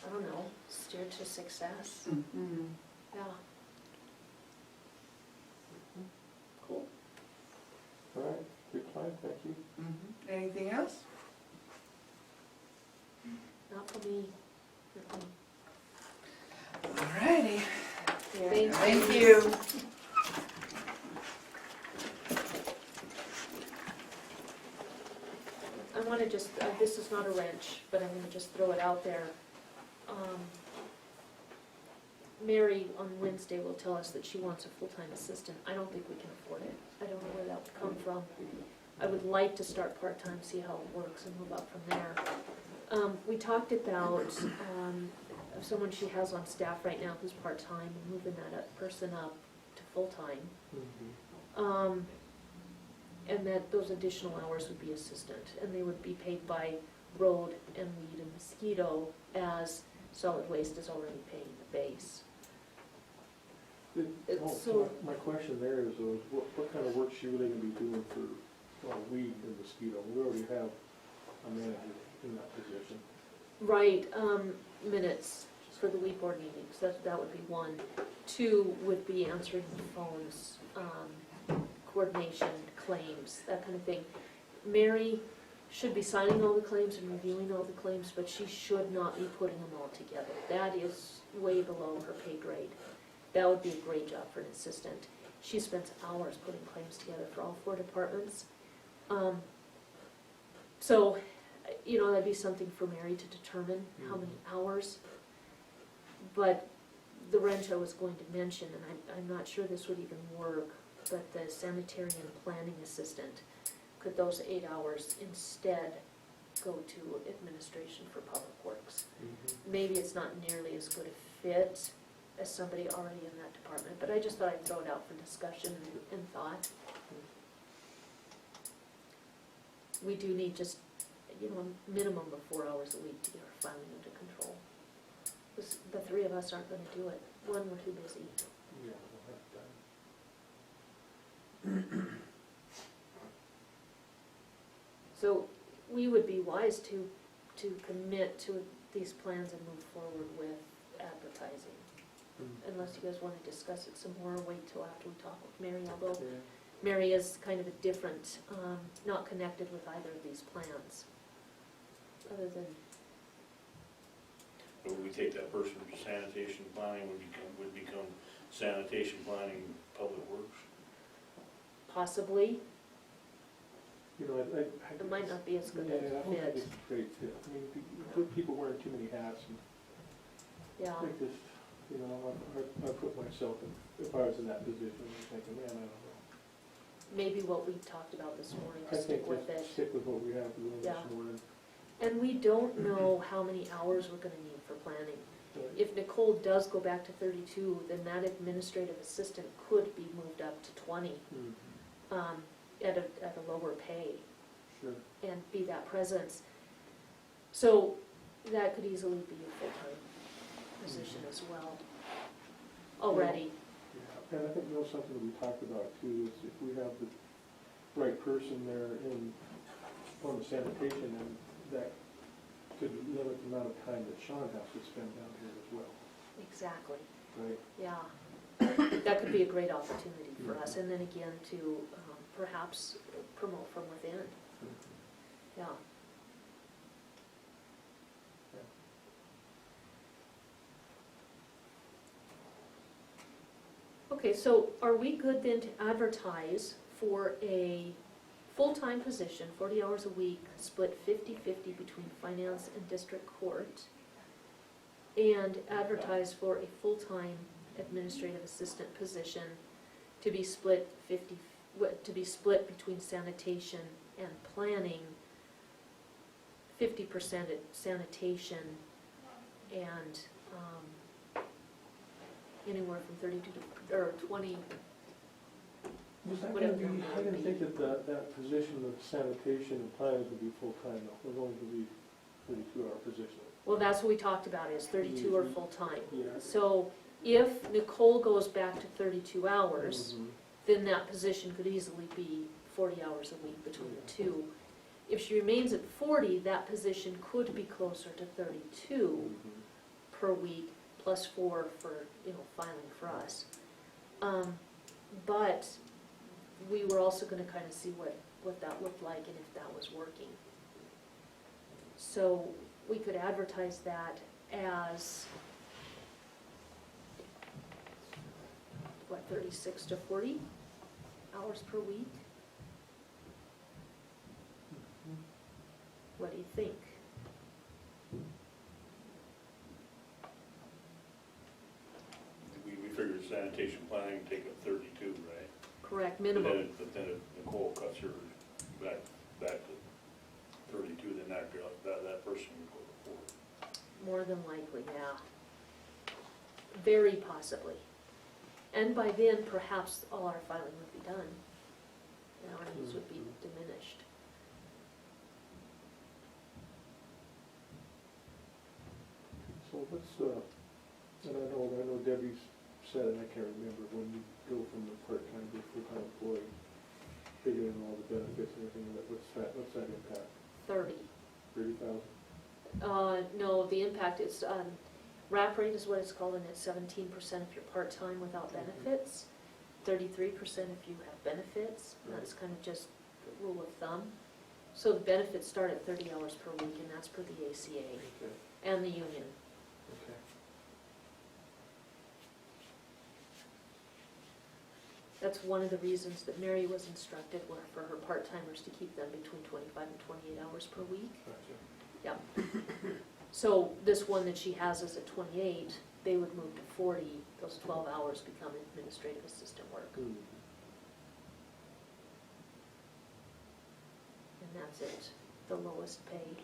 I don't know, steered to success. Mm-hmm. Yeah. Cool. All right, good plan, thank you. Mhm. Anything else? Not for me. All righty. Thank you. Thank you. I want to just, this is not a wrench, but I'm going to just throw it out there. Mary on Wednesday will tell us that she wants a full-time assistant. I don't think we can afford it. I don't know where that would come from. I would like to start part-time, see how it works, and move up from there. We talked about someone she has on staff right now who's part-time, and moving person up to full-time. And that those additional hours would be assistant, and they would be paid by road and weed and mosquito, as solid waste is already paying the base. So- My question there is, what kind of work is she really gonna be doing for weed and mosquito? We already have a manager in that position. Right, minutes for the weed board meetings, that would be one. Two would be answering the phones, coordination, claims, that kind of thing. Mary should be signing all the claims and reviewing all the claims, but she should not be putting them all together. That is way below her pay grade. That would be a great job for an assistant. She spends hours putting claims together for all 4 departments. So, that'd be something for Mary to determine, how many hours. But the wrench I was going to mention, and I'm not sure this would even work, but the sanitarian planning assistant, could those 8 hours instead go to administration for public works? Maybe it's not nearly as good a fit as somebody already in that department, but I just thought I'd throw it out for discussion and thought. We do need just, a minimum of 4 hours a week to get our filing under control. The 3 of us aren't gonna do it. One, we're too busy. Yeah, we'll have time. So we would be wise to commit to these plans and move forward with advertising. Unless you guys want to discuss it some more, or wait till after we talk with Mary, although Yeah. Mary is kind of a different, not connected with either of these plans. Other than, Would we take that person from sanitation planning, would become sanitation planning, public works? possibly, I it might not be as good Yeah, I a don't think fit. it's a great fit. I mean, people wearing too many hats, and Yeah, I just, I put myself in, if I was in that position, I'm thinking, man, I don't know. maybe what we talked about this morning, I to stick think with just it. stick with what we have doing Yeah. this morning. And we don't know how many hours we're gonna need for planning. If Nicole does go back to 32, then that administrative assistant could be moved up to 20, at a lower pay, Sure. and be that presence. So that could easily be a full-time position as well, already. Yeah, and I think something that we talked about too is if we have the right person there on the sanitation, and that could limit the amount of time that Sean has to spend down here as well, Exactly, right? yeah. That could be a great opportunity for us, and then again to perhaps promote from within, yeah. Okay, so are we good then to advertise for a full-time position, 40 hours a week, split 50-50 between finance and district court, and advertise for a full-time administrative assistant position to be split between sanitation and planning, 50% at sanitation, and anywhere from 32 or 20. Was that Whatever gonna be, number I it didn't would think that position of sanitation and planners would be full-time though, it was only to be 32-hour position. Well, that's what we talked about, is 32 or full-time. Yeah. So if Nicole goes back to 32 hours, then that position could easily be 40 hours a week between the two. If she remains at 40, that position could be closer to 32 per week, plus 4 for, filing for us. But we were also gonna kind of see what that looked like and if that was working. So we could advertise that as, 36 to 40 hours per week? What do you think? sanitation planning, take up 32, right? Correct, But minimum. then, if Nicole cuts her back to 32, then that girl, that person would go to 4. More than likely, yeah. Very possibly. And by then, perhaps all our filing would be done. And our needs would be diminished. So let's, and I know Debbie's said, and I can't remember, when you go from the part-time to full-time employee, figuring in all the benefits and everything, what's that impact? 30. 30,000? No, the impact is, wrap rate is what it's called, and it's 17% if you're part-time without benefits, 33% if you have benefits. That's kind of just the rule of thumb. So the benefits start at 30 hours per week, and that's per the ACA Okay, and the union. okay. That's one of the reasons that Mary was instructed were for her part-timers to keep them between 25 and 28 hours per week. Gotcha. Yeah. So this one that she has is at 28, they would move to 40, those 12 hours become administrative assistant work. Hmm. And that's it, the lowest paid.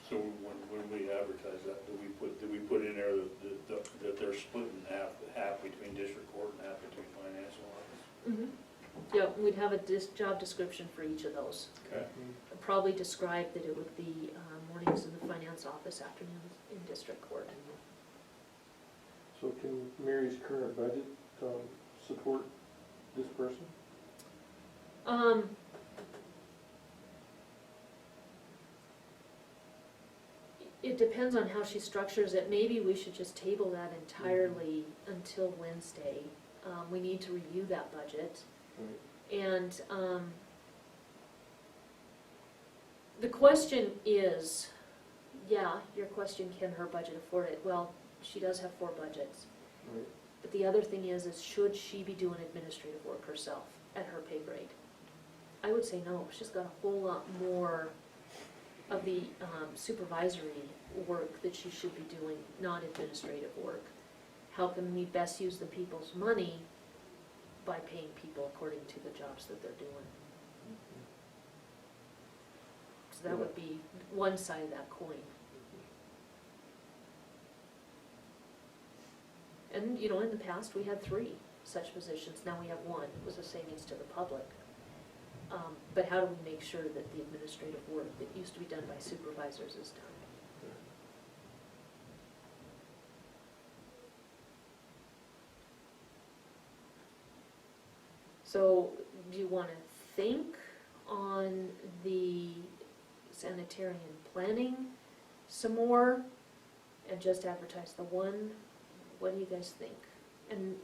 So when we advertise that, do we put in there that they're split in half between district court and half between financial office? Yeah, we'd have a job description for each of those. Okay. I'd probably describe that it would be mornings in the finance office, afternoons in district court. So can Mary's current budget support this person? It depends on how she structures it. Maybe we should just table that entirely until Wednesday. We need to review that budget. Right. And the question is, yeah, your question, can her budget afford it? Well, she does have 4 budgets. Right. But the other thing is should she be doing administrative work herself at her pay grade? I would say no. She's got a whole lot more of the supervisory work that she should be doing, not administrative work. How can we best use the people's money? By paying people according to the jobs that they're doing. So that would be one side of that coin. And, you know, in the past, we had 3 such positions, now we have 1, it was a savings to the public. But how do we make sure that the administrative work that used to be done by supervisors is done? So, do you want to think on the sanitarian planning some more and just advertise the one? What do you guys think? And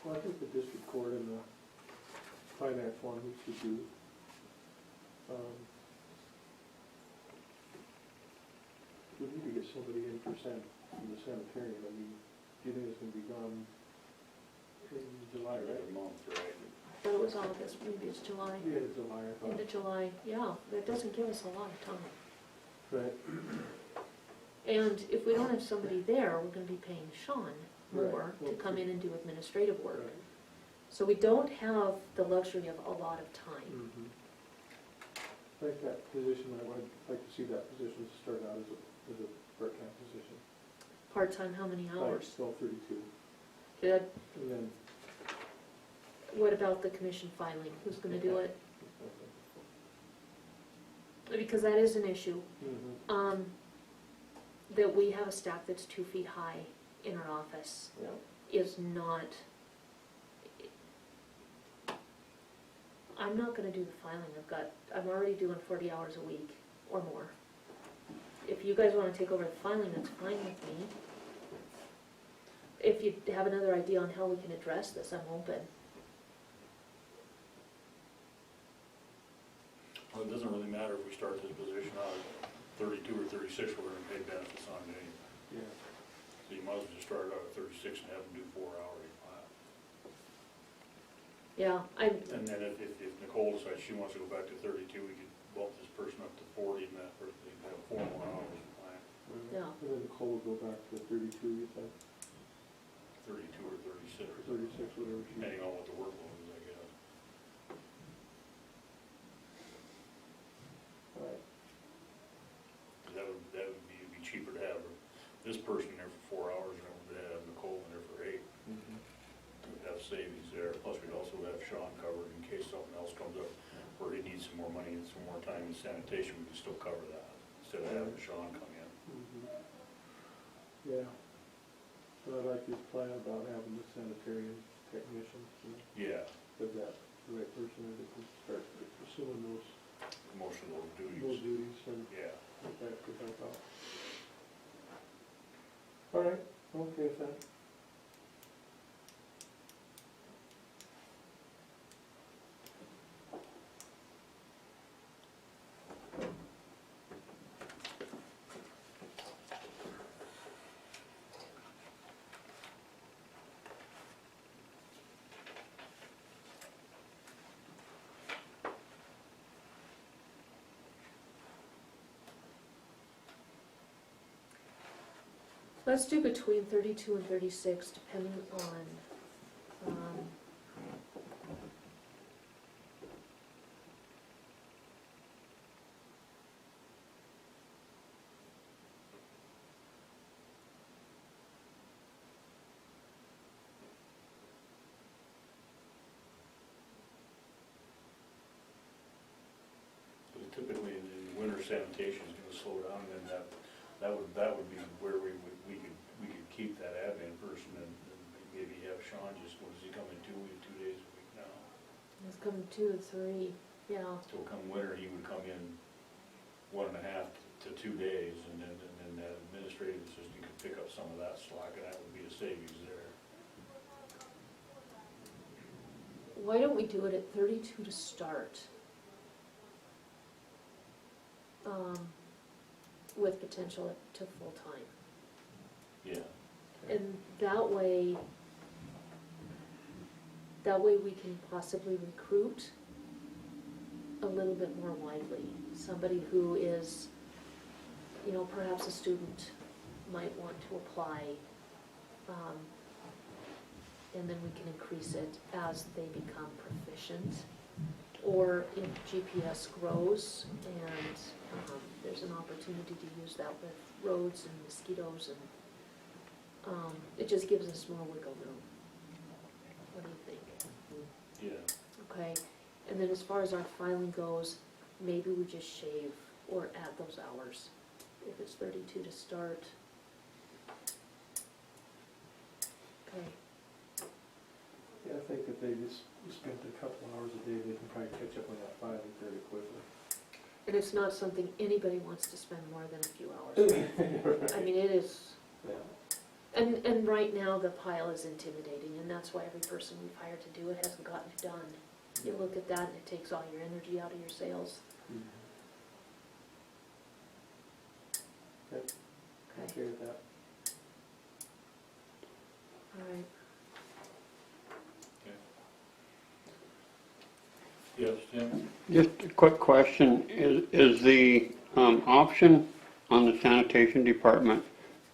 Well, I think the district court and the finance one we should do. We need to get somebody in from the sanitarian. I mean, do you think it's gonna be gone in July, right? A month, right? I thought it was August, maybe it's July. Yeah, it's July, I thought. End of July, yeah, that doesn't give us a lot of time. Right. And if we don't have somebody there, we're gonna be paying Sean more Right. to come in and do administrative work. Right. So we don't have the luxury of a lot of time. Mhm. I think that position, I would like to see that position start out as a part-time position. Part-time, how many hours? 12:32. Good. And then, What about the commission filing? Who's gonna do it? Because that is an issue. mhm. That we have a staff that's 2 feet high in our office Yeah. is not, I'm not gonna do the filing. I'm already doing 40 hours a week or more. If you guys wanna take over the filing, that's fine with me. If you have another idea on how we can address this, I'm open. Well, it doesn't really matter if we start this position out at 32 or 36, we're gonna pay benefits on it anyway. Yeah. So you might as well just start out at 36 and have them do 4 hours. Yeah, And then if Nicole decides she wants to go back to 32, we could bump this person up to 40 and that person can have 4 more hours of time, yeah, And then Nicole will go back to 32, you think, 32 or 36, or 36, whatever she. depending on what the workload is, I guess. Right. That would be cheaper to have this person there for 4 hours than to have Nicole in there for 8. Mhm. We'd have savings there, plus we'd also have Sean covered in case something else comes up where he needs some more money and some more time in sanitation, we can still cover that, instead of having Sean come in. Mhm. Yeah. But I like his plan about having the sanitarian technicians, Yeah, with that right person that can start assuming those most of those duties duties, and yeah. that could help out. All right, okay with that. let's do between 32 and 36, depending on, Because typically the winter sanitation is gonna slow down, and then that would be where we could keep that admin person and maybe have Sean just, what does he come in 2 days a week now? it's coming 2 or 3, yeah. So come winter, he would come in 1.5 to 2 days, and then that administrative assistant could pick up some of that slack, and that would be a savings there. Why don't we do it at 32 to start? With potential to full-time. Yeah. And that way we can possibly recruit a little bit more widely. Somebody who is, you know, perhaps a student might want to apply, and then we can increase it as they become proficient. Or if GPS grows and there's an opportunity to use that with roads and mosquitoes, and it just gives us more wiggle room. What do you think? Yeah. Okay, and then as far as our filing goes, maybe we just shave or add those hours. If it's 32 to start. Okay, Yeah, I think if they just spent a couple hours a day, they can probably catch up on that filing fairly quickly. and it's not something anybody wants to spend more than a few hours. I mean, it is, Yeah. and right now the pile is intimidating, and that's why every person we've hired to do it hasn't gotten it done. You look at that and it takes all your energy out of your sales. Okay, Okay, okay with that. all right. Yes, Tim? Just a quick question, is the option on the sanitation department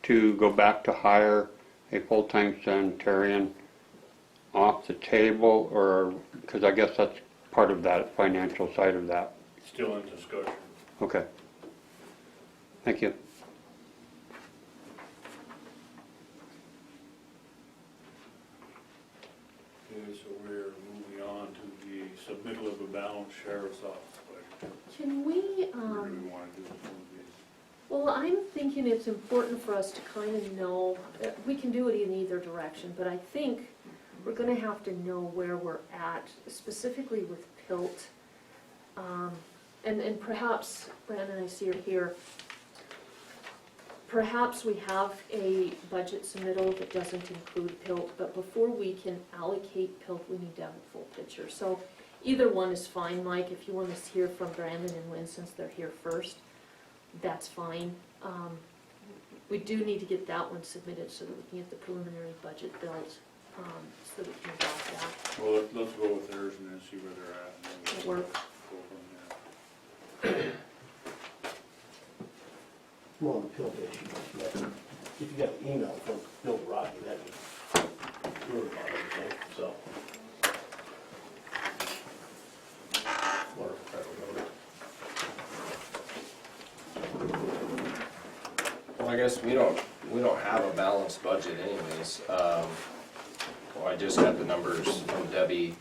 to go back to hire a full-time sanitarian off the table, or, because I guess that's part of that financial side of that? Still in discussion. Okay. Thank you. Okay, so we're moving on to the submittal of a balanced sheriff's office budget. Can we, Where do we want to do this one, please? well, I'm thinking it's important for us to kind of know, we can do it in either direction, but I think we're gonna have to know where we're at, specifically with PILT. And perhaps, Brandon, I see you're here, perhaps we have a budget submittal that doesn't include PILT, but before we can allocate PILT, we need to have a full picture. So either one is fine, Mike, if you want us to hear from Brandon and Lynn since they're here first, that's fine. We do need to get that one submitted so that we can get the preliminary budget built. so we can adopt that. Well, let's go with theirs and then see where they're at. And then It'll we'll work. go from there. More on the pill issue, but if you got an email from Bill Rocky, that'd be really about everything, so. Wonder if I remember. Well, I guess we don't have a balanced budget anyways. Well, I just got the numbers from Debbie,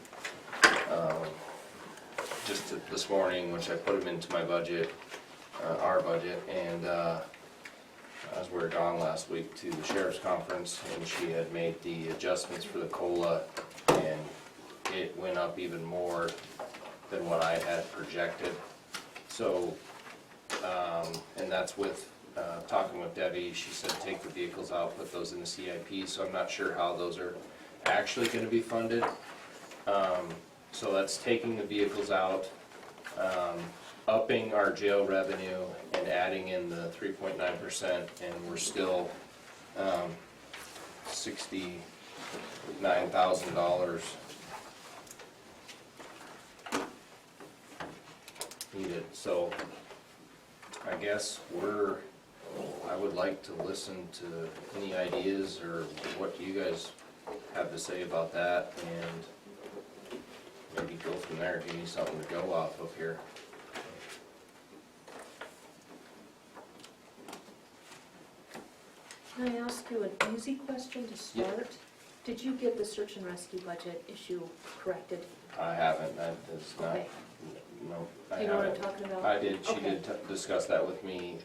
just this morning, which I put them into my budget, our budget, and, as we were gone last week to the sheriff's conference, and she had made the adjustments for the COLA, and it went up even more than what I had projected. So, and that's with, talking with Debbie, she said take the vehicles out, put those in the CIP, so I'm not sure how those are actually gonna be funded. So that's taking the vehicles out, upping our jail revenue and adding in the 3.9%, and we're still, $69,000 needed, so I guess I would like to listen to any ideas or what you guys have to say about that, and maybe go from there, give me something to go off of here. Can I ask you an easy question to start? Did you get the search and rescue budget issue corrected? I haven't, that is not, Okay. no, I Do you know what I'm haven't. talking about? I did, she Okay. did discuss that with me.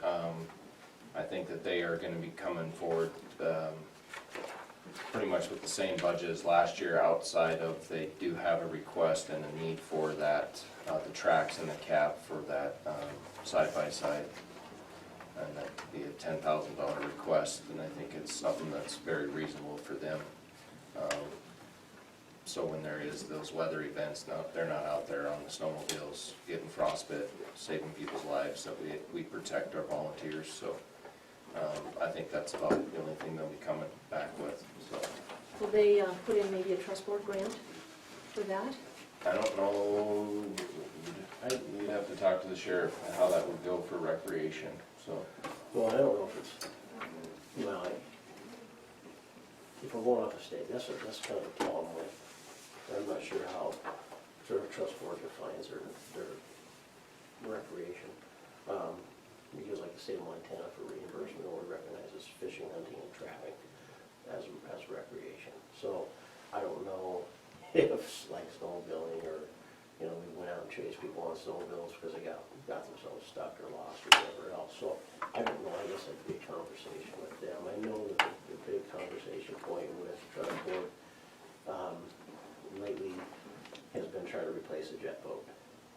I think that they are gonna be coming forward, pretty much with the same budget as last year, outside of, they do have a request and a need for that, the tracks and the cap for that, side-by-side. And that'd be a $10,000 request, and I think it's something that's very reasonable for them. So when there is those weather events, they're not out there on the snowmobiles getting frostbite, saving people's lives, that we protect our volunteers, so. I think that's about the only thing they'll be coming back with, so. Will they put in maybe a trust board grant for that? I don't know, you'd have to talk to the sheriff how that would go for recreation, so. Well, I don't know if it's, well, if we're going off the state, that's kind of a problem with, I'm not sure how sort of trust board defines their recreation. Because like the state of Montana for reimbursement only recognizes fishing, hunting, and trapping as recreation. So I don't know if like snowmobiling or, we went out and chased people on snowmobiles because they got themselves stuck or lost or whatever else. So I don't know, I guess that'd be a conversation with them. I know that the big conversation point with trust board lately has been trying to replace a jet boat.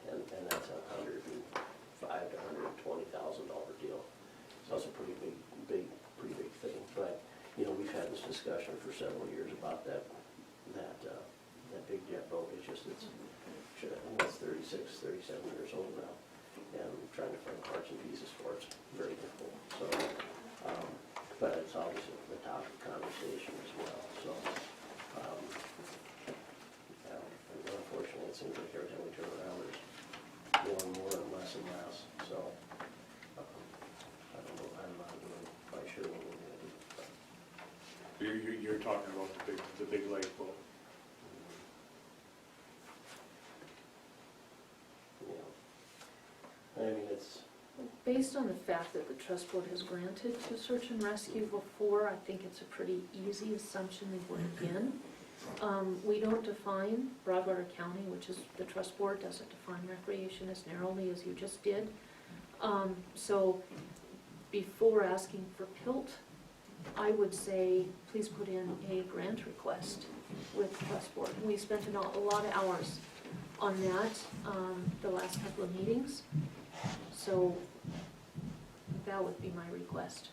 And that's $105,000 to $120,000 deal. So that's a pretty big thing. But, we've had this discussion for several years about that big jet boat. It's 36, 37 years old now. And trying to find parts and pieces for it's very difficult. So, but it's obviously the topic of conversation as well. So, unfortunately, it seems like every time we turn around, there's more and more and less and less, so, I don't know, I'm not really quite sure what we're gonna do. You're talking about the big lake boat. I mean, it's, Based on the fact that the trust board has granted to search and rescue before, I think it's a pretty easy assumption they would again. We don't define, Broadwater County, which is the trust board, doesn't define recreation as narrowly as you just did. So before asking for PILT, I would say, please put in a grant request with the trust board. We spent a lot of hours on that, the last couple of meetings. So that would be my request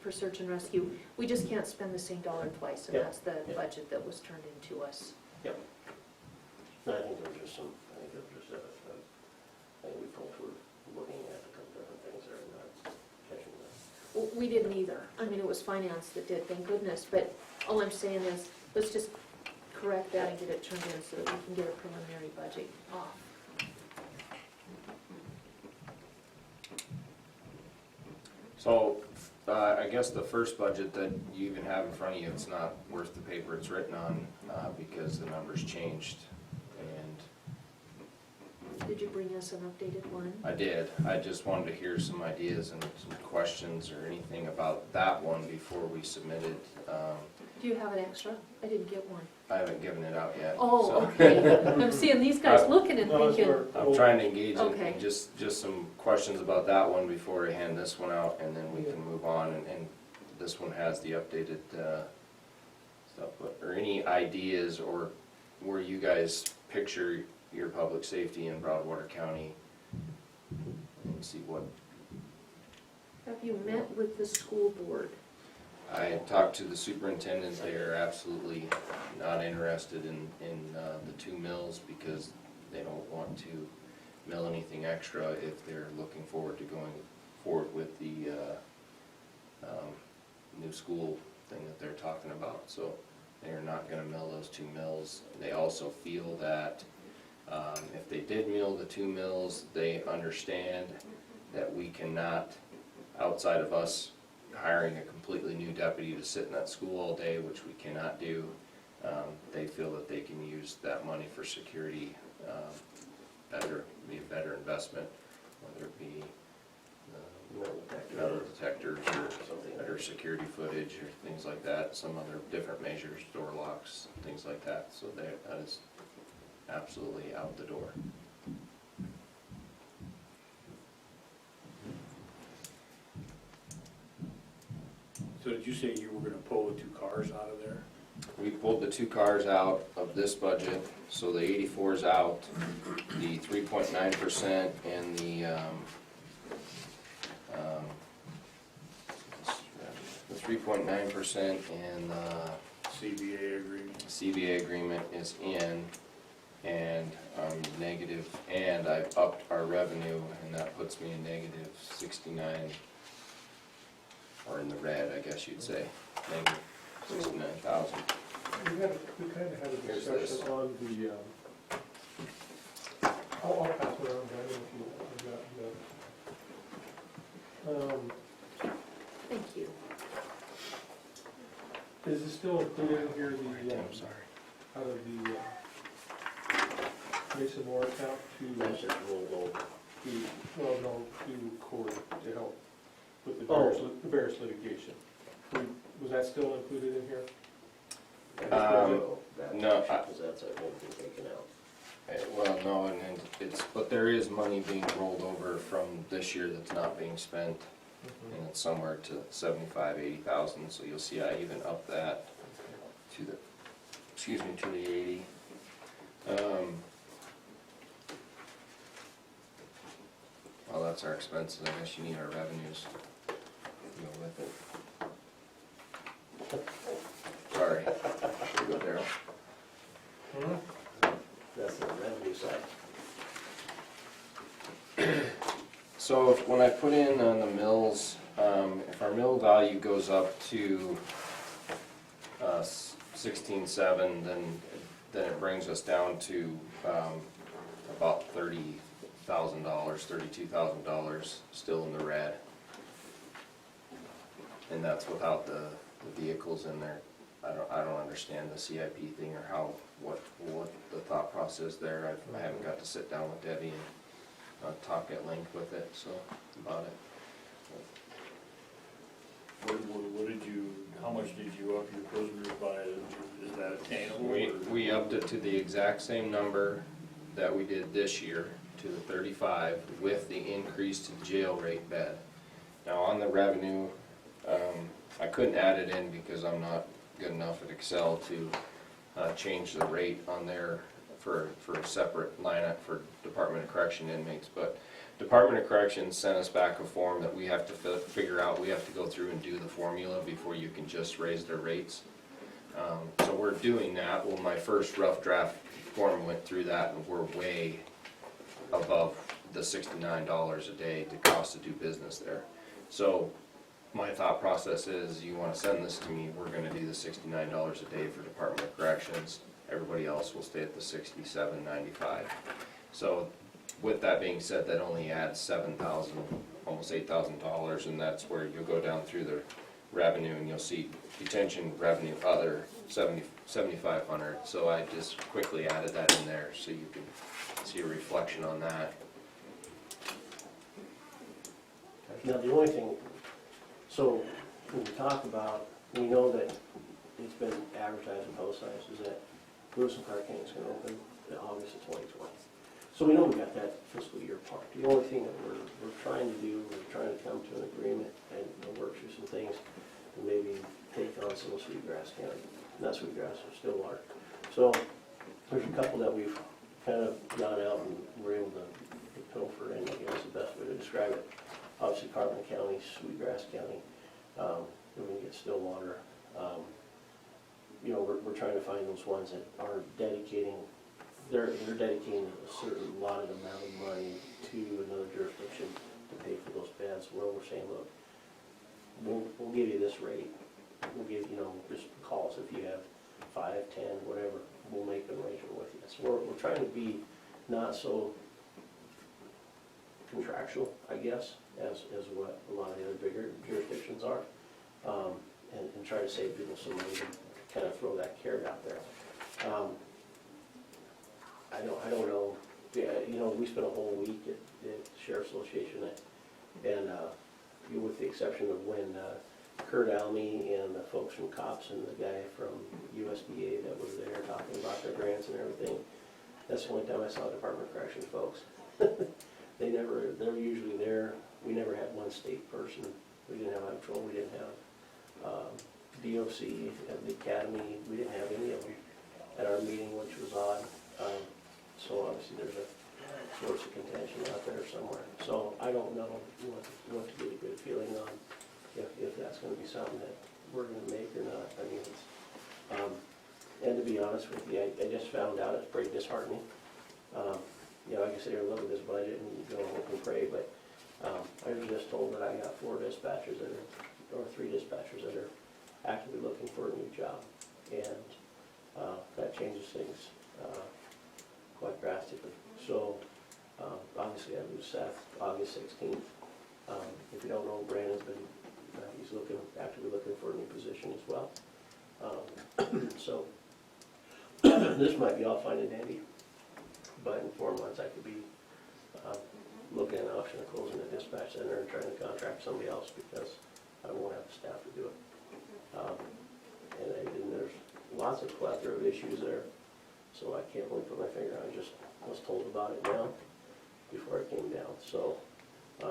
for search and rescue. We just can't spend the same dollar twice, and Yeah, that's the yeah. budget that was turned into us. yep. No, I think there's just I think we folks were looking at a couple different things there and not catching that. We didn't either. I mean, it was finance that did, thank goodness. But all I'm saying is, let's just correct that and get it turned in so that we can get a preliminary budget off. So, I guess the first budget that you even have in front of you, it's not worth the paper it's written on, because the numbers changed. And Did you bring us an updated one? I did, I just wanted to hear some ideas and some questions or anything about that one before we submitted. Do you have an extra? I didn't get one. I haven't given it out yet. Oh, so. okay. I'm seeing these guys looking and No, that's thinking, where- I'm trying to engage Okay. in just some questions about that one before I hand this one out, and then we can move on, and this one has the updated, stuff, or any ideas, or where you guys picture your public safety in Broadwater County, and see what, have you met with the school board? I talked to the superintendent, they are absolutely not interested in the 2 mills, because they don't want to mill anything extra if they're looking forward to going forward with the new school thing that they're talking about. So they're not gonna mill those 2 mills. They also feel that if they did mill the 2 mills, they understand that we cannot, outside of us hiring a completely new deputy to sit in that school all day, which we cannot do, they feel that they can use that money for security, be a better investment, whether it be metal detectors or better security footage or things like that, some other different measures, door locks, things like that. So that is absolutely out the door. So did you say you were gonna pull the 2 cars out of there? We pulled the 2 cars out of this budget, so the 84 is out, the 3.9% and the 3.9% and the CBA agreement? CBA agreement is in, and negative, and I've upped our revenue, and that puts me in negative 69, or in the red, I guess you'd say, negative 69,000. We kind of had a Here's this. discussion on the, I'll pass it around, Brandon, if you want. Thank you. Is it still included in here, the, I'm sorry. out of the Mason Moore account That's to, just rolled over. to Corey to help with the Oh. various litigation? Was that still included in here? No, Because that's a whole thing taken out. Well, no, and it's, but there is money being rolled over from this year that's not being spent, and it's somewhere to 75, 80,000, so you'll see I even up that to the, to the 80. Well, that's our expenses, I guess you need our revenues to go with it. Sorry, here you go, Daryl. That's the revenue side. So when I put in on the mills, if our mill value goes up to 16.7, then it brings us down to about $30,000, $32,000 still in the red. And that's without the vehicles in there. I don't understand the CIP thing or what the thought process there. I haven't got to sit down with Debbie and talk at length with it, so, about it. What did you, how much did you up your prisoners by? Is that attainable? or- We upped it to the exact same number that we did this year, to the 35, with the increase to jail rate bed. Now, on the revenue, I couldn't add it in because I'm not good enough at Excel to change the rate on there for a separate line up for Department of Correction inmates, but Department of Corrections sent us back a form that we have to figure out, we have to go through and do the formula before you can just raise their rates. So we're doing that. Well, my first rough draft form went through that, and we're way above the $69 a day to cost to do business there. So my thought process is, you wanna send this to me, we're gonna do the $69 a day for Department of Corrections. Everybody else will stay at the $67.95. So with that being said, that only adds $7,000, almost $8,000, and that's where you'll go down through the revenue and you'll see detention revenue other 7,500. So I just quickly added that in there so you can see a reflection on that. Now, the only thing, so when we talk about, we know that it's been advertised and publicized, is that Lewis and Clark County is gonna open in August of 2020. So we know we got that fiscal year part. The only thing that we're trying to do, we're trying to come to an agreement and work through some things and maybe take on some of Sweetgrass County, not Sweetgrass, or Stillwater. So there's a couple that we've kind of gone out and we're able to pilfer in, I guess is the best way to describe it. Obviously Carbon County, Sweetgrass County, then we can get Stillwater. You know, we're trying to find those ones that are dedicating, they're dedicating a certain allotted amount of money to another jurisdiction to pay for those beds, where we're saying, look, we'll give you this rate, we'll give, you know, just call us if you have 5, 10, whatever, we'll make an arrangement with you. So we're trying to be not so contractual, I guess, as what a lot of the other bigger jurisdictions are, and try to save people some money and kind of throw that carrot out there. I don't know, yeah, you know, we spent a whole week at the Sheriff's Association, and with the exception of when Kurt Almy and the folks from COPS and the guy from USDA that was there talking about their grants and everything, that's the only time I saw Department of Corrections folks. They're usually there. We never had one state person. We didn't have Highway Patrol, we didn't have DOC at the academy, we didn't have any of them at our meeting, which was odd. So obviously there's a source of contention out there somewhere. So I don't know what to get a good feeling on, if that's gonna be something that we're gonna make or not. I mean, it's, and to be honest with you, I just found out it's pretty disheartening. You know, I can sit here and look at this budget and go hope and pray, but I was just told that I got 3 dispatchers that are actively looking for a new job, and that changes things quite drastically. So obviously I lose Seth August 16th. If you don't know, Brandon's been he's actively looking for a new position as well. So this might be all fine and dandy, but in 4 months I could be looking at an option of closing the dispatch center and trying to contract somebody else because I won't have the staff to do it. And there's lots of plethora of issues there, so I can't really put my finger on it. I just was told about it now before I came down. So, you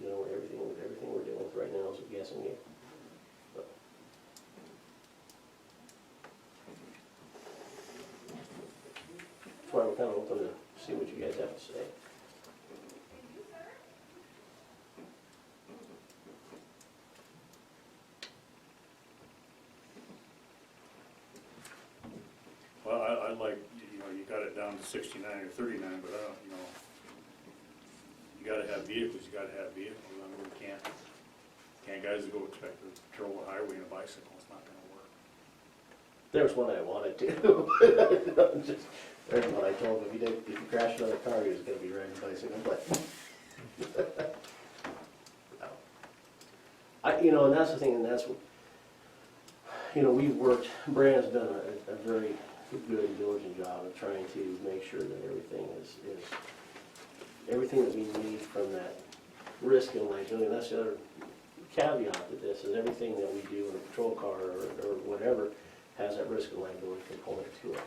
know, everything we're dealing with right now is a guessing game. But that's why we're kind of open to see what you guys have to say. Well, I like, you know, you got it down to 69 or 39, but I don't, you know, you gotta have vehicles, I mean, we can't guys go expect to patrol a highway in a bicycle, it's not gonna work. There's one I wanted to. There's one I told him, if you crash another car, he was gonna be riding a bicycle, but. No. You know, and that's the thing, and that's what, you know, Brandon's done a very good and diligent job of trying to make sure that everything is everything that we need from that risk and liability. And that's the other caveat to this, is everything that we do in a patrol car or whatever has that risk and liability component to it.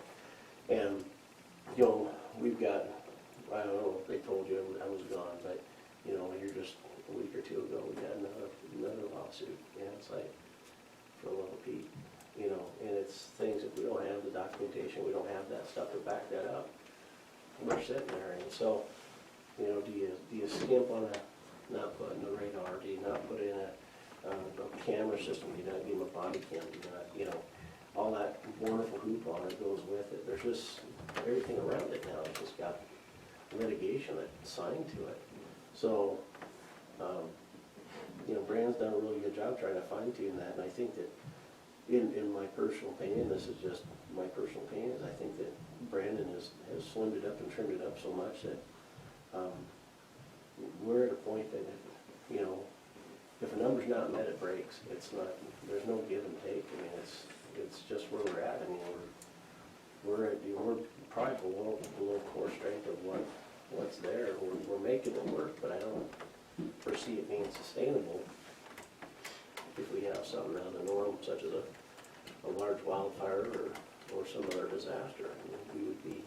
And, you know, we've got, I don't know if they told you I was gone, but, you know, you're just a week or 2 ago, we had another lawsuit, and it's like, for a little Pete, you know, and it's things, if we don't have the documentation, we don't have that stuff to back that up, we're sitting there. And so, you know, do you skimp on not putting a radar, do you not put in a camera system, do you not give them a body cam, do you not, you know, all that wonderful hoopla that goes with it. There's just everything around it now, it's just got litigation that's signed to it. So, Dan's done a really good job trying to fine tune that, and I think that, in my personal opinion, this is just my personal opinion, is I think that Brandon has slimmed it up and trimmed it up so much that, we're at a point that, you know, if a number's not met, it breaks. It's not, there's no give and take. I mean, it's just where we're at. I mean, we're probably below core strength of what's there. We're making it work, but I don't foresee it being sustainable if we have something out of the norm, such as a large wildfire or some other disaster. I mean, we would be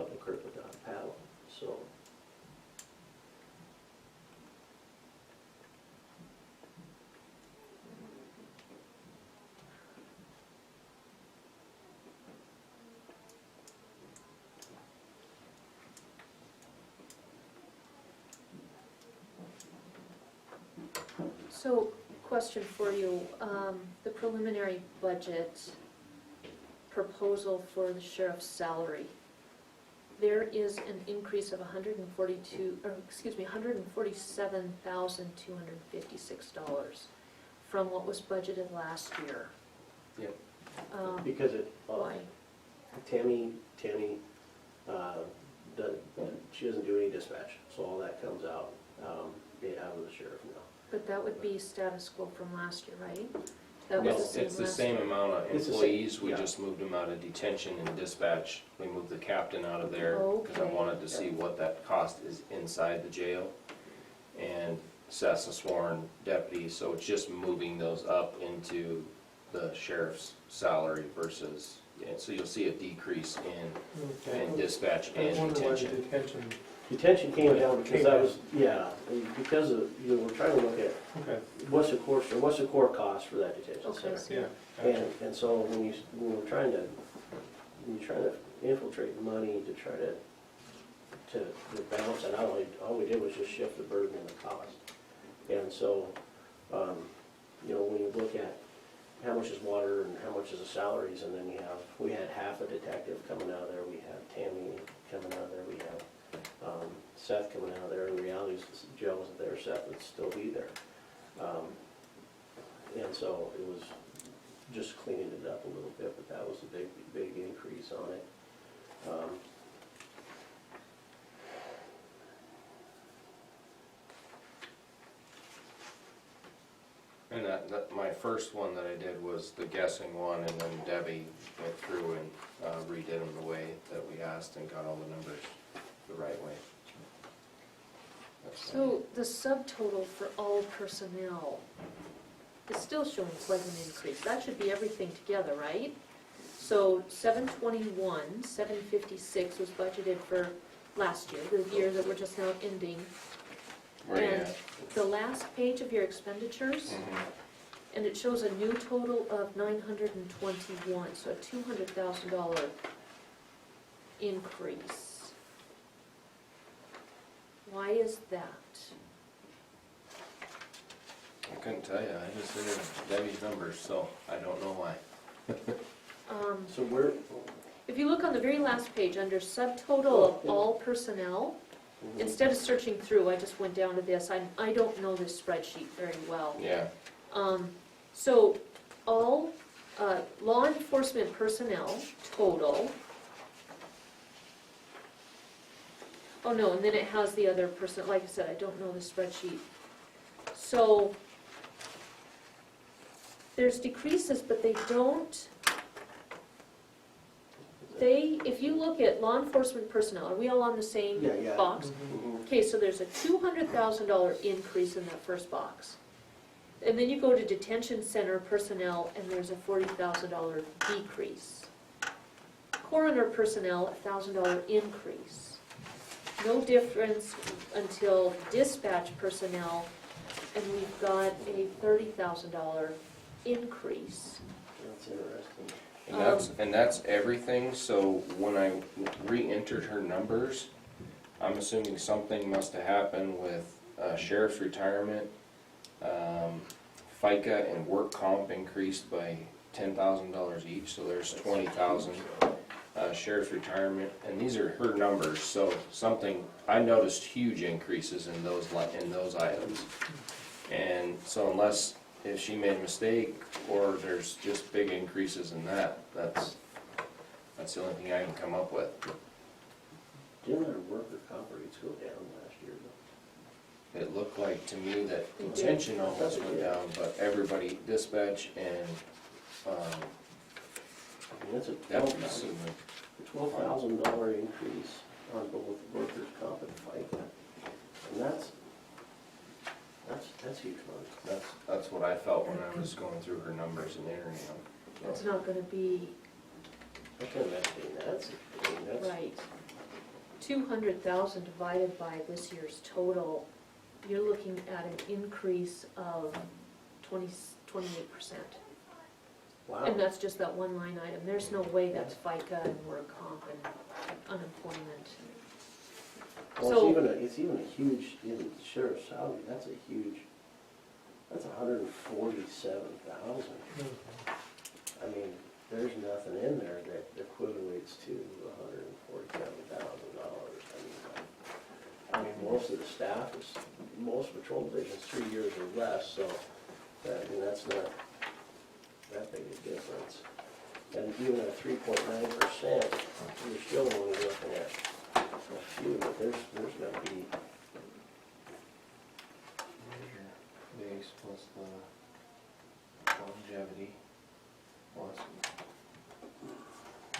up a creek without a paddle, so. So, question for you, the preliminary budget proposal for the sheriff's salary, there is an increase of $147,256 from what was budgeted last year. Yep. Because why? Tammy, she doesn't do any dispatch, so all that comes out of the sheriff now. But that would be status quo from last year, right? It's the same amount of It's the same, employees, we yeah. just moved them out of detention and dispatch. We moved the captain out of there, because I Okay. wanted to see what that cost is inside the jail. And Seth's a sworn deputy, so it's just moving those up into the sheriff's salary versus, and so you'll see a decrease in dispatch I was and wondering why the detention. Detention came down because that was, because of, we're trying to look at Okay, what's the core cost for that detention Okay, center. so yeah, gotcha. And so when you're trying to infiltrate the money to try to balance it out, all we did was just shift the burden and the cost. And so, when you look at how much is water and how much is the salaries, and then we had half a detective coming out of there, we had Tammy coming out of there, we had Seth coming out of there. In reality, Joe wasn't there, Seth would still be there. And so it was just cleaning it up a little bit, but that was a big increase on it. And my first one that I did was the guessing one, and then Debbie went through and redid them the way that we asked and got all the numbers the right way. That's So the subtotal for all personnel is still showing quite an increase. That should be everything together, right? So 721, 756 was budgeted for last year, the year that we're just now ending. Where you And at? the last page of your expenditures, and it shows a new total of 921, so a $200,000 increase. Why is that? I couldn't tell you, I just did Debbie's numbers, so I don't know why. So we're, If you look on the very last page, under subtotal of all personnel, instead of searching through, I just went down to this. I don't know this spreadsheet very well. Yeah, So all law enforcement personnel total. Oh no, and then it has the other person, like I said, I don't know the spreadsheet. So there's decreases, but they don't, if you look at law enforcement personnel, are we all on the same Yeah. box? Mhm. Okay, so there's a $200,000 increase in that first box. And then you go to detention center personnel, and there's a $40,000 decrease. Coroner personnel, a $1,000 increase. No difference until dispatch personnel, and we've got a $30,000 increase. That's interesting. and that's everything, so when I re-entered her numbers, I'm assuming something must have happened with sheriff's retirement. FICA and work comp increased by $10,000 each, so there's $20,000. Sheriff's retirement, and these are her numbers, so I noticed huge increases in those items. And so unless, if she made a mistake, or there's just big increases in that, that's the only thing I can come up with. Didn't our worker comp rates go down last year though? It looked like to me that It did. detention almost went down, but everybody, dispatch and, I mean, that's a deputies and $12,000 increase on both workers' comp and FICA. And that's huge money. that's what I felt when I was going through her numbers and entering them. It's not gonna be I can imagine that's. right. 200,000 divided by this year's total, you're looking at an increase of 28%. Wow. And that's just that one line item. There's no way that's FICA and work comp and unemployment. Well, So- it's even a huge, in the sheriff's salary, that's $147,000. I mean, there's nothing in there that equates to $147,000. I mean, most of the staff is, most patrol divisions, 3 years or less, so that's not that big a difference. And even at 3.9%, you're still only looking at a few, but there's gonna be, Base plus the longevity, plus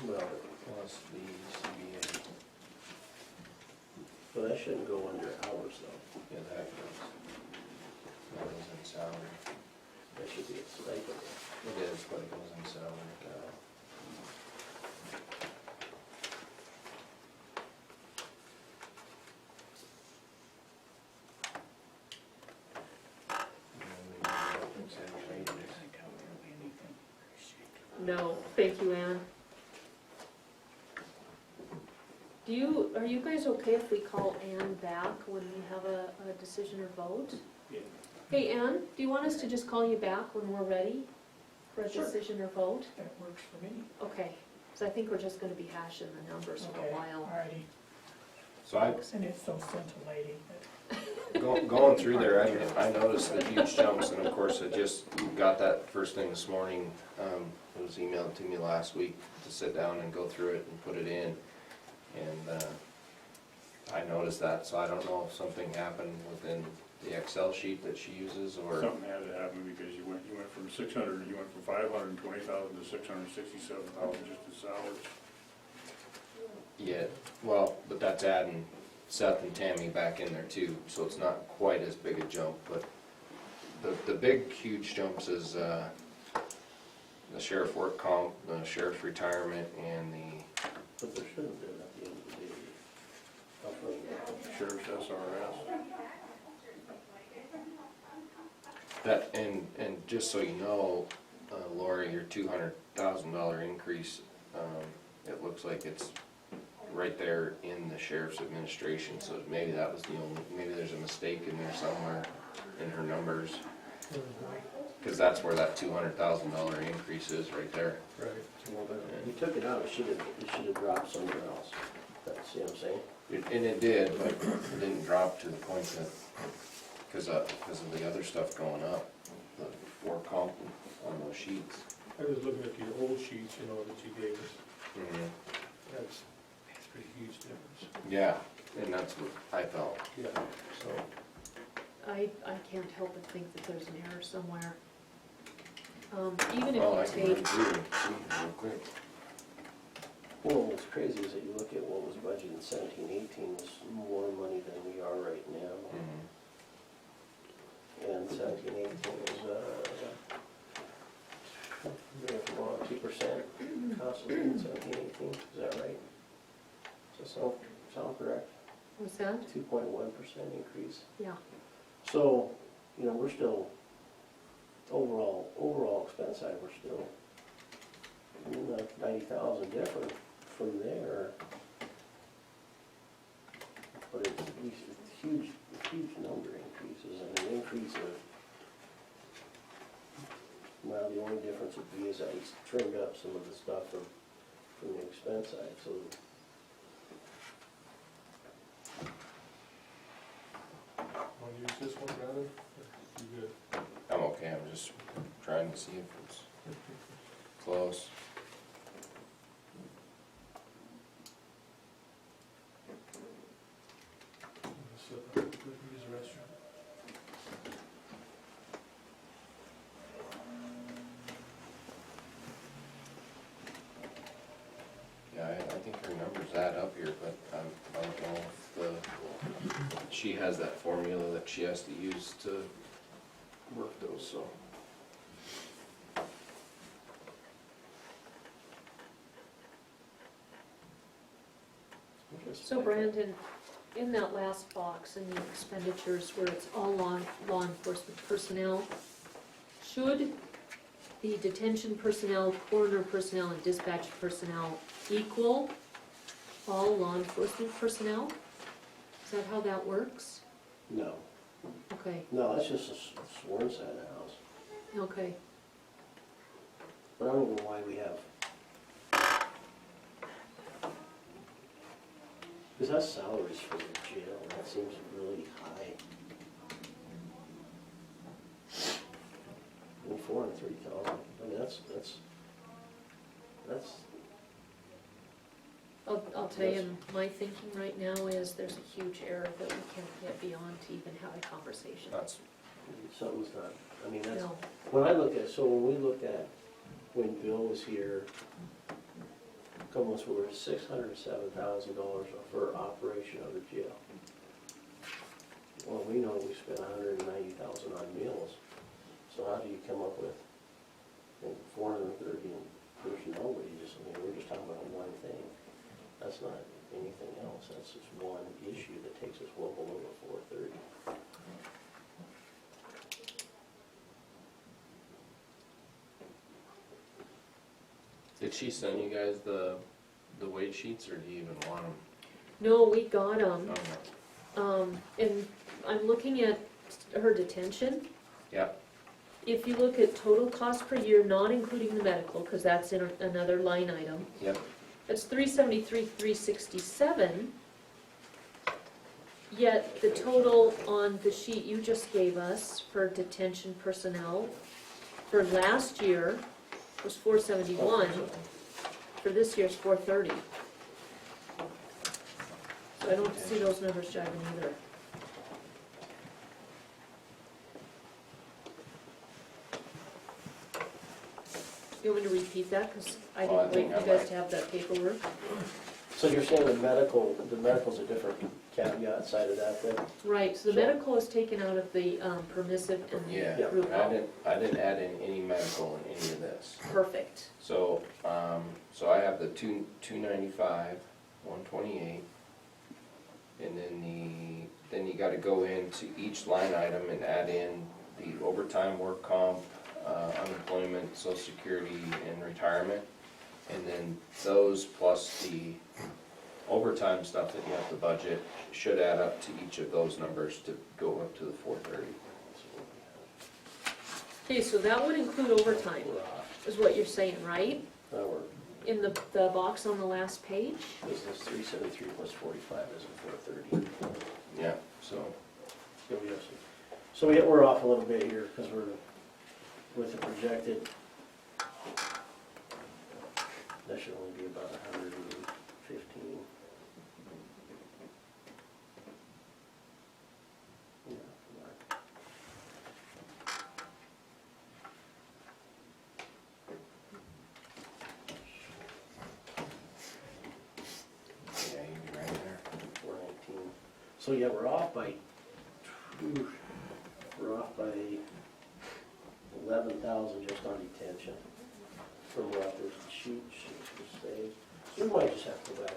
well, the CBA. but that shouldn't go under hours though. Yeah, that goes in salary. That should be a stipend. It is, but it goes in salary. No, thank you, Ann. Are you guys okay if we call Ann back when we have a decision or vote? Yeah. Hey, Ann, do you want us to just call you back when we're ready for a decision or vote? That works for me. Okay, so I think we're just gonna be hashing the numbers for a while. Alrighty, So I, and it's so scintillating that. going through there, I noticed the huge jumps, and of course, I just got that first thing this morning. It was emailed to me last week to sit down and go through it and put it in. And I noticed that, so I don't know if something happened within the Excel sheet that she uses, or, Something had to happen because you went from 600, you went from 520,000 to 667,000 just as salaries. yeah, well, but that's adding Seth and Tammy back in there too, so it's not quite as big a jump, but the big, huge jumps is the sheriff work comp, the sheriff's retirement, and But there should have been at the end of the day. Sheriff's SRS. that, and just so you know, Lori, your $200,000 increase, it looks like it's right there in the sheriff's administration, so maybe that was the only, maybe there's a mistake in there somewhere in her numbers. Cause that's where that $200,000 increase is, right there. Right. Well, but you took it out, it should have dropped somewhere else. That's, see what I'm saying? And it did, but it didn't drop to the point that, cause of the other stuff going up, the work comp on those sheets. I was looking at your old sheets, you know, that you gave us. Mhm. That's a pretty huge difference. Yeah, and that's what I felt, Yeah. so. I can't help but think that there's an error somewhere. Even Well, I if can you run take, through and see real quick. Well, what's crazy is that you look at what was budgeted in 17-18 was more money than we are right now. Mhm. And 17-18 is, we're up about 2% cost of living in 17-18, is that right? Does that sound correct? what's that? 2.1% increase. Yeah, So, you know, we're still, overall expense side, we're still 90,000 different from there. But it's huge number increases, and an increase of, well, the only difference would be is I trimmed up some of the stuff from the expense side, so. Want to use this one, Brandon? Or you good? trying to see if it's close. Slip up, use the restroom. Yeah, I think her numbers add up here, but I don't know if she has that formula that she has to use to work those, so. So Brandon, in that last box in the expenditures where it's all law enforcement personnel, should the detention personnel, coroner personnel, and dispatch personnel equal all law enforcement personnel? Is that how that works? No, Okay, no, that's just a sworn side of the house. okay. But I don't know why we have. Because that's salaries for the jail, and that seems really high. And 403,000, I mean, that's, I'll tell you, my thinking right now is there's a huge error that we can't get beyond to even have a conversation. That's, something's not, I mean, that's, No, when I look at, so when we looked at, when Bill was here, almost over $607,000 for operation of the jail. Well, we know we spent $190,000 on meals, so how do you come up with 430 in personnel wages? I mean, we're just talking about one thing. That's not anything else, that's just one issue that takes us well below the 430. did she send you guys the wage sheets, or do you even want them? no, we got them. Oh, And I'm looking at her detention. Yep. If you look at total cost per year, not including the medical, because that's in another line item, Yep. it's $373,367. Yet the total on the sheet you just gave us for detention personnel for last year was $471. For this year's $430. So I don't see those numbers jiving either. You want me to repeat that? Because I Oh, I didn't wait think for I you guys might. to have that paperwork. So you're saying the medical's a different caveat side of that then? Right, so the So- medical is taken out of the permissive and Yeah, the group I health. didn't add in any medical in any of this. Perfect. So, so I have the 295, 128, and then you gotta go into each line item and add in the overtime, work comp, unemployment, social security, and retirement. And then those plus the overtime stuff that you have to budget should add up to each of those numbers to go up to the 430. Okay, so that would include overtime, We're off. is what you're saying, right? Now we're, In the box on the last page? this is 373 plus 45 is a 430. Yeah, so, So we have some, so we're off a little bit here because we're with the projected. That should only be about 115. Yeah, right. yeah, you'd be right there. 419. So yeah, we're off by 11,000 just on detention. From what there's the sheet to say. So we might just have to go back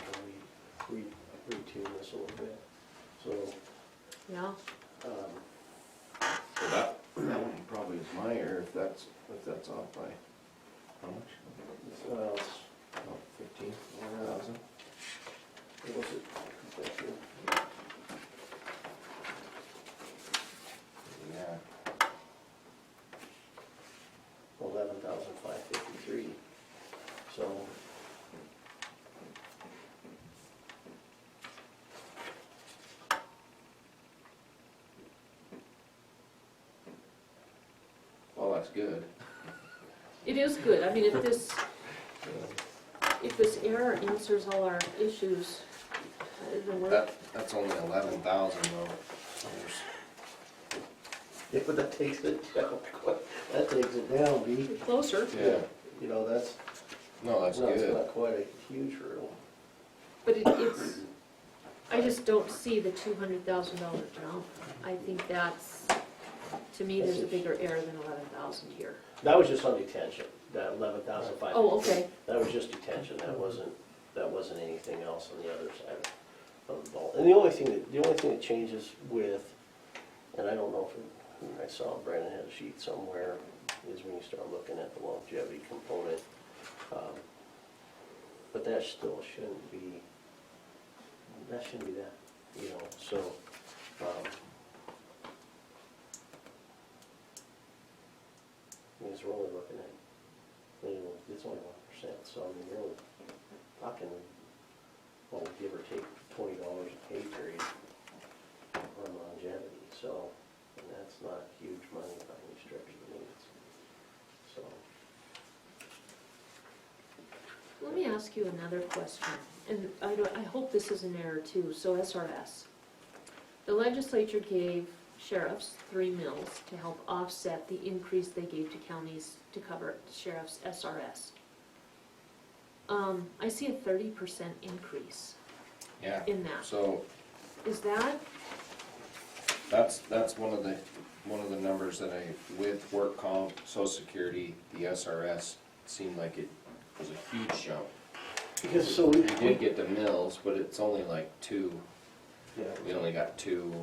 and retune this a little bit. So, Yeah. So that one probably is my error if that's off by, how much? well, it's, About 15,000. what was it? Yeah. 11,553. So, Well, that's good. It is good, I mean, if this error answers all our issues, then we're, That's only 11,000 though. Yeah, but that takes it down, that takes it down, B. we're closer. Yeah, You know, that's, no, that's no, it's good. not quite a huge hurdle. But it's, I just don't see the $200,000 jump. I think that's, to me, there's a bigger error than 11,000 here. That was just on detention, that 11,500. Oh, okay. That was just detention, that wasn't anything else on the other side of the ball. And the only thing that changes with, and I don't know if, I saw Brandon had a sheet somewhere, is when you start looking at the longevity component. But that still shouldn't be that, you know, so, because we're only looking at, you know, it's only 1%, so I mean, you're only talking, well, give or take $20 a pay period on longevity, so, and that's not huge money by any stretch of the means, so. Let me ask you another question, and I hope this is an error too. So SRS. The legislature gave sheriffs 3 mills to help offset the increase they gave to counties to cover sheriffs' SRS. I see a 30% increase Yeah, in that. so Is that, that's one of the numbers that with work comp, social security, the SRS, seemed like it was a huge jump. Because so We did get the mills, but it's only like 2, yeah, we only got 2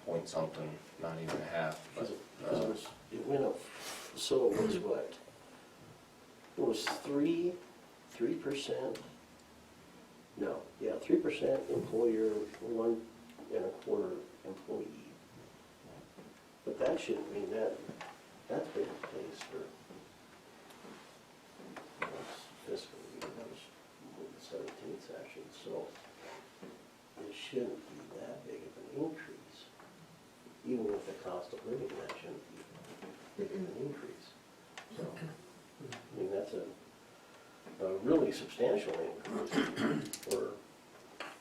point something, not even a half, but, it went up, so it was what? It was 3%? No, yeah, 3% employer, 1.25% employee. But that shouldn't mean that's been in place for fiscal year, that was the 17th session, so it shouldn't be that big of an increase. Even with the cost of living, that shouldn't be big of an increase. So, I mean, that's a really substantial increase for,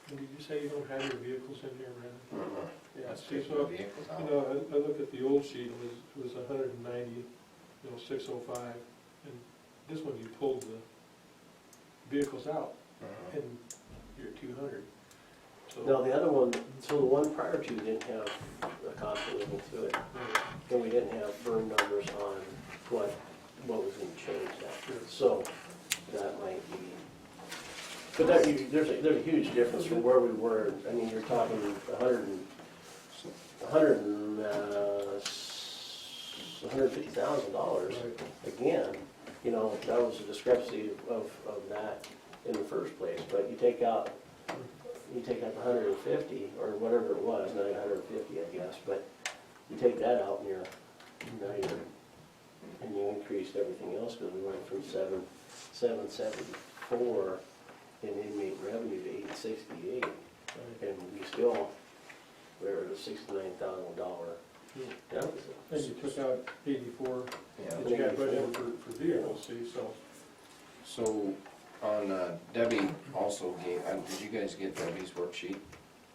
Did you say you don't have your vehicles in here, Brandon? Yeah, that's see, taking so, the vehicles you out. know, I look at the old sheet, it was 190, 605, and this one you pulled the vehicles out, and you're at 200. So, now the other one, so the one prior to didn't have a cost of living to it, and we didn't have firm numbers on what was going to change that. So that might be, but there's a huge difference from where we were. I mean, you're talking $150,000 again. You know, that was a discrepancy of that in the first place. But you take out the 150 or whatever it was, not 150, I guess. But you take that out, and you increased everything else because we went from 774 in inmate revenue to 868, and we're at a $69,000 deficit. and you took out 84, Yeah. that you had budgeted for vehicles, see, so. So, on Debbie also gave, did you guys get Debbie's worksheet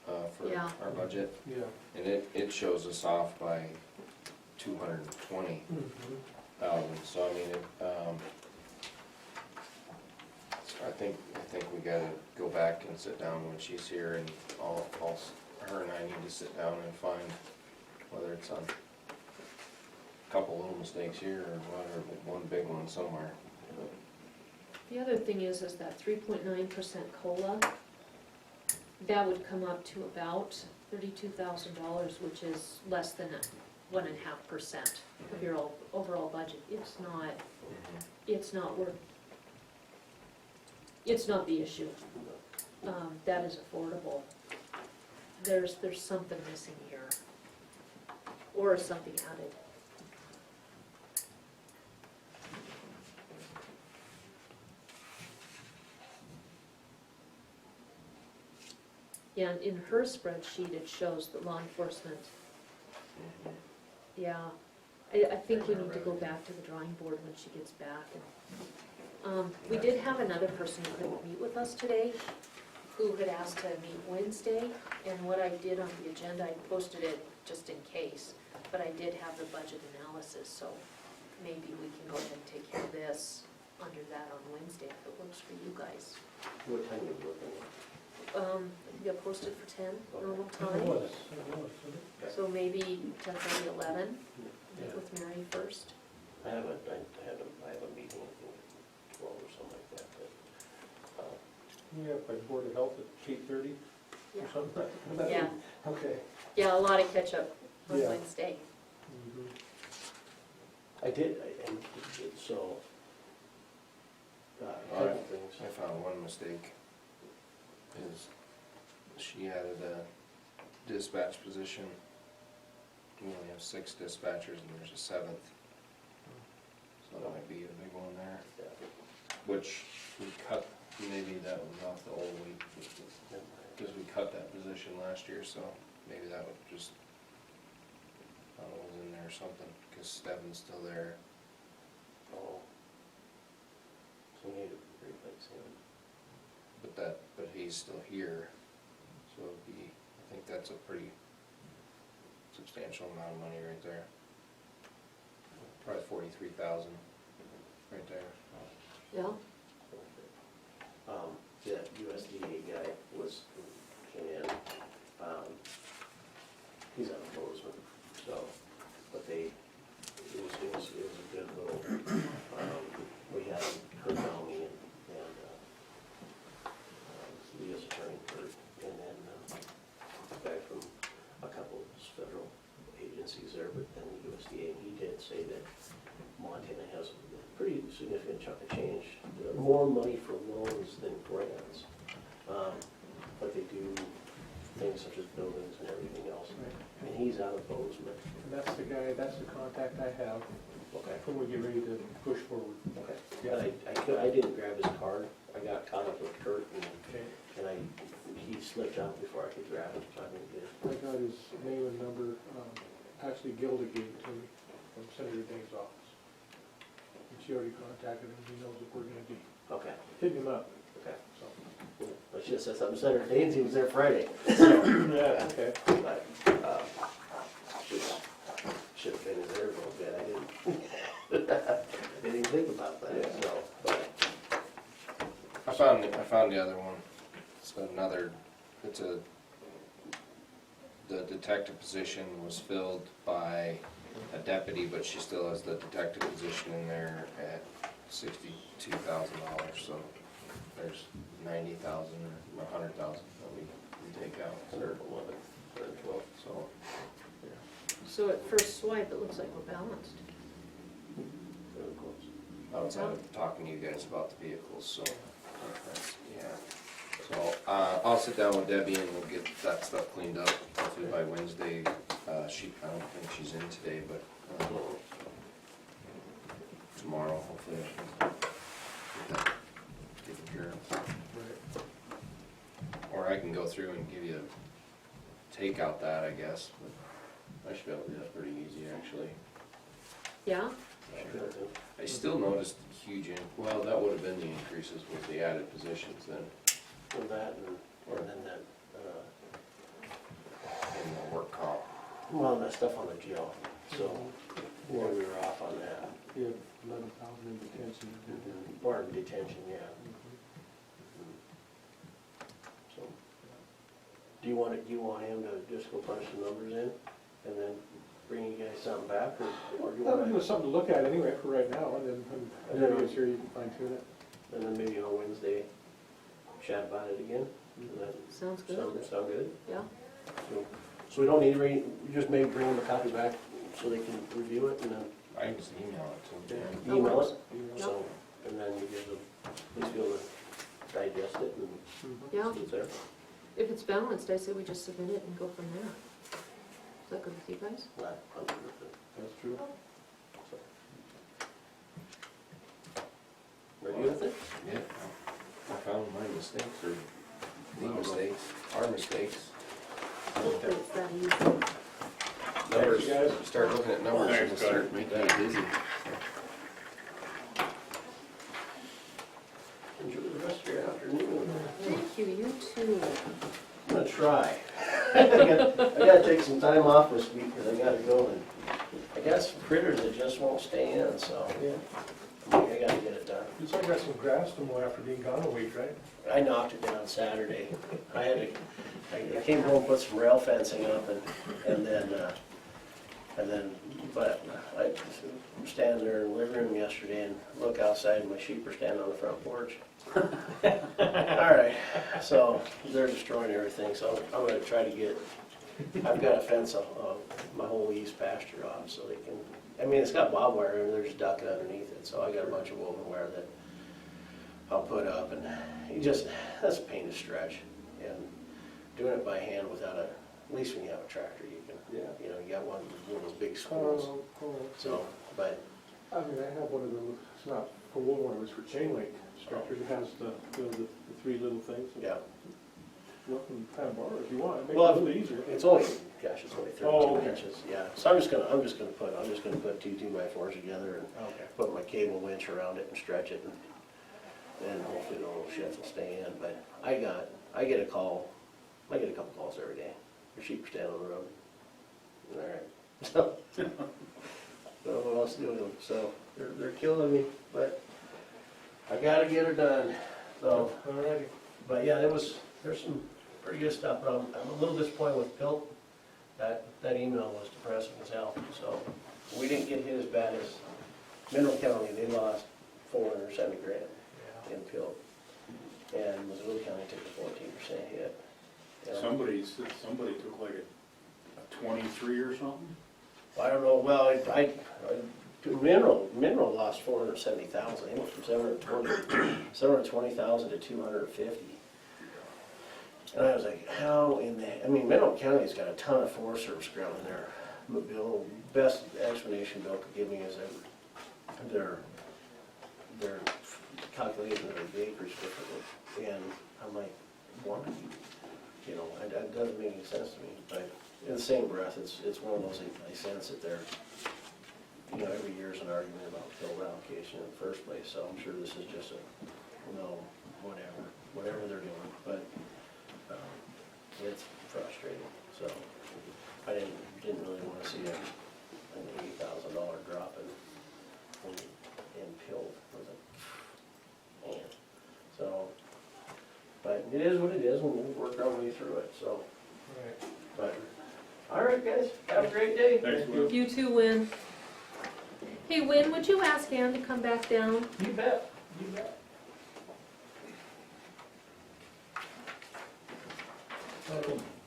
for Yeah. our budget? Yeah. And it shows us off by 220,000, so I mean, I think we gotta go back and sit down when she's here, and her and I need to sit down and find whether it's on a couple little mistakes here or whatever, but one big one somewhere. The other thing is that 3.9% COLA, that would come up to about $32,000, which is less than 1.5% of your overall budget. It's not the issue. That is affordable. There's something missing here, or something added. Yeah, and in her spreadsheet, it shows that law enforcement, yeah, I think we need to go back to the drawing board when she gets back. We did have another person who couldn't meet with us today, who had asked to meet Wednesday, and what I did on the agenda, I posted it just in case, but I did have the budget analysis, so maybe we can go ahead and take care of this under that on Wednesday, if it works for you guys. What time are you looking at? You posted for 10, normal It time, was, wasn't it? so maybe 10:30, 11, meet Yeah. with Mary first. I have a meeting, I think, at 12 or something like that, but, Yeah, by Board of Health at 8:30 Yeah. or something. like that. Yeah, Okay. yeah, a lot of catch up on Yeah. Wednesday. Mhm. I did, and so, a All right. couple things. I found one mistake, is she added a dispatch position. We only have 6 dispatchers and there's a 7th. So that might be a big one there, which we cut, maybe that was off the old week, because we cut that position last year, so maybe that would just, I don't know, was in there or something, because Stevin's still there. Oh. So we need to replace him. But he's still here, so it'd be, I think that's a pretty substantial amount of money right there. Probably 43,000, right there. Yeah, That USDA guy came in, he's out of Bozeman, so, but it was a good little, we had Kurt Downey and the U.S. Attorney Kurt, and then a guy from a couple of federal agencies there, but then the USDA, and he did say that Montana has a pretty significant chunk of change, more money for loans than grants. But they do things such as buildings and everything else. And he's out of Bozeman. And that's the guy, that's the contact I have Okay. when we get ready to push forward. Okay. Yeah. I didn't grab his card. I got caught up with Kurt Okay. and he slipped out before I could grab it, so I didn't get it. I got his name and number, actually Gilda gave it to me from Senator Dane's office. And she already contacted him, he knows what we're gonna do. Okay, Hitting him up, okay. so. I should have said something to Senator Danes, he was there Friday. Yeah, okay. But, should have been there a little bit, I didn't even think about that, so, but, I found the other one. The detective position was filled by a deputy, but she still has the detective position in there at $62,000, so there's 90,000 or 100,000 that we take out, or 11, or 12, so. so at first swipe, it looks like we're balanced. really close. Outside of talking to you guys about the vehicles, so, that's, yeah. So, I'll sit down with Debbie and we'll get that stuff cleaned up, hopefully by Wednesday. I don't think she's in today, but, tomorrow, hopefully I can get that taken care of. Or I can go through and give you, take out that, I guess, but I should be able to do that pretty easy, actually. Yeah, I still noticed huge, well, that would have been the increases with the added positions then, And that, and then that, in the work comp. well, that stuff on the jail, so, we were off on that. You have 11,000 in detention. Or in detention, yeah. So, do you want him to just go punch the numbers in, and then bring you guys something back, or do you That want was something to look at anyway for right now, and then when Debbie gets here, you can fine tune it. and then maybe on Wednesday, chat about it again? Does that sounds good, sound good? yeah. So we don't need to you just maybe bring them a copy back so they can review it, and then I can just email it to them. That email works. it, so, and then you guys will at least be able to digest it and Yeah, see what's there. if it's balanced, I say we just submit it and go from there. Is that good with you guys? I'm good with it. That's true. Ready with it? Yeah, I found my mistakes, or the mistakes, our mistakes. Hopefully it's that easy. Numbers, Thanks, you guys. start looking at numbers, Thanks, it'll start guys. making you busy. Enjoy the rest of your afternoon. Thank you, you too. I'm gonna try. I gotta take some time off this week because I gotta go and, I got some critters that just won't stay in, so. I gotta get it done. You still got some grass to mow after being gone a week, right? I knocked it down Saturday. I came home, put some rail fencing up and then, but I was standing there in the living room yesterday and look outside and my sheep are standing on the front porch. All right, so they're destroying everything, so I'm gonna try to get, I've got to fence my whole east pasture off so they can, I mean, it's got barbed wire and there's ducking underneath it, so I got a bunch of woven wire that I'll put up, and that's a pain to stretch. And doing it by hand without at least when you have a tractor, you can, you know, you got one of those big spools. So, but, I mean, I have one of those, it's not for wool one, it's for chain link structures, it has the three little things. yeah. Look and kind of borrow if you want, it makes it Well, a little easier. it's only 32 okay. inches, yeah. So I'm just gonna put two 2x4s together and Okay. put my cable winch around it and stretch it, and hopefully the little sheds will stay in. But I get a couple calls every day. Your sheep are standing on the road. All right. So, what else to do with them? So they're killing me, but I gotta get it done. So, Alrighty. but yeah, there's some pretty good stuff. But I'm a little disappointed with Pilt. That email was depressing as hell. So we didn't get hit as bad as Mineral County. They lost $470,000 in Pilt, and Missoula County took a 14% hit. And Somebody took like a 23 or something? I don't know. Well, Mineral lost 470,000. They went from 720,000 to 250. And I was like, how in the? I mean, Mineral County's got a ton of Forest Service ground in there. Bill, best explanation Bill could give me is that they're calculating their acres differently, and I'm like, why? You know, that doesn't make any sense to me. But in the same breath, it's one of those I sense that they're, you know, every year's an argument about field allocation in the first place. So I'm sure this is just whatever they're doing. But it's frustrating. So I didn't really want to see an $80,000 drop in pill. I was like, man. So, but it is what it is, and we'll work our way through it. So, Right. but all right, guys, have a great day. Thanks, Will. You too, Win. Hey, Win, would you ask Ann to come back down? You bet, you bet.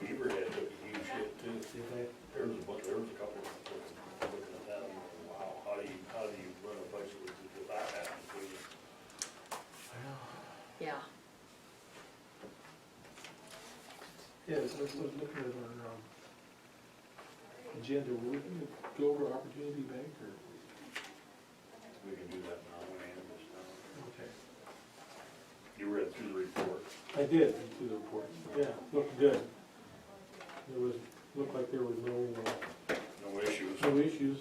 Beaverhead took a huge hit too. There was a couple of looking at that, and going, wow, how do you run a budget with that happening to you? Yeah. Yeah, so I was looking at our agenda, we're looking to go over Opportunity Bank or? We can do that now, and just now. Okay. You read through the report. I did, through the report. Yeah, looked good. Looked like there was no No issues. issues,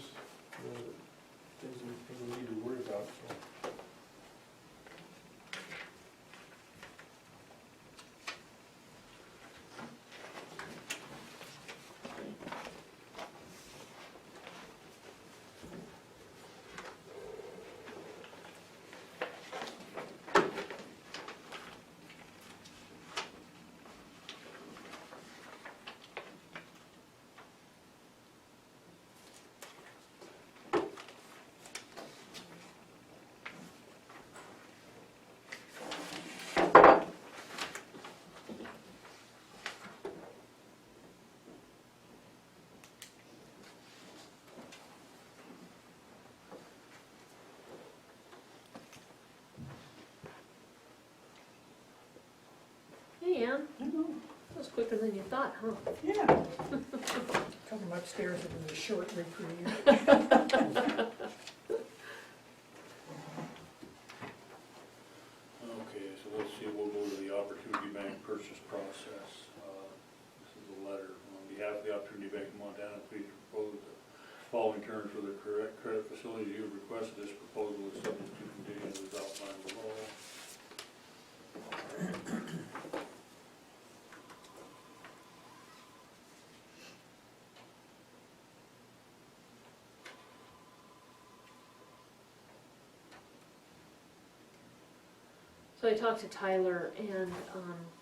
things we need to worry about, so. Hey, Ann. That was quicker than you thought, huh? Yeah. Coming upstairs with a short reprieve. Okay, so let's see, we'll go to the Opportunity Bank purchase process. This is a letter. On behalf of the Opportunity Bank of Montana, please propose the for the correct credit facility, you requested this proposal is subject to conditions as outlined below. So I talked to Tyler, and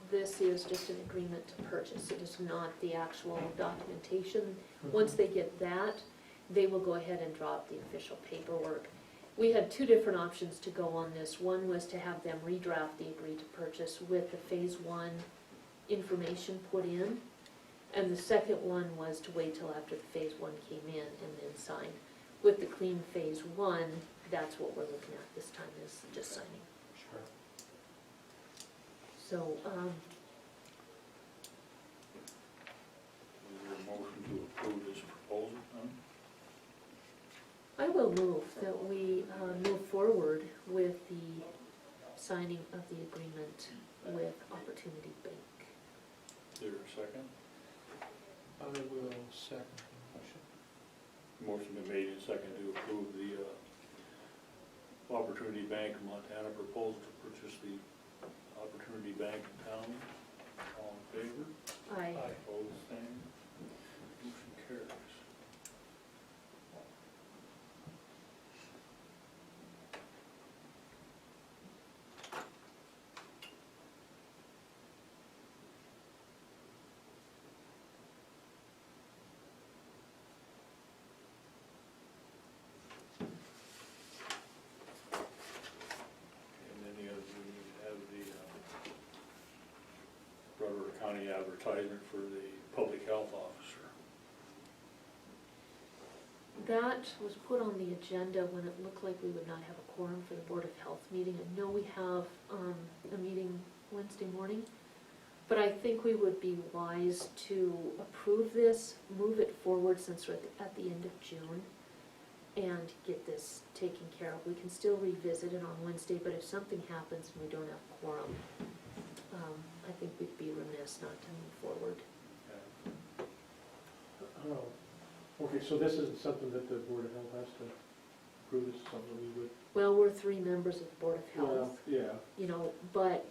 this is just an agreement to purchase. It is not the actual documentation. Once they get that, they will go ahead and drop the official paperwork. We had two different options to go on this. One was to have them redraft the agreed to purchase with the phase one information put in. And the second one was to wait till after the phase one came in and then sign. With the clean phase one, that's what we're looking at this time, is just signing. Sure. So, Is there a motion to approve this proposal then? I will move that we move forward with the signing of the agreement with Opportunity Bank. Is there a second? I will second the motion. Motion been made and second to approve the Opportunity Bank of Montana proposal to purchase the Opportunity Bank in town. All in favor? Aye. Opposed, same. Motion carries. And then the other, we need to have the Broadwater County advertisement for the public health officer. That was put on the agenda when it looked like we would not have a quorum for the Board of Health meeting. I know we have a meeting Wednesday morning, but I think we would be wise to approve this, move it forward since we're at the end of June, and get this taken care of. We can still revisit it on Wednesday, but if something happens and we don't have quorum, I think we'd be remiss not to move forward. Oh, okay, so this isn't something that the Board of Health has to approve, this is something we would. Well, we're three members of the Board of Health. Yeah, You know, but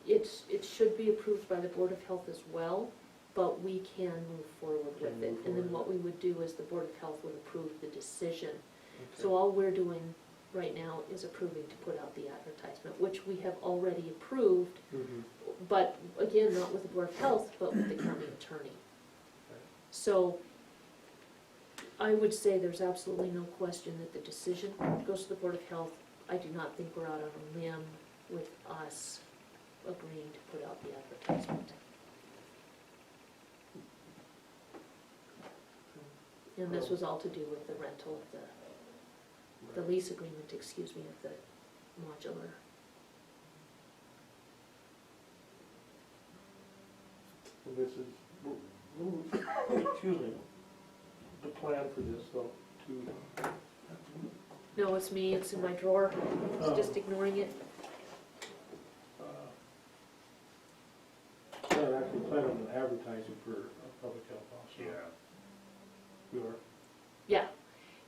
it should be approved by the Board of Health as well, but we can move forward Can with it. move And then forward. what we would do is the Board of Health would approve the decision. okay. So all we're doing right now is approving to put out the advertisement, which we have already approved, Mhm. but again, not with the Board of Health, but with the county attorney. So I would say there's absolutely no question that the decision goes to the Board of Health. I do not think we're out on a limb with us agreeing to put out the advertisement. And this was all to do with the rental of the lease agreement, excuse me, of the modular. So this is, excuse me, the plan for this, though, to, No, it's me, it's in my drawer, it's just ignoring it. not actually plan on advertising for a public health officer. You are?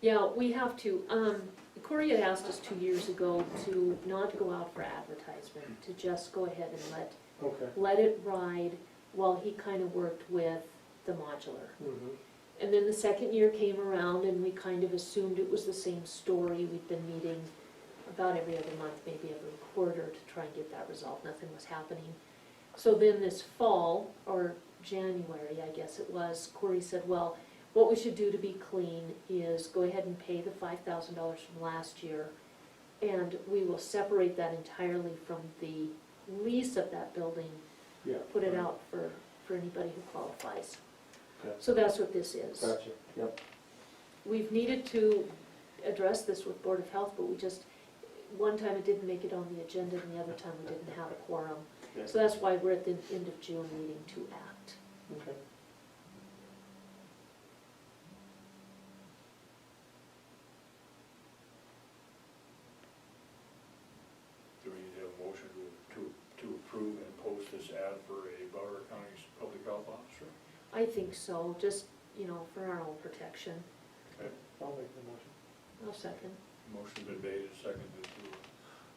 Yeah, we have to, Corey had asked us 2 years ago to not go out for advertisement, to just go ahead and Okay. let it ride while he kind of worked with the modular. Mhm. And then the second year came around and we kind of assumed it was the same story. We'd been meeting about every other month, maybe every quarter, to try and get that resolved. Nothing was happening. So then this fall, or January, I guess it was, Corey said, well, what we should do to be clean is go ahead and pay the $5,000 from last year, and we will separate that entirely from the lease of that building, Yeah. put it out for anybody who qualifies. Okay. So that's what this is. Gotcha, yep. We've needed to address this with Board of Health, but we just, one time it didn't make it on the agenda, and the other time we didn't have a quorum. Yeah. So that's why we're at the end of June needing to act. Okay. Do we need to have a motion to approve and post this ad for a Broward County's public health officer? I think so, just, for our own protection. Okay, I'll make the motion. I'll second. motion been made and seconded to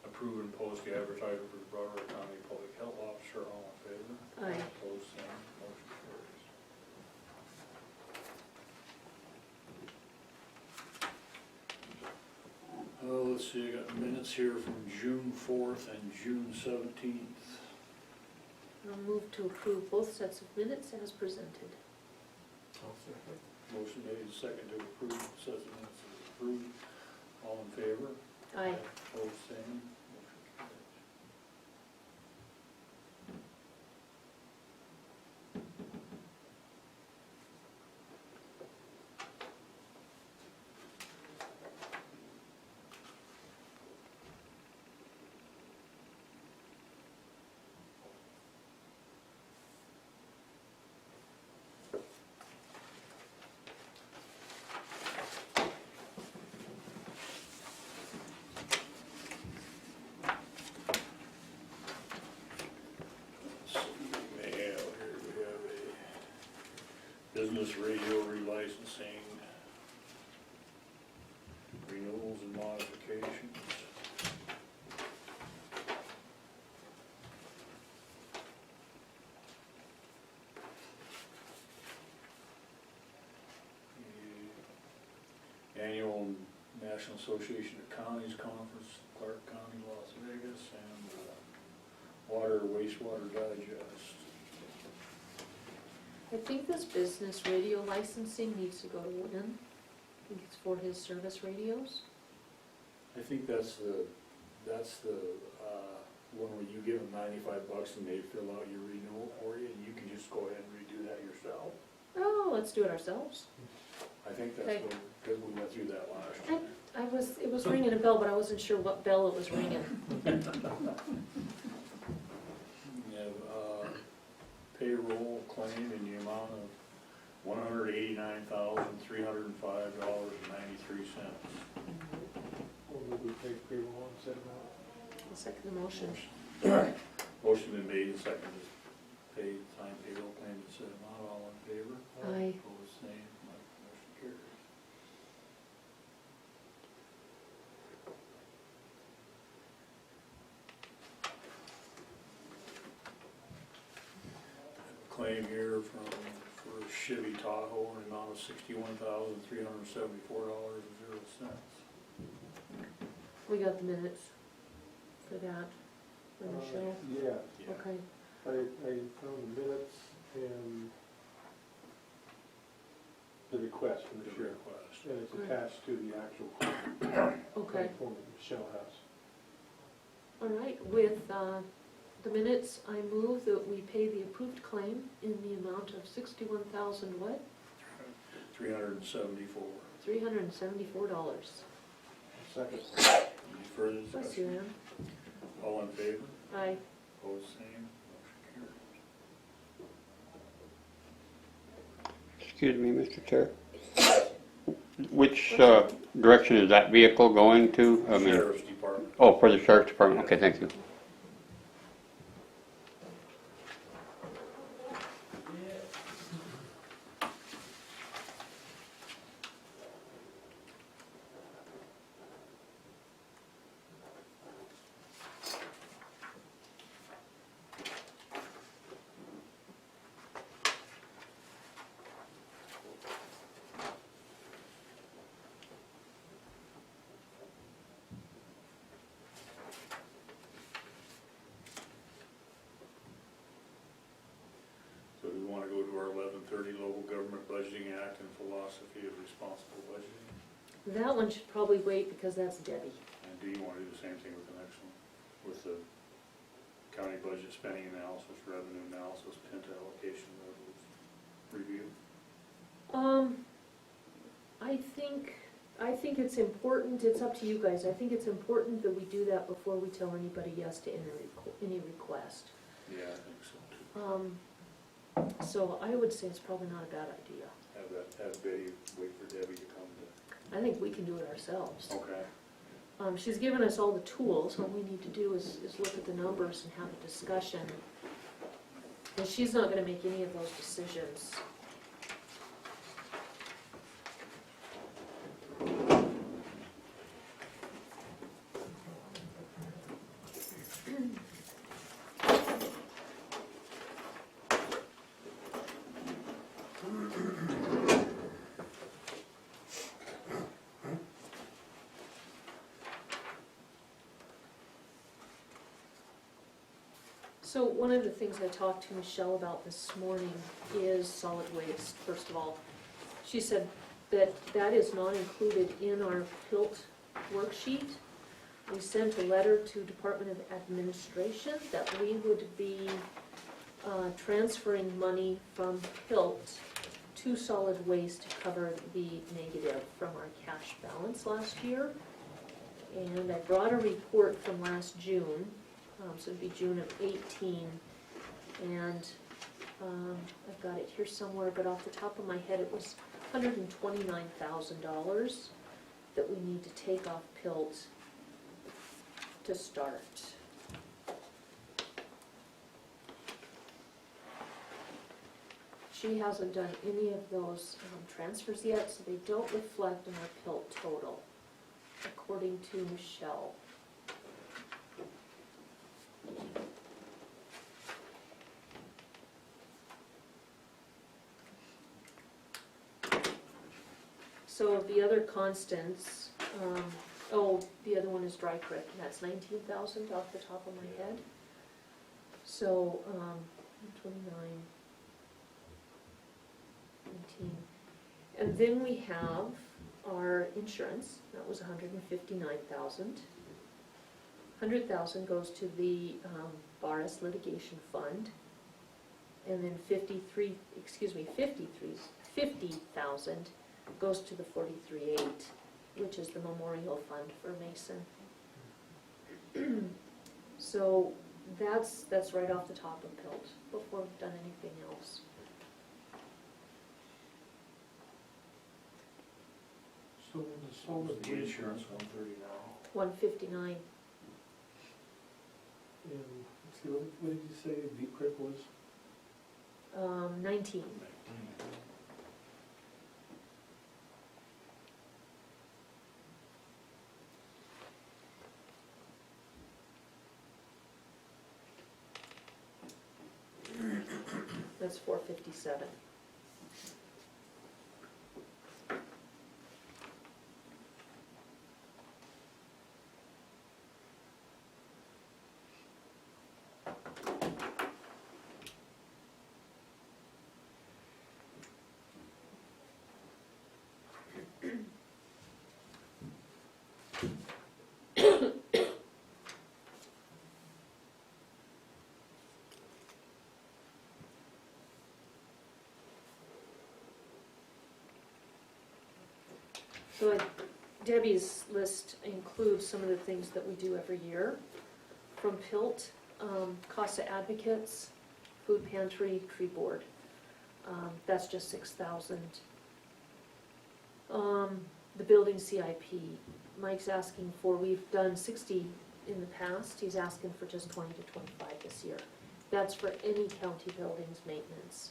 approve and post the advertisement for the Broadwater County Public Health Officer. All in favor? Aye. Opposed, same, motion carries. Let's see, I got minutes here from June 4th and June 17th. I'll move to approve both sets of minutes as presented. Motion made and seconded to approve, sets of minutes is approved. All in favor? Aye. Opposed, same, motion carries. Here we have a business radio relicensing, renewals and modifications. The Annual National Association of Counties Conference, Clark County, Las Vegas, and Water Wastewater Digest. I think this business radio licensing needs to go to Wynn. I think it's for his service radios. I think that's the one where you give them $95 and they fill out your renewal for you, and you can just go ahead and redo that yourself. Oh, let's do it ourselves. I think that's Okay. what, because we went through that last year. It was ringing a bell, but I wasn't sure what bell it was ringing. We have payroll claim in the amount of $189,305.93. Or would we take payroll and set them out? I'll second the motion. Motion been made and seconded to pay, sign payroll claim and set amount. All in favor? Aye. Opposed, same, motion carries. Claim here for Chevy Tahoe in the amount of $61,374.00. We got the minutes for that, for the show. Yeah, Yeah. Okay. I found the minutes and the request from the sheriff, Request. and it's attached to the actual Okay. form that Michelle has. All right, with the minutes, I move that we pay the approved claim in the amount of $61,000 what? $374. $374. Second. Any further Bless you, discussion? Ann. All in favor? Aye. Opposed, same, motion carries. Excuse me, Mr. Chair. Which direction is that vehicle going to? I mean, Sheriff's Department. oh, for the sheriff's department, okay, thank you. So we want to go to our 1130 Local Government Budgeting Act and Philosophy of Responsible Budgeting. That one should probably wait because that's Debbie. And do you want to do the same thing with the next one? With the county budget spending analysis, revenue analysis, PINTA allocation levels review? I think it's important, it's up to you guys, I think it's important that we do that before we tell anybody yes to any request. Yeah, I think so too. So I would say it's probably not a bad idea. Have Betty wait for Debbie to come to, I think we can do it ourselves. okay. She's given us all the tools, what we need to do is look at the numbers and have a discussion. And she's not gonna make any of those decisions. So one of the things I talked to Michelle about this morning is solid waste, first of all. She said that that is not included in our PILT worksheet. We sent a letter to Department of Administration that we would be transferring money from PILT to solid waste to cover the negative from our cash balance last year. And I brought a report from last June, so it'd be June of 18, and I've got it here somewhere, but off the top of my head, it was $129,000 that we need to take off PILT to start. She hasn't done any of those transfers yet, so they don't reflect in our PILT total, according to Michelle. So the other constants, the other one is Dry Creek, and that's 19,000 off the top of my head. So, 29, 19. And then we have our insurance, that was 159,000. 100,000 goes to the Barris litigation fund. And then 50,000 goes to the 43.8, which is the memorial fund for Mason. So that's right off the top of PILT, before we've done anything else. So the solid The waste, insurance, 130 now. 159. and, let's see, what did you say Deep Creek was? 19. That's 457. So Debbie's list includes some of the things that we do every year from PILT, CASA advocates, food pantry, tree board. That's just 6,000. The building CIP, Mike's asking for, we've done 60 in the past, he's asking for just 20 to 25 this year. That's for any county buildings maintenance.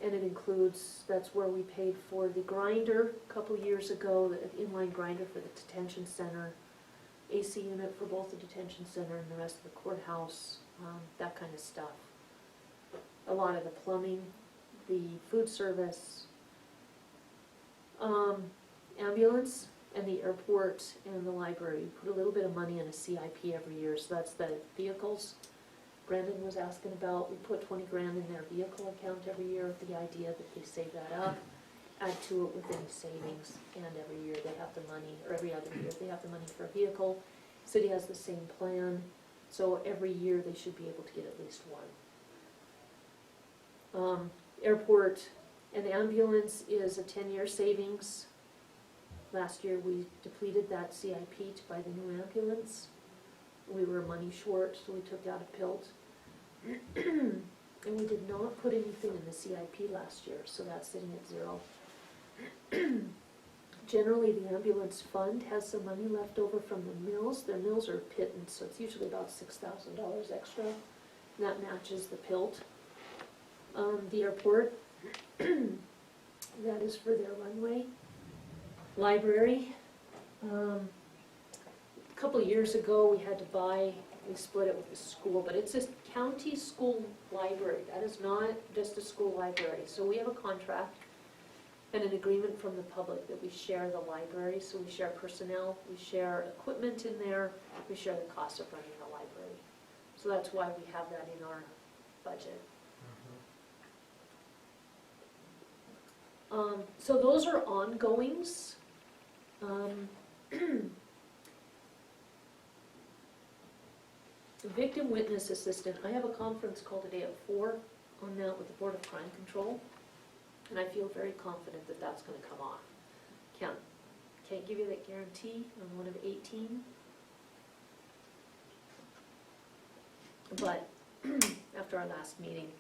And it includes, that's where we paid for the grinder a couple years ago, the inline grinder for the detention center, AC unit for both the detention center and the rest of the courthouse, that kind of stuff. A lot of the plumbing, the food service, ambulance, and the airport and the library. We put a little bit of money in a CIP every year, so that's the vehicles Brandon was asking about. We put 20 grand in their vehicle account every year with the idea that they save that up, add to it with any savings, and every year they have the money, or every other year they have the money for a vehicle. City has the same plan, so every year they should be able to get at least one. Airport and ambulance is a 10-year savings. Last year we depleted that CIP to buy the new ambulance. We were money short, so we took out a PILT. And we did not put anything in the CIP last year, so that's sitting at 0. Generally, the ambulance fund has some money left over from the mills. Their mills are pittance, so it's usually about $6,000 extra. And that matches the PILT. The airport, that is for their runway. Library, a couple of years ago we had to buy, we split it with the school, but it's a county school library. That is not just a school library. So we have a contract and an agreement from the public that we share the library. So we share personnel, we share equipment in there, we share the cost of running the library. So that's why we have that in our budget. So those are ongoings. Victim witness assistant, I have a conference call today at 4 on that with the Board of Crime Control, and I feel very confident that that's gonna come off. Can't give you that guarantee on one of 18. But after our last meeting,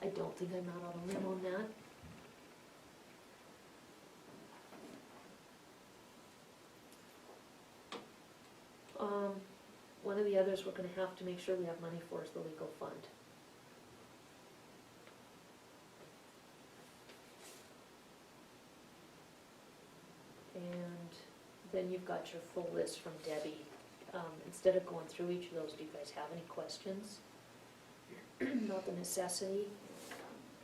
I don't think I'm out on a limb on that. One of the others we're gonna have to make sure we have money for is the legal fund. And then you've got your full list from Debbie. Instead of going through each of those, do you guys have any questions? Not the necessity.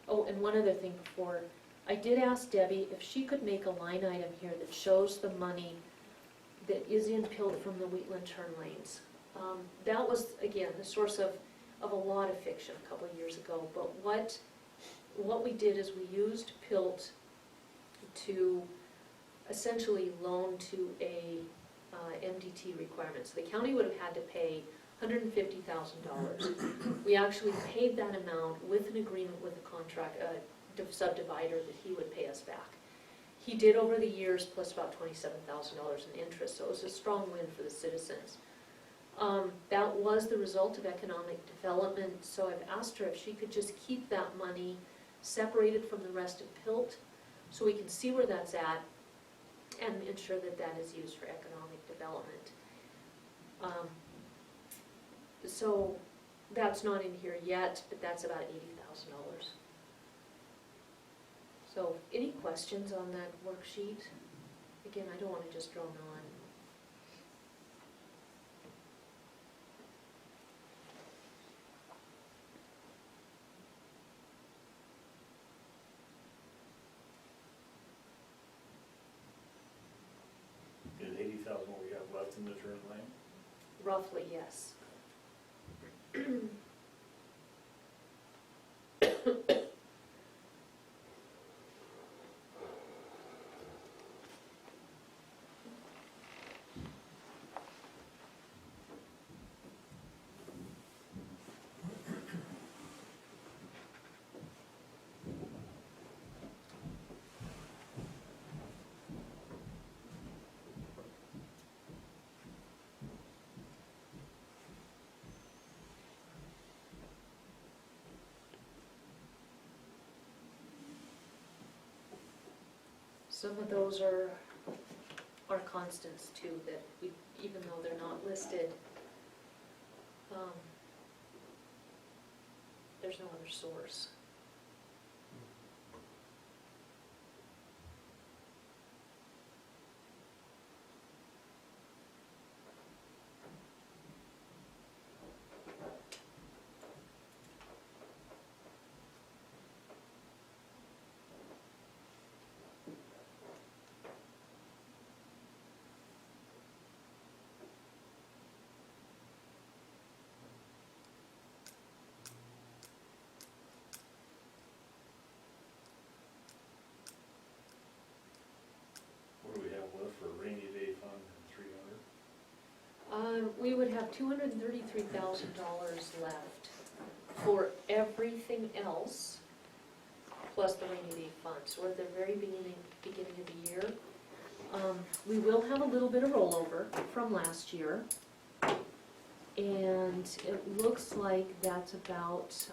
Oh, and one other thing before, I did ask Debbie if she could make a line item here that shows the money that is in PILT from the Wheatland turn lanes. That was, again, the source of a lot of fiction a couple of years ago, but what we did is we used PILT to essentially loan to a MDT requirement. So the county would have had to pay $150,000. We actually paid that amount with an agreement with a contract, a subdivider that he would pay us back. He did over the years, plus about $27,000 in interest, so it was a strong win for the citizens. That was the result of economic development, so I've asked her if she could just keep that money separated from the rest of PILT, so we can see where that's at, and ensure that that is used for economic development. So that's not in here yet, but that's about $80,000. So any questions on that worksheet? Again, I don't want to just drone on. Is 80,000 what we have left in the turn lane? Roughly, yes. Some of those are constants too, that we, even though they're not listed, there's no other source. What do we have left for a rainy day fund and 300? We would have $233,000 left for everything else, plus the rainy day fund. So we're at the very beginning of the year. We will have a little bit of rollover from last year. And it looks like that's about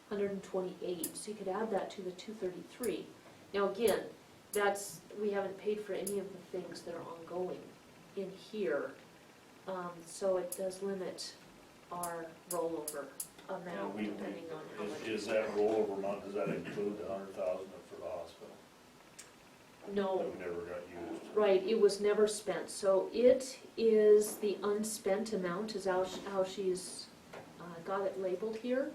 128, so you could add that to the 233. Now again, we haven't paid for any of the things that are ongoing in here, so it does limit our rollover amount depending on how much. Is that rollover amount, does that include the 100,000 for the hospital? No. That never got used? Right, it was never spent, so it is the unspent amount is how she's got it labeled here,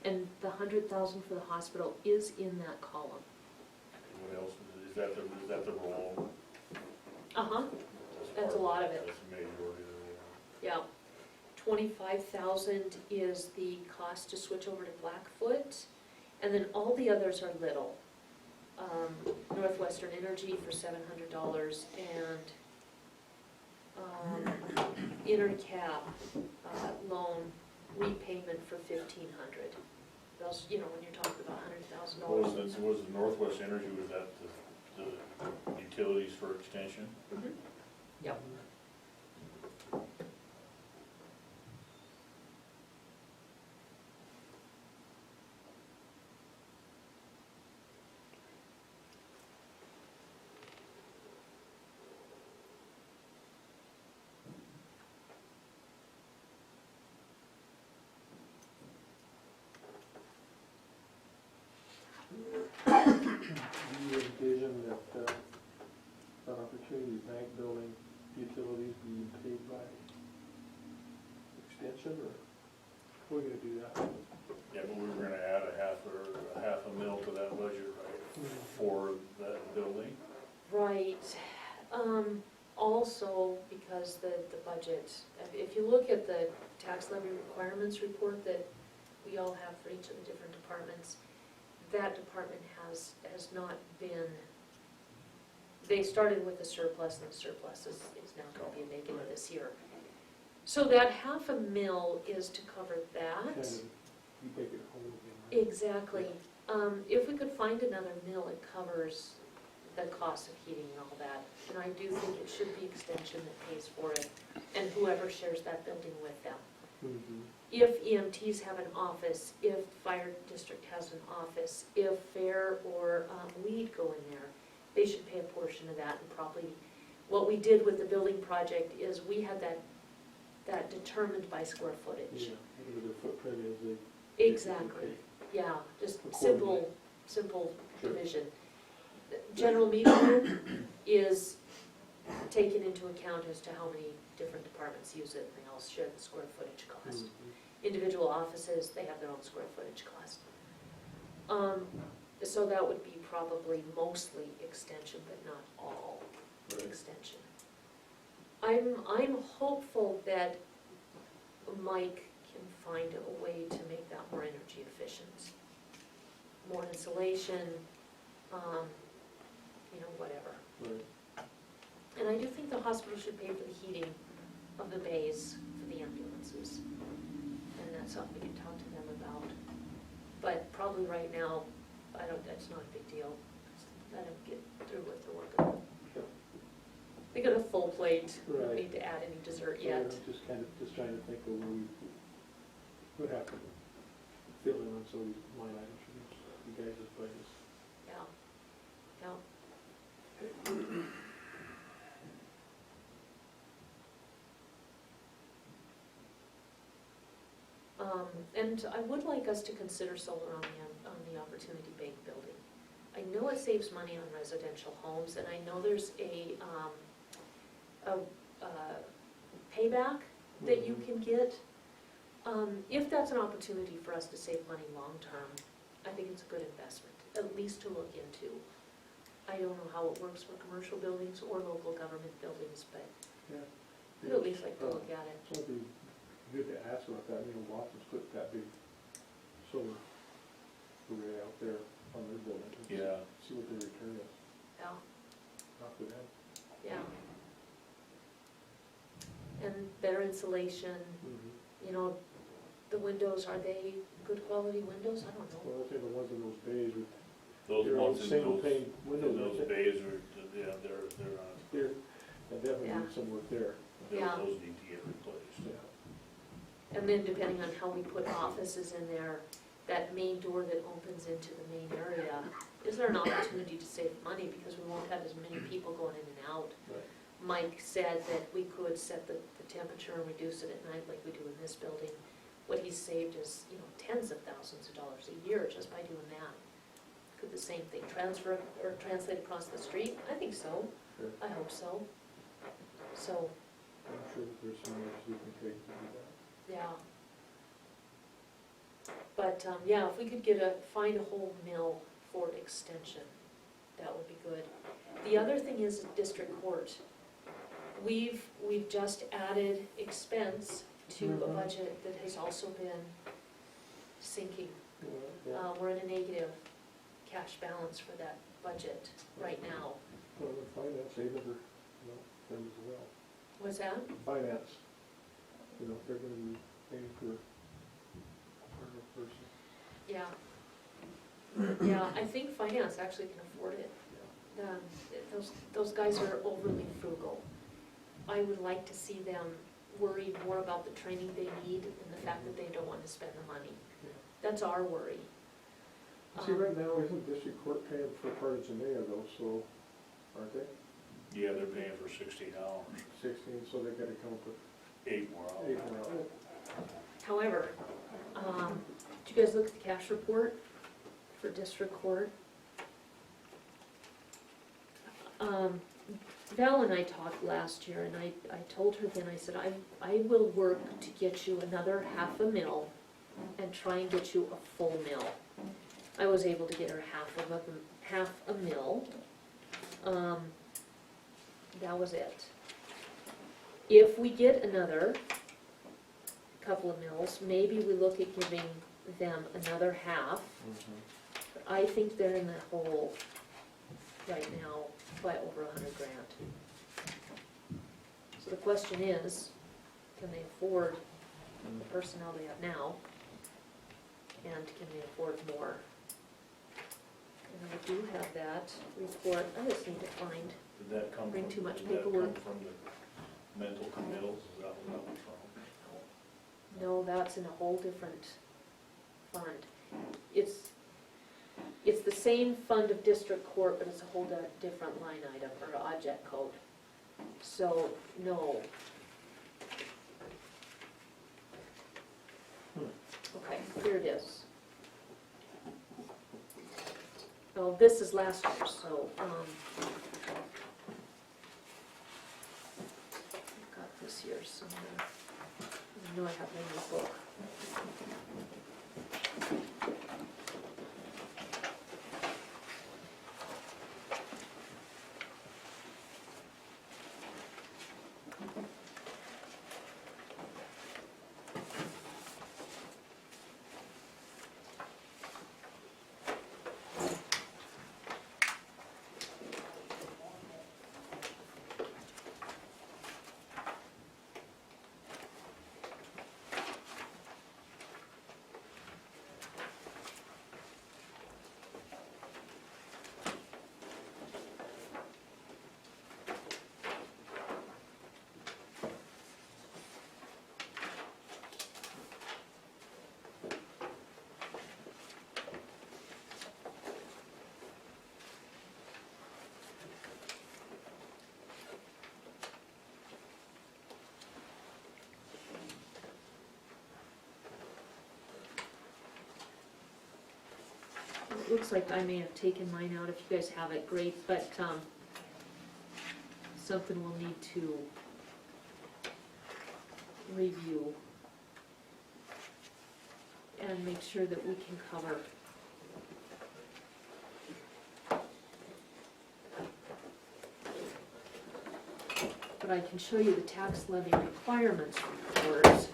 and the 100,000 for the hospital is in that column. What else, is that the rollover? Uh-huh, that's a lot of it. That's the majority of it. Yeah. $25,000 is the cost to switch over to Blackfoot, and then all the others are little. Northwestern Energy for $700 and Intercap loan repayment for $1,500. Those, you know, when you're talking about $100,000. Was the Northwest Energy, was that the utilities for extension? Mhm. Yep. Do you envision that, an opportunity bank building utilities being paid by extension, or we're gonna do that? Yeah, but we were gonna add a half a mil to that budget, right, for that building? Right. Also, because the budget, if you look at the tax levy requirements report that we all have for each of the different departments, that department has not been, they started with a surplus, and the surplus is now gonna be a negative this year. So that $500,000 is to cover that. Kind of, you make it whole again, right? Exactly. If we could find another mill, it covers the cost of heating and all that. And I do think it should be extension that pays for it, and whoever shares that building with them. Mhm. If EMTs have an office, if fire district has an office, if fair or weed go in there, they should pay a portion of that. And probably, what we did with the building project is we had that determined by square footage. Yeah, whatever the footprint is, they. Exactly, yeah, just Accordingly. simple Sure. division. General meeting room is taken into account as to how many different departments use it, and they all share the square footage cost. Mhm. Individual offices, they have their own square footage cost. So that would be probably mostly extension, but not all extension. I'm hopeful that Mike can find a way to make that more energy efficient. More insulation, whatever. Right. And I do think the hospital should pay for the heating of the bays for the ambulances. And that's something we can talk to them about. But probably right now, that's not a big deal. Just let them get through what they're working on. Sure. They got a full plate, don't Right. need to add any dessert So yet. I'm just trying to think of where we would have to fill in on some of these line items for you guys' budgets. Yeah, yeah. And I would like us to consider solar on the Opportunity Bank building. I know it saves money on residential homes, and I know there's a payback that you can get. If that's an opportunity for us to save money long-term, I think it's a good investment, at least to look into. I don't know how it works for commercial buildings or local government buildings, but Yeah. I'd at least like to look at it. So it'd be good to ask about that, Watson's put that big solar array out there on their building. Yeah. See what the return is, Yeah, not for them. yeah. And better insulation, the windows, are they good quality windows? I don't know. Well, I think the ones in those bays with, Those they're ones in single those, pane windows. in those aren't they? bays are, yeah, they're, They're, they definitely Yeah. need some work there, Yeah. those need to get replaced. yeah. And then depending on how we put offices in there, that main door that opens into the main area, is there an opportunity to save money because we won't have as many people going in and out? Right. Mike said that we could set the temperature and reduce it at night like we do in this building. What he's saved is, tens of thousands of dollars a year just by doing that. Could the same thing transfer or translate across the street? I think so. Sure. I hope so. So, I'm sure that there's some ways we can take to do that. yeah. But, yeah, if we could find a whole mill for extension, that would be good. The other thing is district court. We've just added expense to a budget that has also been sinking. Yeah. We're in a negative cash balance for that budget right now. Well, the finance, they never, them as well. What's that? Finance, they're gonna be paying for a person. Yeah. Yeah, I think finance actually can afford it. Those guys are overly frugal. I would like to see them worry more about the training they need than the fact that they don't want to spend the money. That's our worry. See, right now, isn't district court paying for part of Janea though, so, aren't they? Yeah, they're paying for 16 hours, 16, so they gotta come up with 8 more hours. 8 more hours. However, did you guys look at the cash report for district court? Val and I talked last year, and I told her then, I said, I will work to get you another $500,000 and try and get you a full mill. I was able to get her $500,000. That was it. If we get another couple of mills, maybe we look at giving them another half. I think they're in the hole right now by over $100,000. So the question is, can they afford the personnel they have now? And can they afford more? And I do have that report, I just need to find, Did that come Bring from, too much did that come paperwork. from the mental committals? Is that where that was from? no, that's in a whole different fund. It's the same fund of district court, but it's a whole different line item or object code. So, no. Okay, here it is. Oh, this is last year, so, I've got this here somewhere. I know I have it in the book. It looks like I may have taken mine out. If you guys have it, great, but something we'll need to review and make sure that we can cover. But I can show you the tax levy requirements report.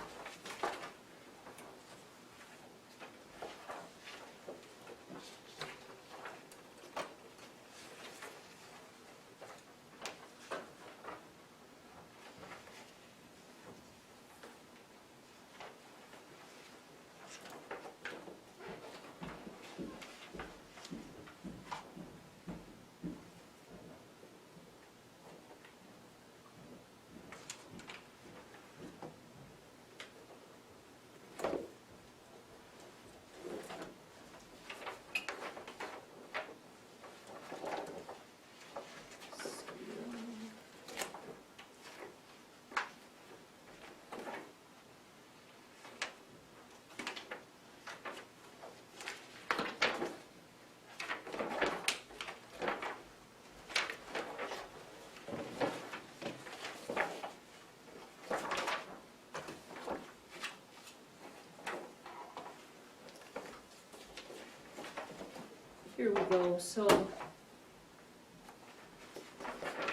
Here we go, so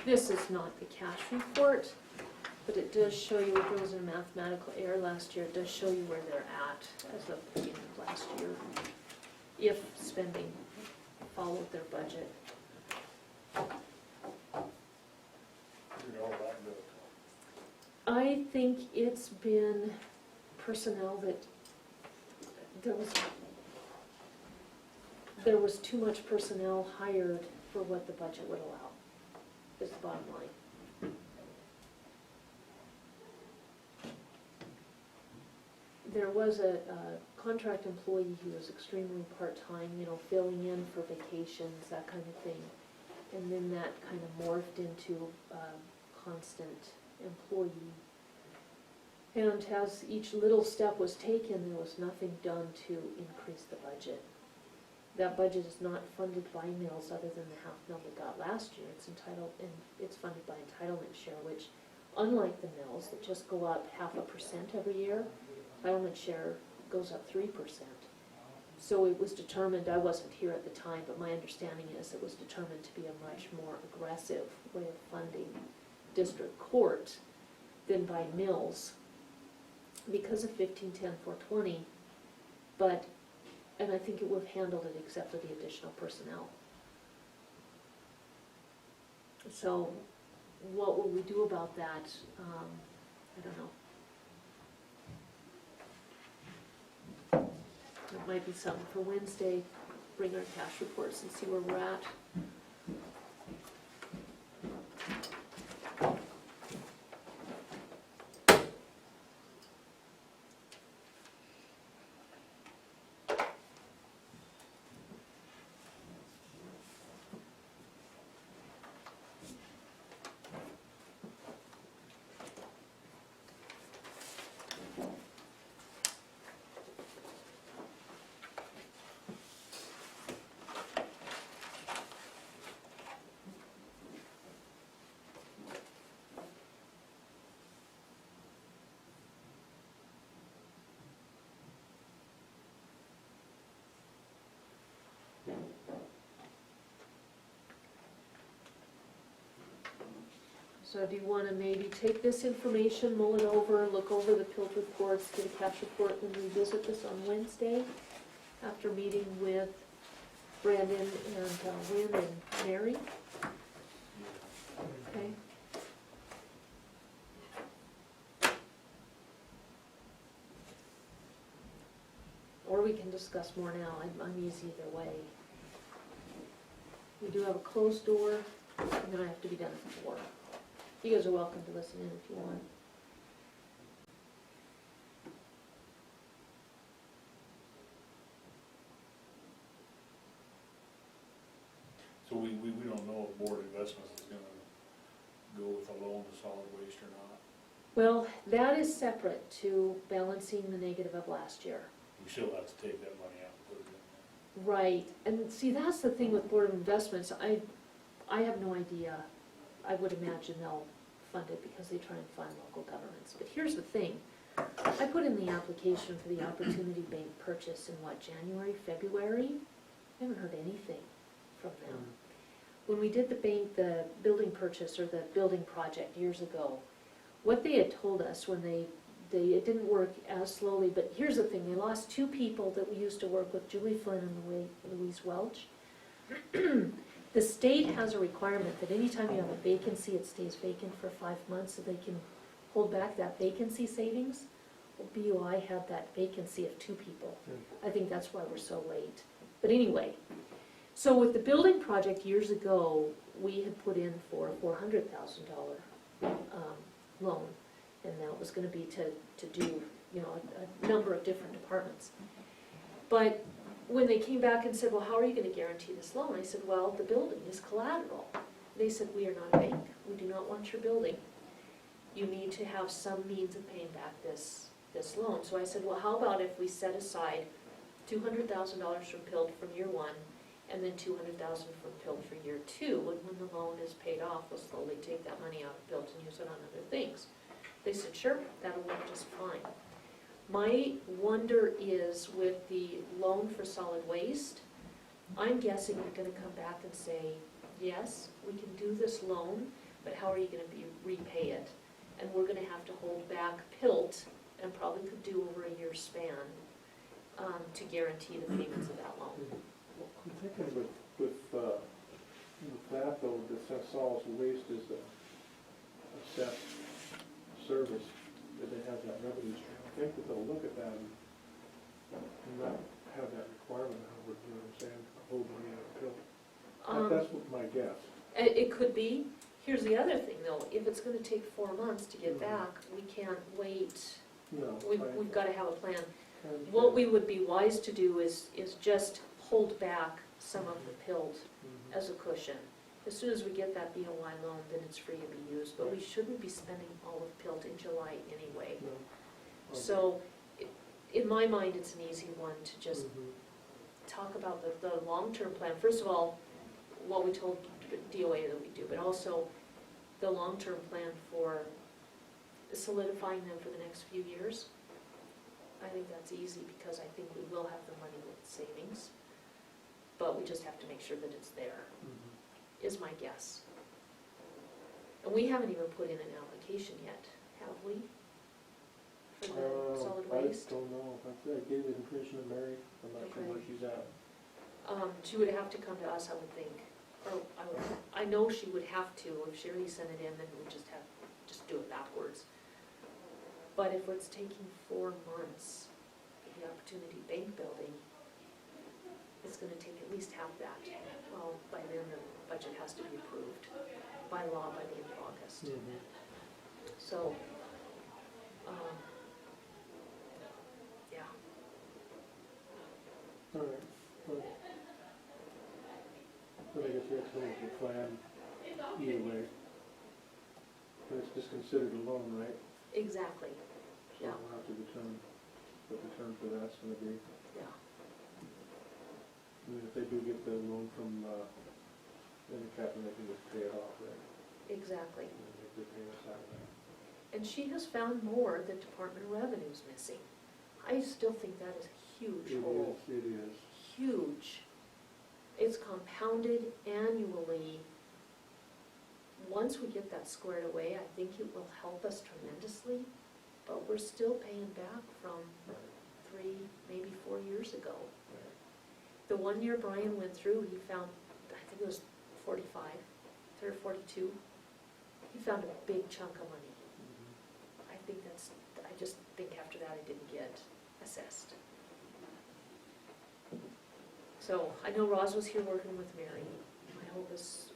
this is not the cash report. But it does show you, if there was a mathematical error last year, it does show you where they're at as of the beginning of last year, if spending followed their budget. Figured all that good. I think it's been personnel that, there was too much personnel hired for what the budget would allow, is the bottom line. There was a contract employee who was extremely part-time, you know, filling in for vacations, that kind of thing. And then that kind of morphed into a constant employee. And as each little step was taken, there was nothing done to increase the budget. That budget is not funded by mills other than the $500,000 they got last year. It's entitled, and it's funded by entitlement share, which, unlike the mills that just go up 0.5% every year, entitlement share goes up 3%. So it was determined, I wasn't here at the time, but my understanding is it was determined to be a much more aggressive way of funding district court than by mills because of 1510-420, and I think it would have handled it except for the additional personnel. So what will we do about that? I don't know. It might be something for Wednesday, bring our cash reports and see where we're at. So do you want to maybe take this information, mull it over, look over the PILT reports, get a cash report, and revisit this on Wednesday after meeting with Brandon and Wynn and Mary? Okay. Or we can discuss more now. I'm easy either way. We do have a closed door, and then I have to be done at 4. You guys are welcome to listen in if you want. So we don't know if Board of Investments is gonna go with a loan to solid waste or not. Well, that is separate to balancing the negative of last year. We still have to take that money out and put it in Right, and see, that's the thing with Board of Investments, I have no idea. I would imagine they'll fund it because they try and fund local governments. But here's the thing, I put in the application for the Opportunity Bank purchase in what, January, February? I haven't heard anything from them. When we did the building purchase or the building project years ago, what they had told us when it didn't work as slowly, but here's the thing, they lost 2 people that we used to work with, Julie Flynn and Louise Welch. The state has a requirement that anytime you have a vacancy, it stays vacant for 5 months so they can hold back that vacancy savings. Well, BUI had that vacancy of 2 people. I think that's why we're so late. But anyway, so with the building project years ago, we had put in for a $400,000 loan. And that was gonna be to do, you know, a number of different departments. But when they came back and said, well, how are you gonna guarantee this loan? I said, well, the building is collateral. They said, we are not a bank. We do not want your building. You need to have some means of paying back this loan. So I said, well, how about if we set aside $200,000 from PILT from year 1, and then $200,000 from PILT for year 2, and when the loan is paid off, we'll slowly take that money out of PILT and use it on other things. They said, sure, that'll work just fine. My wonder is with the loan for solid waste, I'm guessing they're gonna come back and say, yes, we can do this loan, but how are you gonna repay it? and we're gonna have to hold back PILT, and probably could do over a year's span, to guarantee the payments of that loan. Well, I'm thinking with that though, the solid waste is a set service, that they have that revenue stream. I think that they'll look at that and not have that requirement, you know what I'm saying, hold money out of pill. That's what my guess. It could be. Here's the other thing though, if it's gonna take 4 months to get back, we can't wait. No. We've gotta have a plan. I understand. What we would be wise to do is just hold back some of the PILT Mhm. as a cushion. As soon as we get that BOI loan, then it's free to be used, but we shouldn't be spending all of PILT in July anyway. No. Okay. So, in my mind, it's an easy one to just Mhm. talk about the long-term plan. First of all, what we told DOA that we do, but also the long-term plan for solidifying them for the next few years. I think that's easy because I think we will have the money with savings, but we just have to make sure that it's there, Mhm. is my guess. And we haven't even put in an application yet, have we? For the solid waste? I don't know. I gave the information to Mary. I'm not sure where Okay. she's at. She would have to come to us, I would think. Or I know she would have to. If Sherry sent it in, then we'd just do it backwards. But if it's taking 4 months for the Opportunity Bank building, it's gonna take at least half that. Well, by then the budget has to be approved by law by the end of August. Mhm. So, yeah. All right. Well, but I guess we have to come up with a plan either way. But it's just considered a loan, right? Exactly, So Yeah. we'll have to determine what the term for that's gonna be. yeah. And if they do get the loan from, then the captain, they can just pay it off, right? Exactly. And then make their payments out of that. And she has found more that Department of Revenue's missing. I still think that is a huge hole. It is. Huge. It's compounded annually. Once we get that squared away, I think it will help us tremendously, but we're still paying back from 3, maybe 4 years ago. The one year Brian went through, he found, I think it was 45, or 42. He found a big chunk of money. I just think after that it didn't get assessed. So I know Roz was here working with Mary. My hope is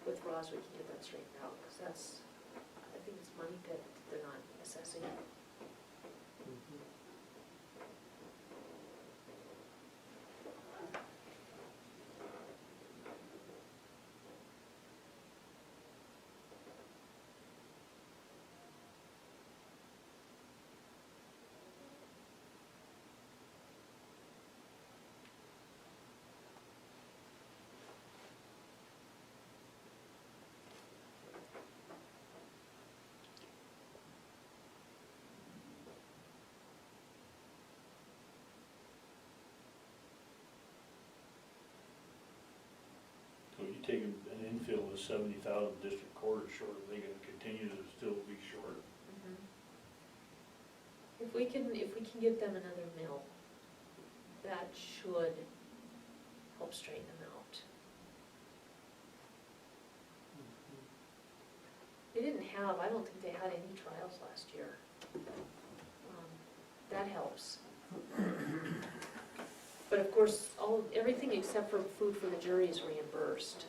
with Roz we can get that straightened out, because I think it's money that they're not assessing. So you take an infill of 70,000 district court is short, are they gonna continue to still be short? If we can get them another mill, that should help straighten them out. They didn't have, I don't think they had any trials last year. That helps. But of course, everything except for food for the jury is reimbursed.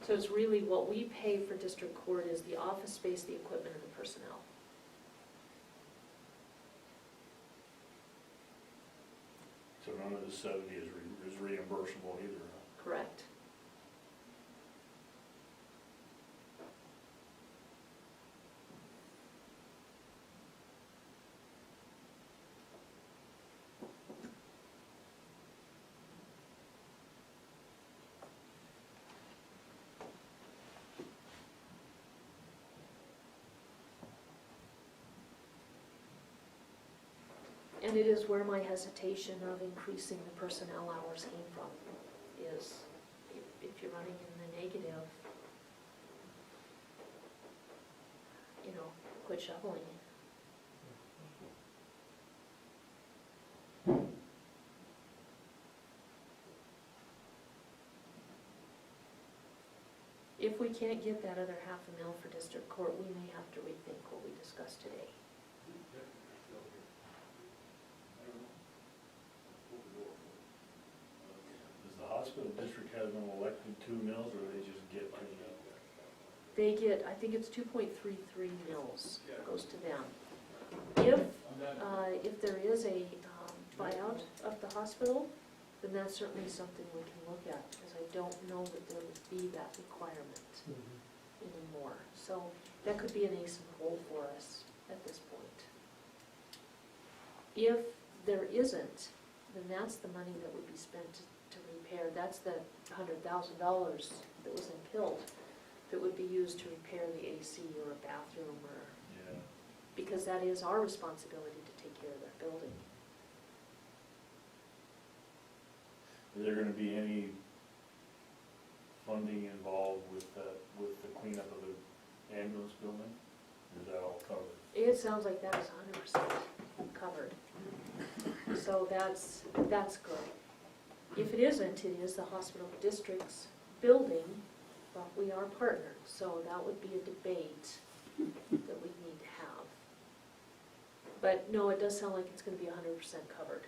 So it's really what we pay for district court is the office space, the equipment, and the personnel. So none of the 70 is reimbursable either, huh? Correct. And it is where my hesitation of increasing the personnel hours came from, is if you're running in the negative, quit shoveling. If we can't get that other $500,000 for district court, we may have to rethink what we discussed today. Does the hospital district have no elected 2 mills, or they just get 2 mills? They get, I think it's 2.33 mils goes to them. If there is a buyout of the hospital, then that's certainly something we can look at, because I don't know that there would be that requirement anymore. So that could be an ace in the hole for us at this point. If there isn't, then that's the money that would be spent to repair. That's the $100,000 that was impilled that would be used to repair the AC or a bathroom, or, Yeah. because that is our responsibility to take care of that building. Is there gonna be any funding involved with the cleanup of the ambulance building? Or is that all covered? It sounds like that is 100% covered. So that's good. If it isn't, it is the hospital district's building, but we are partners, so that would be a debate that we need to have. But no, it does sound like it's gonna be 100% covered.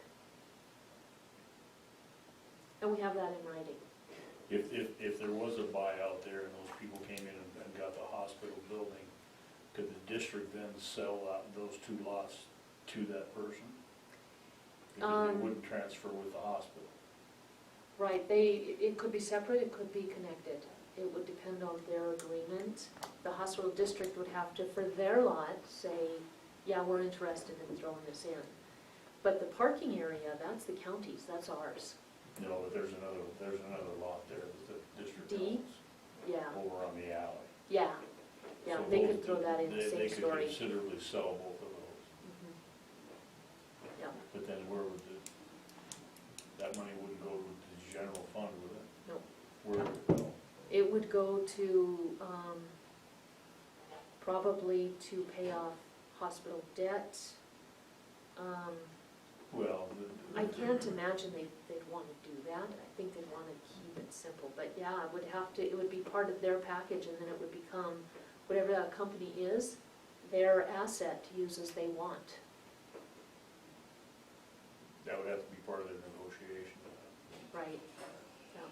And we have that in writing. If there was a buyout there and those people came in and got the hospital building, could the district then sell those 2 lots to that person? Because they wouldn't transfer with the hospital. Right, it could be separate, it could be connected. It would depend on their agreement. The hospital district would have to, for their lot, say, yeah, we're interested in throwing this in. But the parking area, that's the county's, that's ours. No, but there's another lot there that the district D? owns, Yeah, over on the alley. yeah, yeah, So they both- could throw that in the same They story. could considerably sell both of those, Mhm. Yeah, but then where would that money wouldn't go to the general fund, would it? no. Where would it go? It would go to, probably to pay off hospital debt. Well, I can't imagine they'd want to do that. I think they'd want to keep it simple. But yeah, it would be part of their package, and then it would become, whatever that company is, their asset to use as they want. that would have to be part of their negotiation. Right, yeah.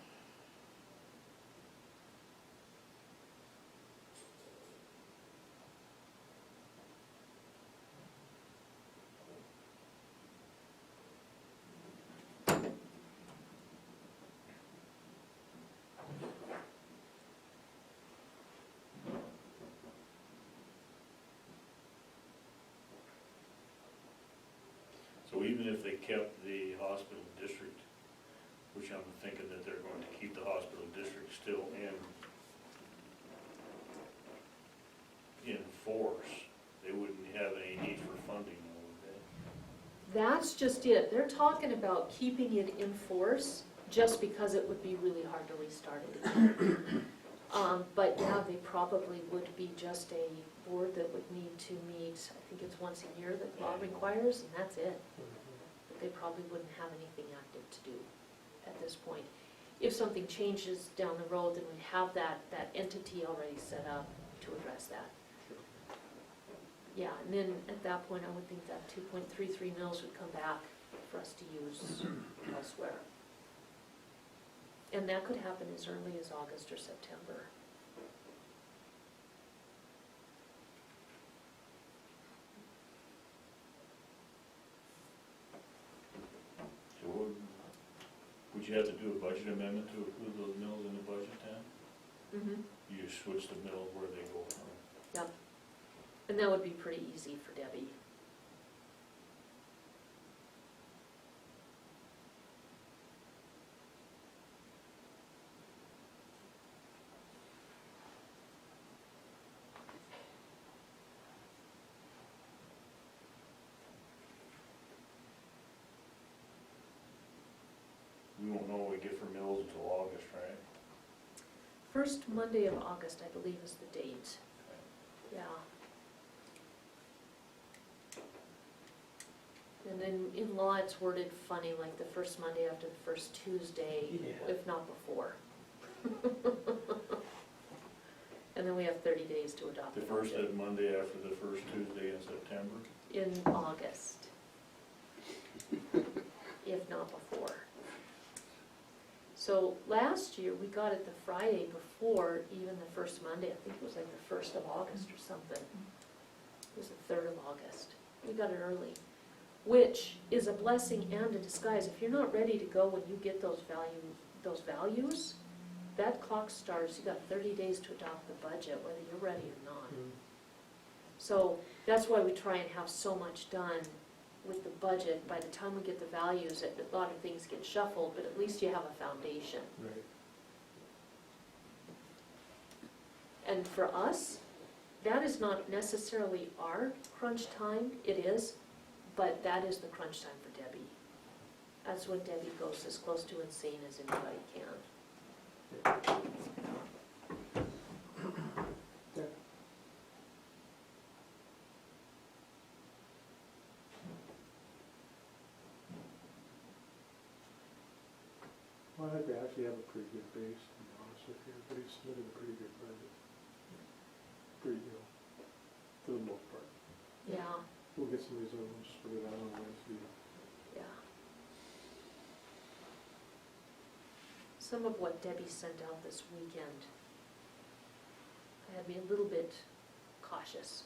So even if they kept the hospital district, which I'm thinking that they're going to keep the hospital district still in force, they wouldn't have any need for funding, would they? That's just it. They're talking about keeping it in force just because it would be really hard to restart it again. But yeah, they probably would be just a board that would need to meet, I think it's once a year that law requires, and that's it. But they probably wouldn't have anything active to do at this point. If something changes down the road, then we'd have that entity already set up to address that. Yeah, and then at that point, I would think that 2.33 mils would come back for us to use elsewhere. And that could happen as early as August or September. So would you have to do a budget amendment to include those mills in the budget then? Mm-hmm. You switch the mills where they go from? Yep. And that would be pretty easy for Debbie. We won't know what we get for mills until August, right? First Monday of August, I believe, is the date. Yeah. And then in law, it's worded funny, like the first Monday after the first Tuesday, Yeah. if not before. And then we have 30 days to adopt The the first budget Monday after the first Tuesday in September. in August. If not before. So last year, we got it the Friday before even the first Monday. I think it was like the 1st of August or something. It was the 3rd of August. We got it early, which is a blessing and a disguise. If you're not ready to go when you get those values, that clock starts, you got 30 days to adopt the budget, whether you're ready or not. So that's why we try and have so much done with the budget. By the time we get the values, a lot of things get shuffled, but at least you have a foundation. Right. And for us, that is not necessarily our crunch time, it is, but that is the crunch time for Debbie. That's when Debbie goes as close to insane as anybody can. Well, I think we actually have a pretty good base, to be honest with you. Everybody submitted a pretty good budget. Pretty good, for the most part. Yeah, We'll get some of these other ones sorted out on Wednesday. yeah. Some of what Debbie sent out this weekend had me a little bit cautious.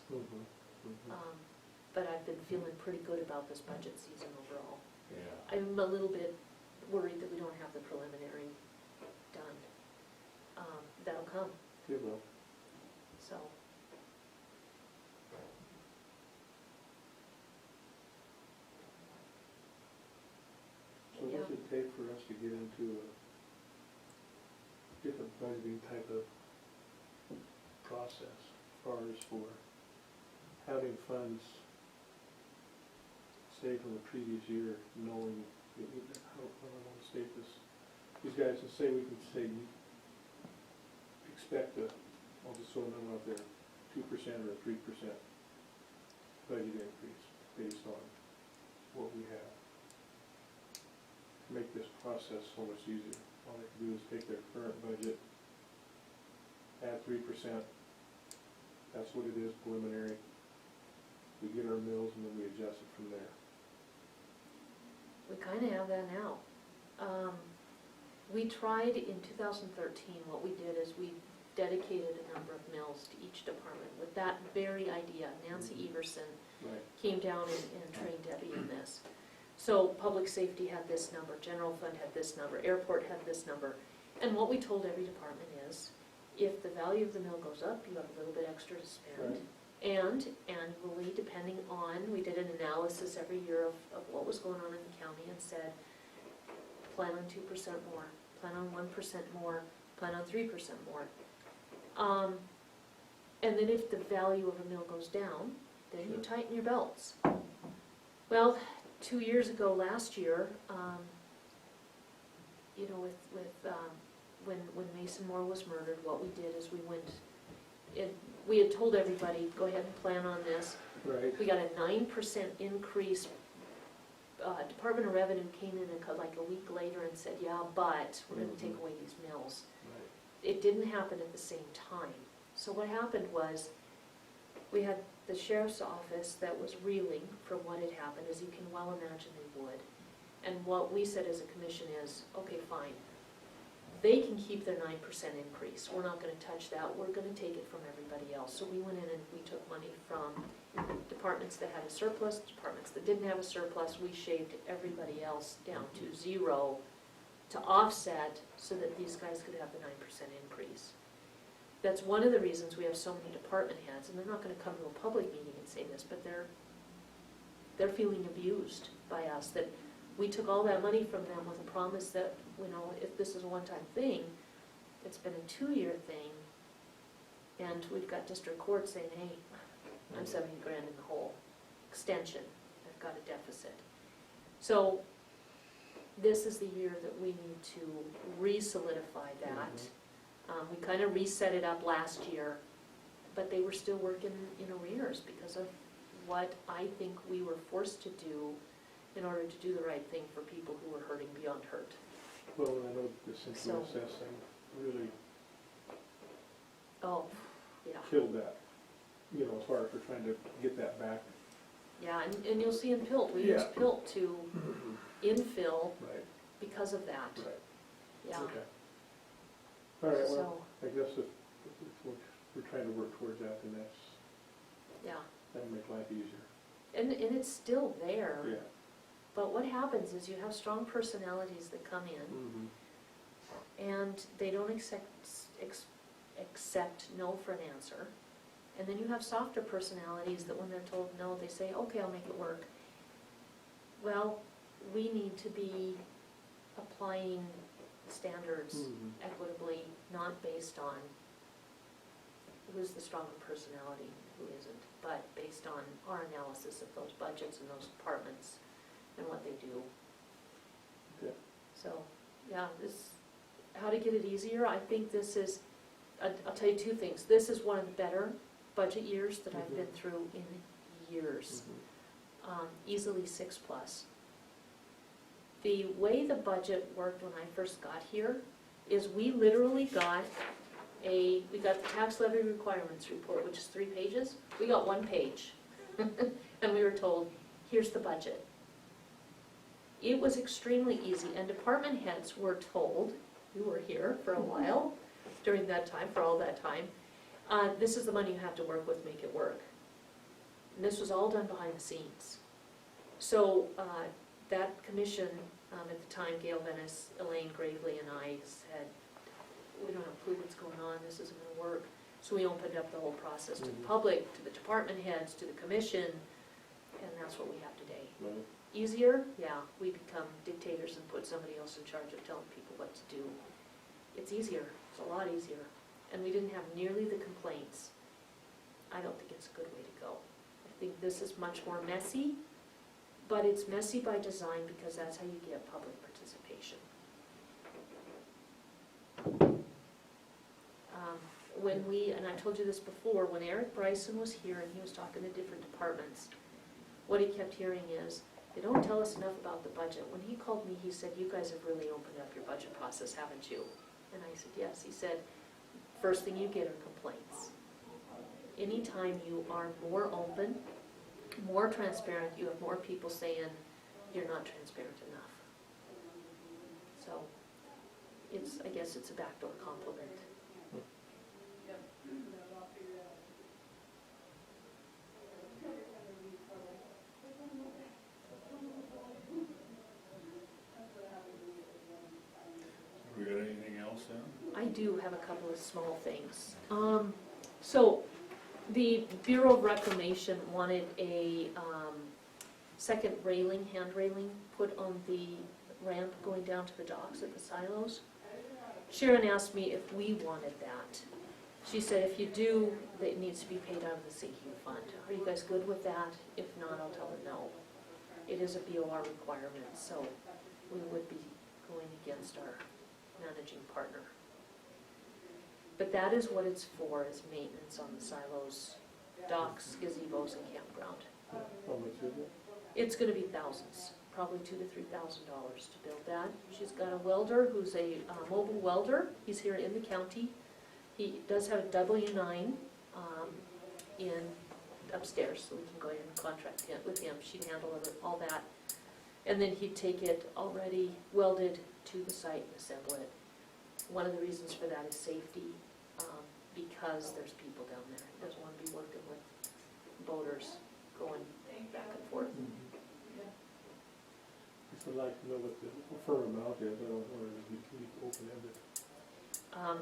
But I've been feeling pretty good about this budget season overall. Yeah. I'm a little bit worried that we don't have the preliminary done. That'll come, It will. so. So what does it take for us to get into a different budgeting type of process, as far as for having funds saved from the previous year, knowing, how do I want to state this? These guys can say, we can say, you expect a, I'll just throw a number out there, 2% or a 3% budget increase based on what we have. Make this process so much easier. All they can do is take their current budget, add 3%, that's what it is preliminary. We get our mills and then we adjust it from there. We kind of have that now. We tried in 2013, what we did is we dedicated a number of mills to each department with that very idea. Nancy Everson Right. came down and trained Debbie in this. So public safety had this number, general fund had this number, airport had this number. And what we told every department is, if the value of the mill goes up, you have a little bit extra to spend. Right. And annually, depending on, we did an analysis every year of what was going on in the county and said, plan on 2% more, plan on 1% more, plan on 3% more. And then if the value of a mill goes down, then you Sure. tighten your belts. Well, 2 years ago, last year, you know, when Mason Moore was murdered, what we did is we had told everybody, go ahead and plan on this. Right. We got a 9% increase. Department of Revenue came in like a week later and said, yeah, but we're gonna take away these mills. Right. It didn't happen at the same time. So what happened was, we had the sheriff's office that was reeling for what had happened, as you can well imagine they would. And what we said as a commission is, okay, fine. They can keep their 9% increase. We're not gonna touch that. We're gonna take it from everybody else. So we went in and we took money from departments that had a surplus, departments that didn't have a surplus. We shaved everybody else down to 0 to offset so that these guys could have the 9% increase. That's one of the reasons we have so many department heads, and they're not gonna come to a public meeting and say this, but they're feeling abused by us, that we took all that money from them with a promise that, you know, if this is a one-time thing, it's been a 2-year thing, and we've got district court saying, hey, I'm 70 grand in the hole. Extension, I've got a deficit. So this is the year that we need to re-solidify that. We kind of reset it up last year, but they were still working in arrears because of what I think we were forced to do in order to do the right thing for people who were hurting beyond hurt. Well, I know the central So- assessing really Oh, yeah. killed that, as far as we're trying to get that back. Yeah, and you'll see in PILT, we use Yeah. PILT to infill Right, because of that, right. yeah. Okay. All right, well, So, I guess if we're trying to work towards that, then yeah, that'll make life easier. and it's still there. Yeah. But what happens is you have strong personalities that come in Mm-hmm. and they don't accept no for an answer. And then you have softer personalities that when they're told no, they say, okay, I'll make it work. Well, we need to be applying standards Mm-hmm. equitably, not based on who's the stronger personality, who isn't, but based on our analysis of those budgets and those departments and what they do. Okay. So, yeah, how to get it easier, I think this is, I'll tell you two things. This is one of the better budget years that I've been through in years. Easily 6+. The way the budget worked when I first got here is we literally got we got the tax levy requirements report, which is 3 pages. We got 1 page. And we were told, here's the budget. It was extremely easy, and department heads were told, you were here for a while during that time, for all that time, this is the money you have to work with, make it work. And this was all done behind the scenes. So that commission, at the time, Gail Venice, Elaine Gravely, and I said, we don't have a clue what's going on, this isn't going to work. So we opened up the whole process to the public, to the department heads, to the commission, and that's what we have today. Right. Easier? Yeah, we become dictators and put somebody else in charge of telling people what to do. It's easier, it's a lot easier. And we didn't have nearly the complaints. I don't think it's a good way to go. I think this is much more messy, but it's messy by design because that's how you get public participation. And I told you this before, when Eric Bryson was here and he was talking to different departments, what he kept hearing is, they don't tell us enough about the budget. When he called me, he said, you guys have really opened up your budget process, haven't you? And I said, yes. He said, first thing you get are complaints. Anytime you are more open, more transparent, you have more people saying, you're not transparent enough. So, I guess it's a backdoor compliment. We got anything else then? I do have a couple of small things. So, the Bureau of Reclamation wanted a second railing, hand railing, put on the ramp going down to the docks at the silos. Sharon asked me if we wanted that. She said, if you do, it needs to be paid out of the sinking fund. Are you guys good with that? If not, I'll tell her no. It is a BOR requirement, so we would be going against our managing partner. But that is what it's for, is maintenance on the silos, docks, gazebos, and campground. How much is it? It's gonna be thousands, probably $2,000 to $3,000 to build that. She's got a welder who's a mobile welder. He's here in the county. He does have a W-9 in upstairs, so we can go ahead and contract with him. She'd handle all that. And then he'd take it already welded to the site and assemble it. One of the reasons for that is safety, because there's people down there. He doesn't want to be working with boaters going back and forth. I'd like to know what the firm amount is, I don't know, or is it open-ended?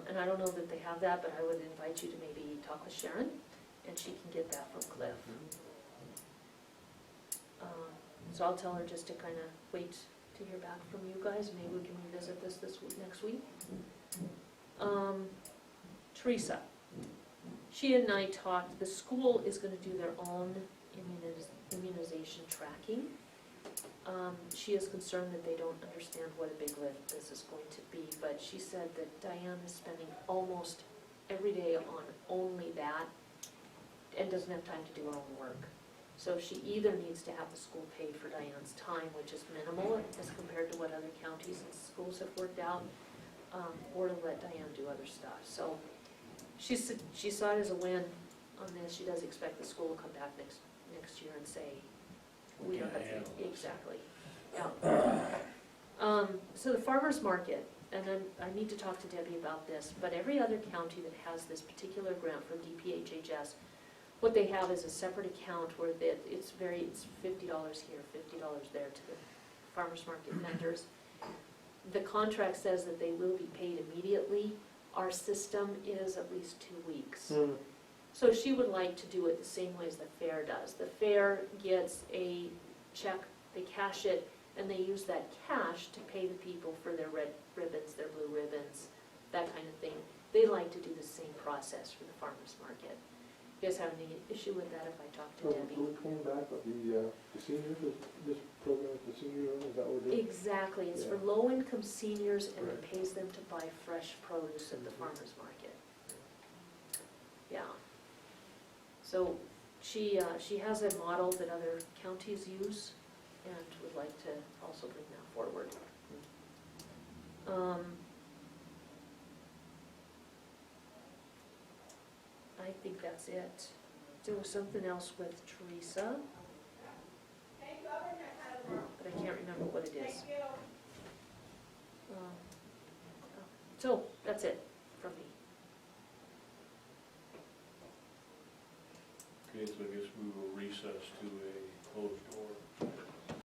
And I don't know that they have that, but I would invite you to maybe talk with Sharon, and she can get that from Cliff. So I'll tell her just to kind of wait to hear back from you guys. Maybe we can revisit this week, next week. Teresa, she and I talked, the school is going to do their own immunization tracking. She is concerned that they don't understand what a big lift this is going to be, but she said that Diane is spending almost every day on only that and doesn't have time to do her own work. So she either needs to have the school pay for Diane's time, which is minimal as compared to what other counties and schools have worked out, or to let Diane do other stuff. So she saw it as a win on this. She does expect the school will come back next year and say, we don't have to, exactly, yeah. So the farmer's market, and then I need to talk to Debbie about this, but every other county that has this particular grant from DPHHS, what they have is a separate account where it's $50 here, $50 there to the farmer's market vendors. The contract says that they will be paid immediately. Our system is at least 2 weeks. So she would like to do it the same way as the fair does. The fair gets a check, they cash it, and they use that cash to pay the people for their red ribbons, their blue ribbons, that kind of thing. They like to do the same process for the farmer's market. You guys have any issue with that if I talk to Debbie? We're coming back with the seniors, this program is the senior, is that what we're doing? Exactly, it's for Yeah. low-income seniors, and it Right. pays them to buy fresh produce at the farmer's market. Yeah. So she has a model that other counties use and would like to also bring that forward. I think that's it. There was something else with Teresa, but I can't remember what it is. So, that's it from me. Okay, so I guess we will recess to a closed